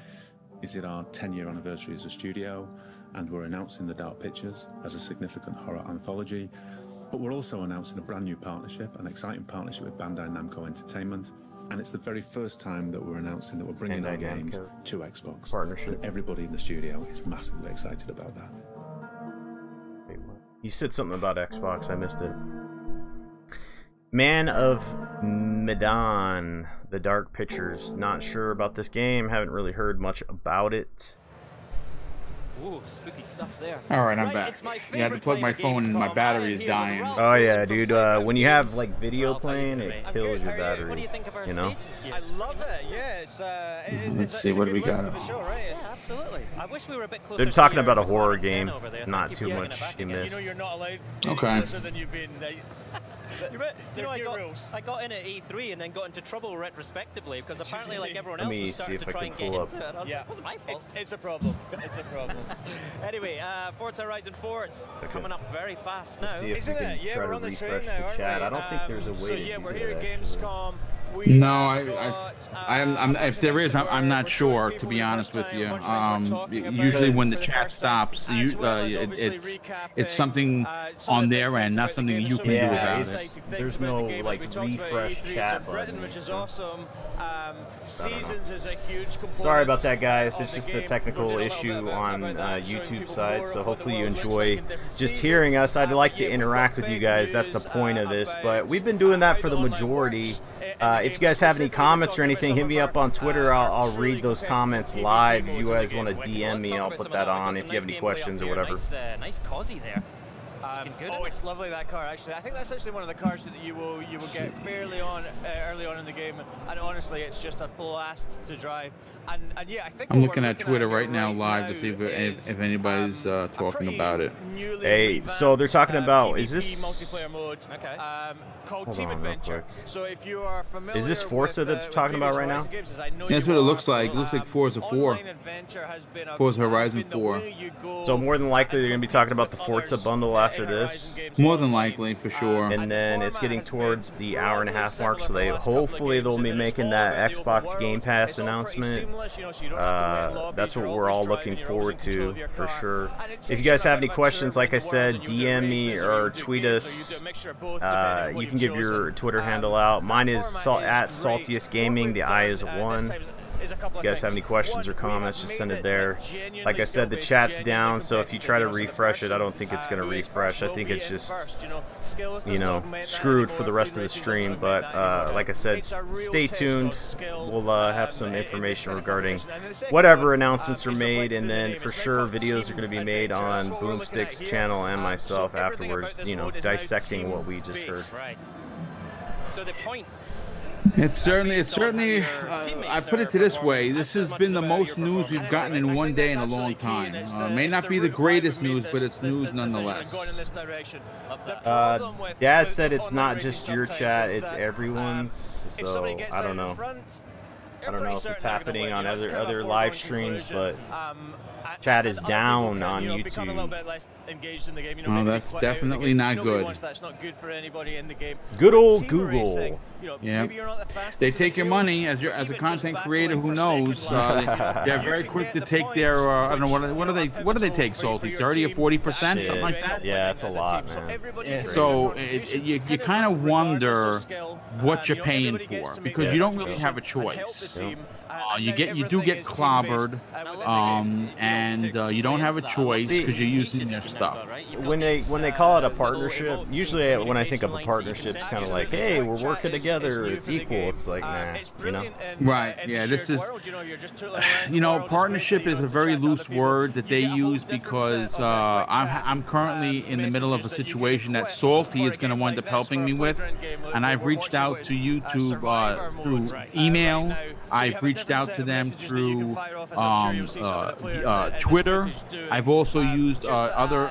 X: is it our 10-year anniversary as a studio, and we're announcing The Dark Pictures as a significant horror anthology, but we're also announcing a brand new partnership, an exciting partnership with Bandai Namco Entertainment. And it's the very first time that we're announcing that we're bringing our games to Xbox.
B: Partnership.
X: And everybody in the studio is massively excited about that.
B: Wait, what? You said something about Xbox. I missed it. Man of Medan, The Dark Pictures. Not sure about this game. Haven't really heard much about it.
K: Ooh, spooky stuff there.
A: Alright, I'm back. You have to plug my phone and my battery is dying.
B: Oh yeah, dude. When you have like video playing, it kills your battery.
K: What do you think of our
B: stages
K: here?
C: I love it. Yeah,
A: let's see, what do we got?
K: Yeah, absolutely. I wish we were a bit closer.
B: They're talking about a horror game, not too much you missed.
C: You know you're not allowed
A: okay.
C: closer than you've been.
K: You know, I got in at E3 and then got into trouble retrospectively because apparently, like everyone else, was starting to try and get into it. Yeah, it wasn't my fault.
C: It's a problem. It's a problem.
K: Anyway, Forza Horizon 4 coming up very fast now.
B: Isn't it? Yeah, we're on the train now, chat. I don't think there's a way to do
C: we're here at Gamescom.
A: No, if there is, I'm not sure, to be honest with you. Usually when the chat stops, it's something on their end, not something you can do about it.
B: There's no like refresh chat button.
C: Which is awesome. Seasons is a huge component.
B: Sorry about that, guys. It's just a technical issue on YouTube side, so hopefully you enjoy just hearing us. I'd like to interact with you guys. That's the point of this, but we've been doing that for the majority. If you guys have any comments or anything, hit me up on Twitter. I'll read those comments live. If you guys want to DM me, I'll put that on if you have any questions or whatever.
K: Nice cozy there.
C: Oh, it's lovely, that car. Actually, I think that's actually one of the cars that you will get fairly early on in the game, and honestly, it's just a blast to drive. And yeah, I think
A: I'm looking at Twitter right now live to see if anybody's talking about it.
B: Hey, so they're talking about, is this
C: multiplayer mode? Okay. Called Team Adventure. So if you are familiar,
B: is this Forza that they're talking about right now?
A: That's what it looks like. It looks like Forza 4. Forza Horizon 4.
B: So more than likely they're going to be talking about the Forza bundle after this.
A: More than likely, for sure.
B: And then it's getting towards the hour-and-a-half mark, so hopefully they'll be making that Xbox Game Pass announcement. That's what we're all looking forward to, for sure. If you guys have any questions, like I said, DM me or tweet us. You can give your Twitter handle out. Mine is at Saltiest Gaming. The I is a 1.
C: is a couple
B: If you guys have any questions or comments, just send it there. Like I said, the chat's down, so if you try to refresh it, I don't think it's going to refresh. I think it's just, you know, screwed for the rest of the stream. But like I said, stay tuned. We'll have some information regarding whatever announcements are made, and then for sure videos are going to be made on Boomstick's channel and myself afterwards, you know, dissecting what we just heard.
K: Right. So the points.
A: It's certainly. I put it to this way: this has been the most news we've gotten in one day in a long time. May not be the greatest news, but it's news nonetheless.
B: Daz said it's not just your chat; it's everyone's. So I don't know. I don't know if it's happening on other live streams, but chat is down on YouTube.
A: Oh, that's definitely not good.
B: Good old Google.
A: Yeah, they take your money as a content creator. Who knows? They're very quick to take their. I don't know what do they take, Salty? 30 or 40%, something like that.
B: Yeah, that's a lot, man.
A: Yeah, so you kind of wonder what you're paying for because you don't really have a choice. You do get clobbered, and you don't have a choice because you're using their stuff.
B: When they call it a partnership, usually when I think of a partnership, it's kind of like, hey, we're working together, it's equal. It's like, nah, you know.
A: Right. Yeah. This is, you know, partnership is a very loose word that they use because I'm currently in the middle of a situation that Salty is going to wind up helping me with, and I've reached out to YouTube through email. I've reached out to them through Twitter. I've also used other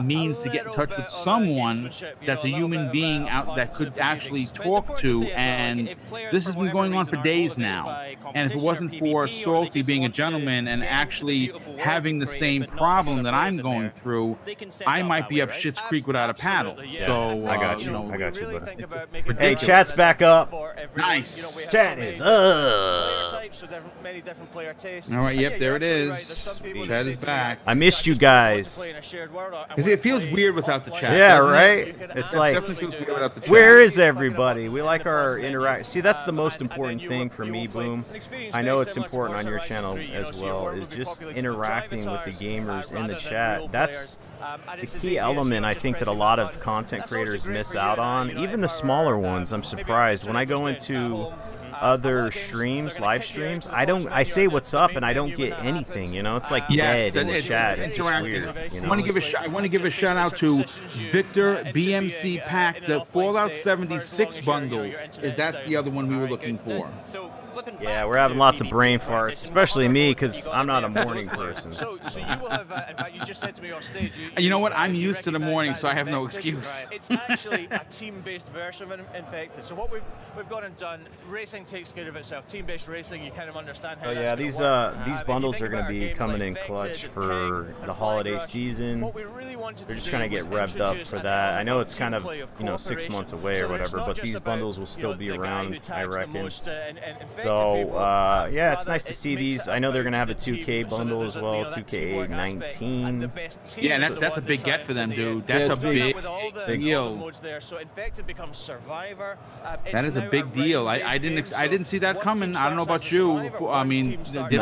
A: means to get in touch with someone that's a human being out that could actually talk to, and this has been going on for days now. And if it wasn't for Salty being a gentleman and actually having the same problem that I'm going through, I might be up Schitt's Creek without a paddle.
B: Yeah.
A: So
B: I got you.
A: You know,
B: I got you. Hey, chat's back up.
A: Nice.
B: Chat is up.
A: All right, yep, there it is. Chat is back.
B: I missed you guys.
A: It feels weird without the chat.
B: Yeah, right? It's like,
A: feels weird without the chat.
B: where is everybody? We like our interact. See, that's the most important thing for me, Boom. I know it's important on your channel as well, is just interacting with the gamers in the chat. That's the key element I think that a lot of content creators miss out on. Even the smaller ones, I'm surprised. When I go into other streams, live streams, I say what's up and I don't get anything, you know. It's like dead in the chat. It's just weird, you know?
A: I want to give a shout out to Victor BMC Pack. The Fallout 76 bundle that's the other one we were looking for.
B: Yeah, we're having lots of brain farts, especially me, because I'm not a morning person.
C: So you will have, in fact, you just said to me off stage.
A: You know what? I'm used to the morning, so I have no excuse.
C: It's actually a team-based version of Infected. So what we've gone and done, racing takes care of itself. Team-based racing, you kind of understand how.
B: Oh yeah, these bundles are going to be coming in clutch for the holiday season. They're just trying to get revved up for that. I know it's kind of, you know, 6 months away or whatever, but these bundles will still be around, I reckon. So, yeah, it's nice to see these. I know they're going to have a 2K bundle as well, 2K19.
A: Yeah, and that's a big get for them, dude. That's a big deal. That is a big deal. I didn't see that coming. I don't know about you. I mean, they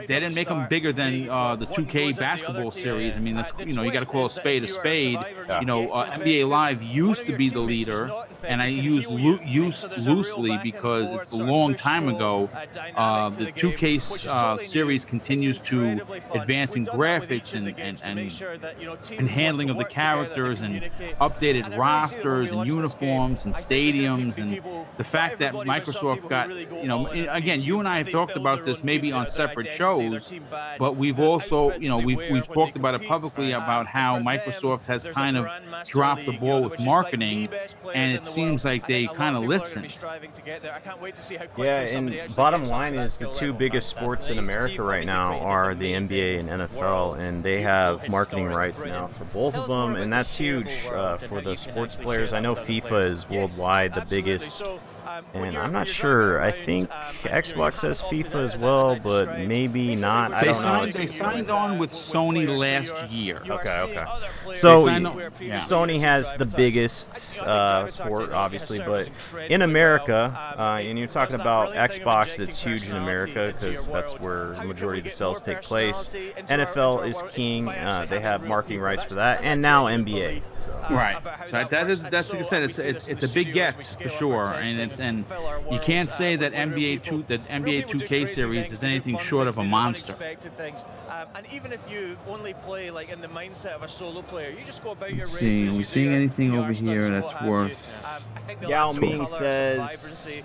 A: didn't make them bigger than the 2K basketball series. I mean, that's, you know, you got to call a spade a spade. You know, NBA Live used to be the leader, and I use loosely because it's a long time ago. The 2K series continues to advance in graphics and handling of the characters and updated rosters and uniforms and stadiums, and the fact that Microsoft got, you know, again, you and I have talked about this maybe on separate shows, but we've also, you know, we've talked about it publicly about how Microsoft has kind of dropped the ball with marketing, and it seems like they kind of listened.
B: Yeah, and bottom line is the two biggest sports in America right now are the NBA and NFL, and they have marketing rights now for both of them, and that's huge for the sports players. I know FIFA is worldwide the biggest And I'm not sure. I think Xbox has FIFA as well, but maybe not. I don't know.
A: They signed on with Sony last year.
B: Okay. So Sony has the biggest sport, obviously, but in America, and you're talking about Xbox, it's huge in America because that's where the majority of the sales take place. NFL is king. They have marketing rights for that, and now NBA. So.
A: Right. So that's like I said. It's a big get for sure, and you can't say that NBA 2K series is anything short of a monster.
C: And even if you only play like in the mindset of a solo player, you just go about your races.
A: See, are we seeing anything over here that's worth?
B: Yao Ming says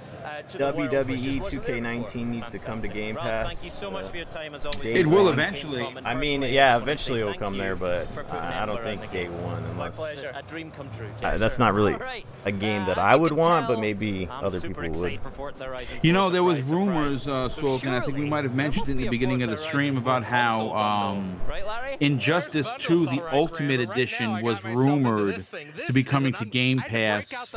B: WWE 2K19 needs to come to Game Pass.
K: Thank you so much for your time as always.
A: It will eventually.
B: I mean, yeah, eventually it'll come there, but I don't think day one, unless
K: a dream come true.
B: that's not really a game that I would want, but maybe other people would.
A: You know, there was rumors, Sulk, and I think we might have mentioned it in the beginning of the stream about how Injustice 2, the Ultimate Edition, was rumored to be coming to Game Pass,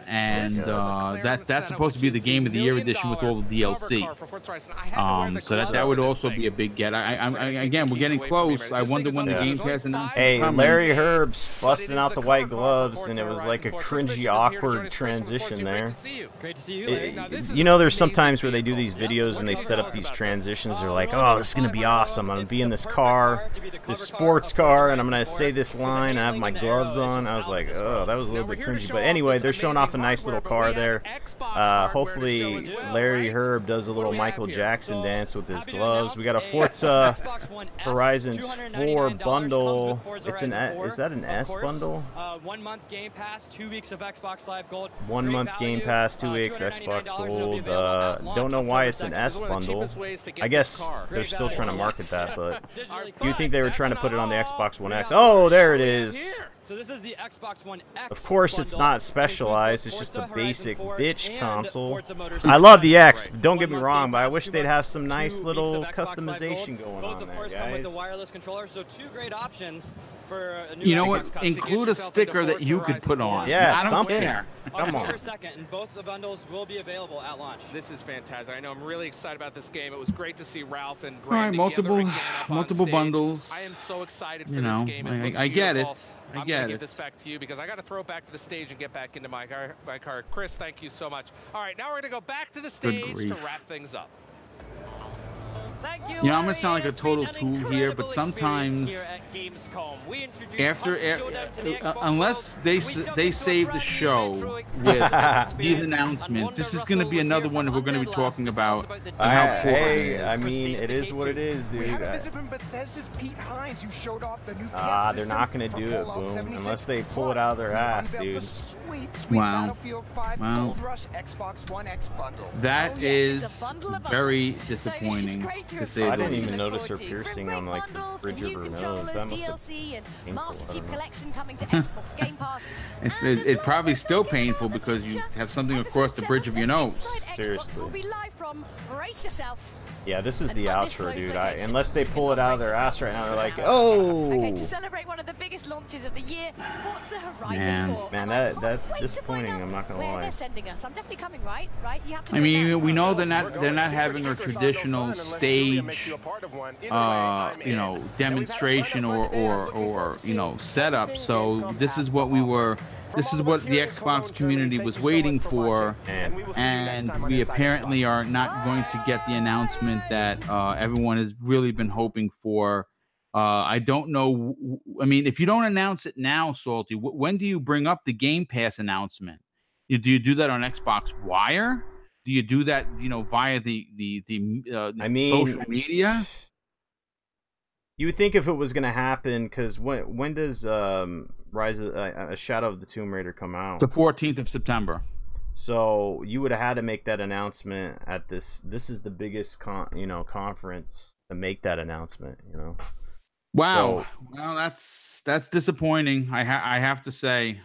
A: and that's supposed to be the Game of the Year edition with all the DLC. So that would also be a big get. Again, we're getting close. I wonder when the Game Pass announcement.
B: Hey, Larry Herb's busting out the white gloves, and it was like a cringy, awkward transition there.
G: Great to see you.
B: You know, there's sometimes where they do these videos and they set up these transitions. They're like, oh, this is gonna be awesome. I'm gonna be in this car, this sports car, and I'm gonna say this line. I have my gloves on. I was like, oh, that was a little bit cringy. But anyway, they're showing off a nice little car there. Hopefully, Larry Herb does a little Michael Jackson dance with his gloves. We got a Forza Horizon 4 bundle. It's an is that an S bundle?
G: 1 month Game Pass, 2 weeks of Xbox Live Gold.
B: 1 month Game Pass, 2 weeks Xbox Gold. Don't know why it's an S bundle. I guess they're still trying to market that, but you think they were trying to put it on the Xbox One X? Oh, there it is.
G: So this is the Xbox One X.
B: Of course, it's not specialized. It's just a basic bitch console. I love the X. Don't get me wrong, but I wish they'd have some nice little customization going on there,
G: come with the
B: guys.
G: wireless controller, so 2 great options for a new
A: You know what? Include a sticker that you could put on.
B: Yeah,
A: I don't
B: something.
A: care.
B: Come on.
G: October 2nd, and both the bundles will be available at launch.
O: This is fantastic. I know I'm really excited about this game. It was great to see Ralph and
A: All right,
O: Brandon
A: multiple bundles.
O: I am so excited for
A: You know,
O: this game. It looks
A: I get it.
O: beautiful.
A: I
O: I'm
A: get
O: gonna
A: it.
O: give this back to you because I got to throw it back to the stage and get back into my car. Chris, thank you so much. All right, now we're going to go back to the stage to wrap things up.
A: You know, I'm gonna sound like a total tool here, but sometimes after unless they save the show with these announcements, this is gonna be another one that we're gonna be talking about.
B: Hey, I mean, it is what it is, dude. They're not gonna do it, Boom, unless they pull it out of their ass, dude.
A: Wow. Wow. That is very disappointing.
B: I didn't even notice her piercing on like the bridge of her nose. That must have been painful.
A: It's probably still painful because you have something across the bridge of your nose.
B: Seriously. Yeah, this is the outro, dude. Unless they pull it out of their ass right now, they're like, oh.
F: Okay, to celebrate one of the biggest launches of the year, Forza Horizon 4.
B: Man, that's disappointing. I'm not gonna lie.
F: They're sending us. I'm definitely coming, right? You have to.
A: I mean, we know they're not having a traditional stage, you know, demonstration or you know, setup. So this is what this is what the Xbox community was waiting for, and we apparently are not going to get the announcement that everyone has really been hoping for. I don't know. I mean, if you don't announce it now, Salty, when do you bring up the Game Pass announcement? Do you do that on Xbox Wire? Do you do that, you know, via the social media?
B: You would think if it was going to happen, because when does Rise of a Shadow of the Tomb Raider come out?
A: The 14th of September.
B: So you would have had to make that announcement at this. This is the biggest conference to make that announcement. You know.
A: Wow. So, well, that's disappointing. I have to say.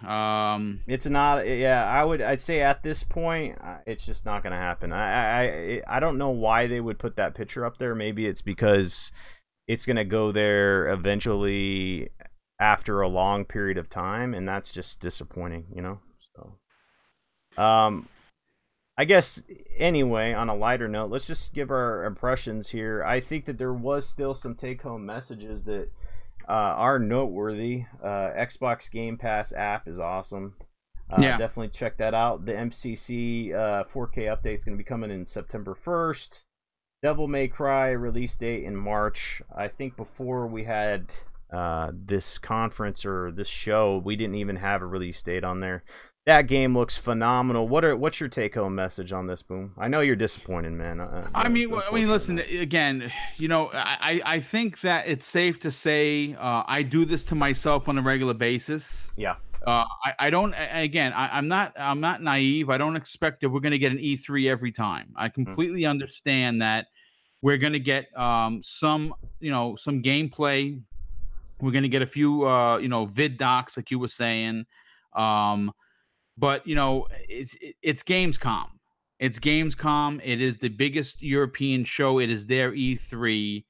B: It's not. Yeah, I'd say at this point, it's just not going to happen. I don't know why they would put that picture up there. Maybe it's because it's going to go there eventually after a long period of time, and that's just disappointing, you know. So I guess, anyway, on a lighter note, let's just give our impressions here. I think that there was still some take-home messages that are noteworthy. Xbox Game Pass app is awesome. Definitely check that out. The MCC 4K update is going to be coming in September 1st. Devil May Cry release date in March. I think before we had this conference or this show, we didn't even have a release date on there. That game looks phenomenal. What's your take-home message on this, Boom? I know you're disappointed, man.
A: I mean, listen. Again, you know, I think that it's safe to say I do this to myself on a regular basis.
B: Yeah.
A: I don't. Again, I'm not naive. I don't expect that we're going to get an E3 every time. I completely understand that we're going to get some gameplay. We're going to get a few vid docs, like you were saying. But, you know, it's Gamescom. It's Gamescom. It is the biggest European show. It is their E3.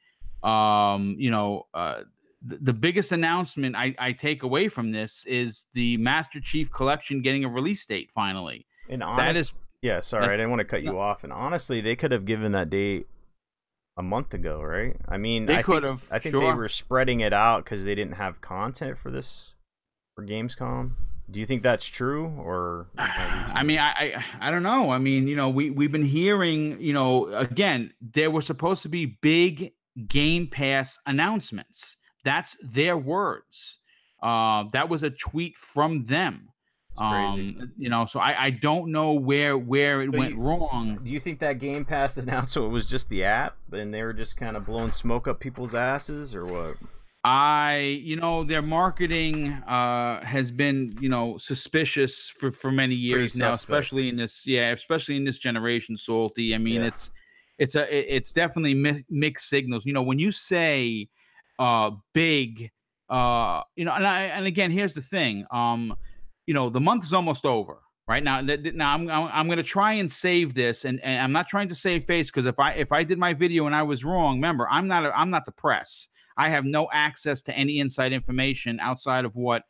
A: The biggest announcement I take away from this is the Master Chief Collection getting a release date finally.
B: And I didn't want to cut you off. And honestly, they could have given that date a month ago, right? I mean,
A: they could have.
B: I think they were spreading it out because they didn't have content for this for Gamescom. Do you think that's true, or?
A: I mean, I don't know. I mean, you know, we've been hearing, you know, again, there were supposed to be big Game Pass announcements. That's their words. That was a tweet from them.
B: Crazy.
A: You know, so I don't know where it went wrong.
B: Do you think that Game Pass announcement was just the app, and they were just kind of blowing smoke up people's asses, or what?
A: Their marketing has been, you know, suspicious for many years now, especially in this generation, Salty. I mean, it's definitely mixed signals. You know, when you say big, and again, here's the thing. The month is almost over. Right now, I'm going to try and save this, and I'm not trying to save face, because if I did my video and I was wrong, remember, I'm not the press. I have no access to any inside information outside of what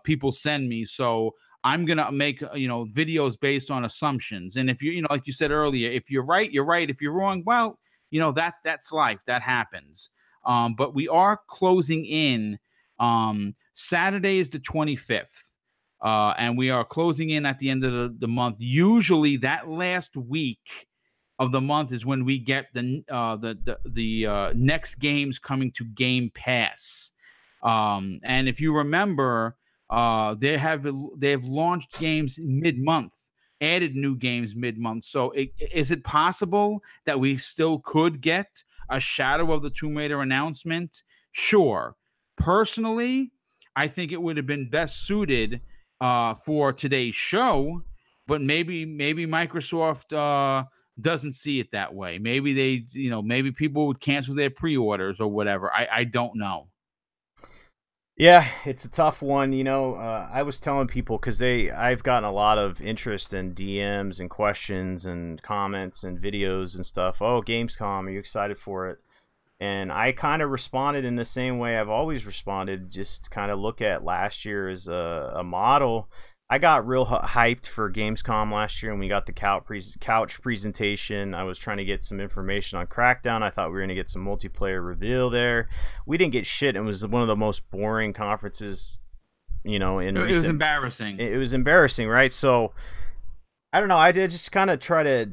A: people send me. So I'm gonna make videos based on assumptions. And if you like you said earlier, if you're right, you're right. If you're wrong, well, that's life. That happens. But we are closing in. Saturday is the 25th. And we are closing in at the end of the month. Usually that last week of the month is when we get the next games coming to Game Pass. And if you remember, they have launched games mid-month, added new games mid-month. So is it possible that we still could get a Shadow of the Tomb Raider announcement? Sure. Personally, I think it would have been best suited for today's show, but maybe Microsoft doesn't see it that way. Maybe maybe people would cancel their pre-orders or whatever. I don't know.
B: Yeah, it's a tough one. I was telling people, because I've gotten a lot of interest in DMs and questions and comments and videos and stuff. Oh, Gamescom, are you excited for it? And I kind of responded in the same way I've always responded, just kind of look at last year as a model. I got real hyped for Gamescom last year, and we got the couch presentation. I was trying to get some information on Crackdown. I thought we were going to get some multiplayer reveal there. We didn't get shit. It was one of the most boring conferences, it was
A: embarrassing.
B: It was embarrassing, right? So, I don't know. I did just kind of try to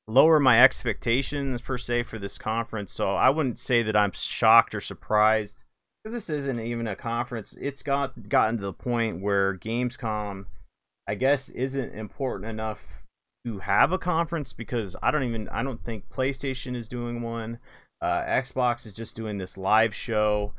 B: lower my expectations, per se, for this conference. So, I wouldn't say that I'm shocked or surprised, because this isn't even a conference. It's gotten to the point where Gamescom, I guess, isn't important enough to have a conference, because I don't think PlayStation is doing one. Xbox is just doing this live show.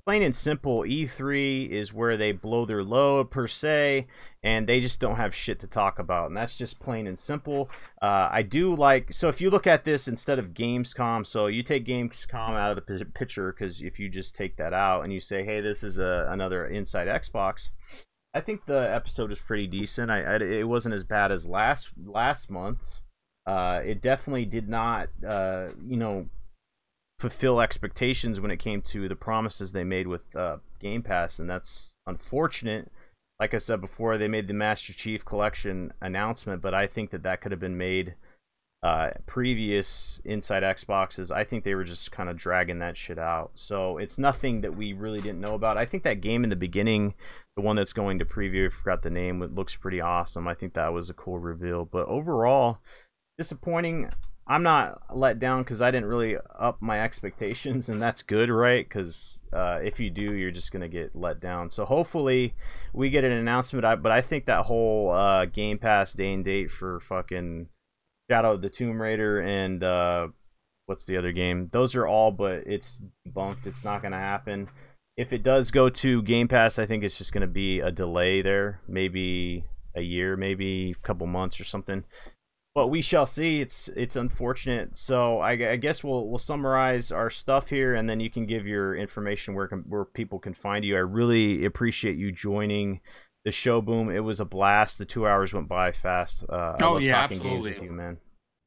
B: Plain and simple, E3 is where they blow their load, per se, and they just don't have shit to talk about, and that's just plain and simple. I do like, so if you look at this instead of Gamescom, so you take Gamescom out of the picture, because if you just take that out and you say, hey, this is another Inside Xbox, I think the episode is pretty decent. It wasn't as bad as last month's. It definitely did not, fulfill expectations when it came to the promises they made with Game Pass, and that's unfortunate. like I said before, they made the Master Chief Collection announcement, but I think that could have been made previous Inside Xboxes. I think they were just kind of dragging that shit out. So it's nothing that we really didn't know about. I think that game in the beginning, the one that's going to preview, I forgot the name, it looks pretty awesome. I think that was a cool reveal. But overall, disappointing. I'm not let down because I didn't really up my expectations, and that's good, right? Because if you do, you're just going to get let down. So hopefully we get an announcement. But I think that whole Game Pass day and date for fucking Shadow of the Tomb Raider and what's the other game? Those are all, but it's debunked. It's not going to happen. If it does go to Game Pass, I think it's just going to be a delay there. Maybe a year, maybe a couple months or something. But we shall see. It's unfortunate. So I guess we'll summarize our stuff here, and then you can give your information where people can find you. I really appreciate you joining the show, Boom. It was a blast. The 2 hours went by fast. I love talking
A: absolutely.
B: games with you, man.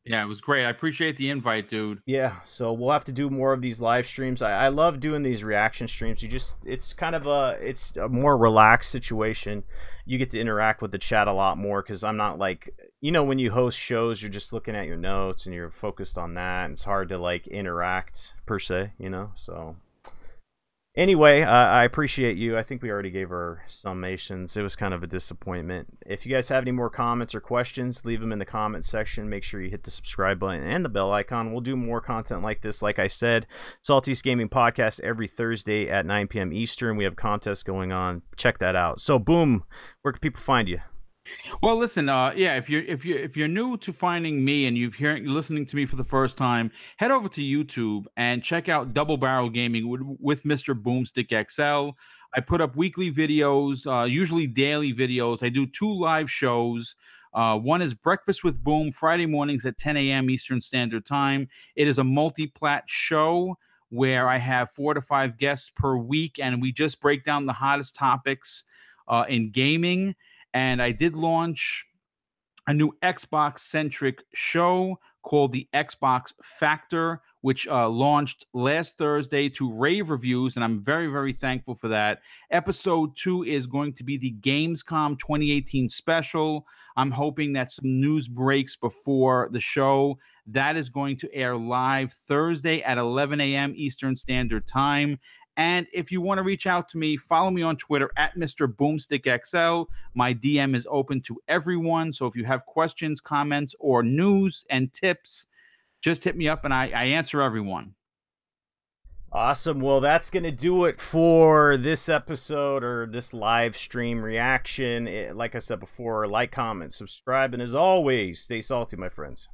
A: Yeah, it was great. I appreciate the invite, dude.
B: Yeah, so we'll have to do more of these live streams. I love doing these reaction streams. It's kind of it's a more relaxed situation. You get to interact with the chat a lot more because I'm not like, when you host shows, you're just looking at your notes and you're focused on that. And it's hard to like interact per se, so. Anyway, I appreciate you. I think we already gave our summations. It was kind of a disappointment. If you guys have any more comments or questions, leave them in the comment section. Make sure you hit the subscribe button and the bell icon. We'll do more content like this. Like I said, Saltiest Gaming Podcast every Thursday at 9 p.m. Eastern. We have contests going on. Check that out. So, Boom, where can people find you?
A: Well, listen, if you're new to finding me and you're listening to me for the first time, head over to YouTube and check out Double Barrel Gaming with Mr. Boomstick XL. I put up weekly videos, usually daily videos. I do 2 live shows. One is Breakfast with Boom, Friday mornings at 10 a.m. Eastern Standard Time. It is a multi-plat show where I have 4 to 5 guests per week, and we just break down the hottest topics in gaming. And I did launch a new Xbox-centric show called the Xbox Factor, which launched last Thursday to rave reviews, and I'm very, very thankful for that. Episode 2 is going to be the Gamescom 2018 special. I'm hoping that some news breaks before the show. That is going to air live Thursday at 11 a.m. Eastern Standard Time. And if you want to reach out to me, follow me on Twitter at Mr. Boomstick XL. My DM is open to everyone. So if you have questions, comments, or news and tips, just hit me up and I answer everyone.
B: Awesome. Well, that's going to do it for this episode or this live stream reaction. Like I said before, like, comment, subscribe, and as always, stay salty, my friends.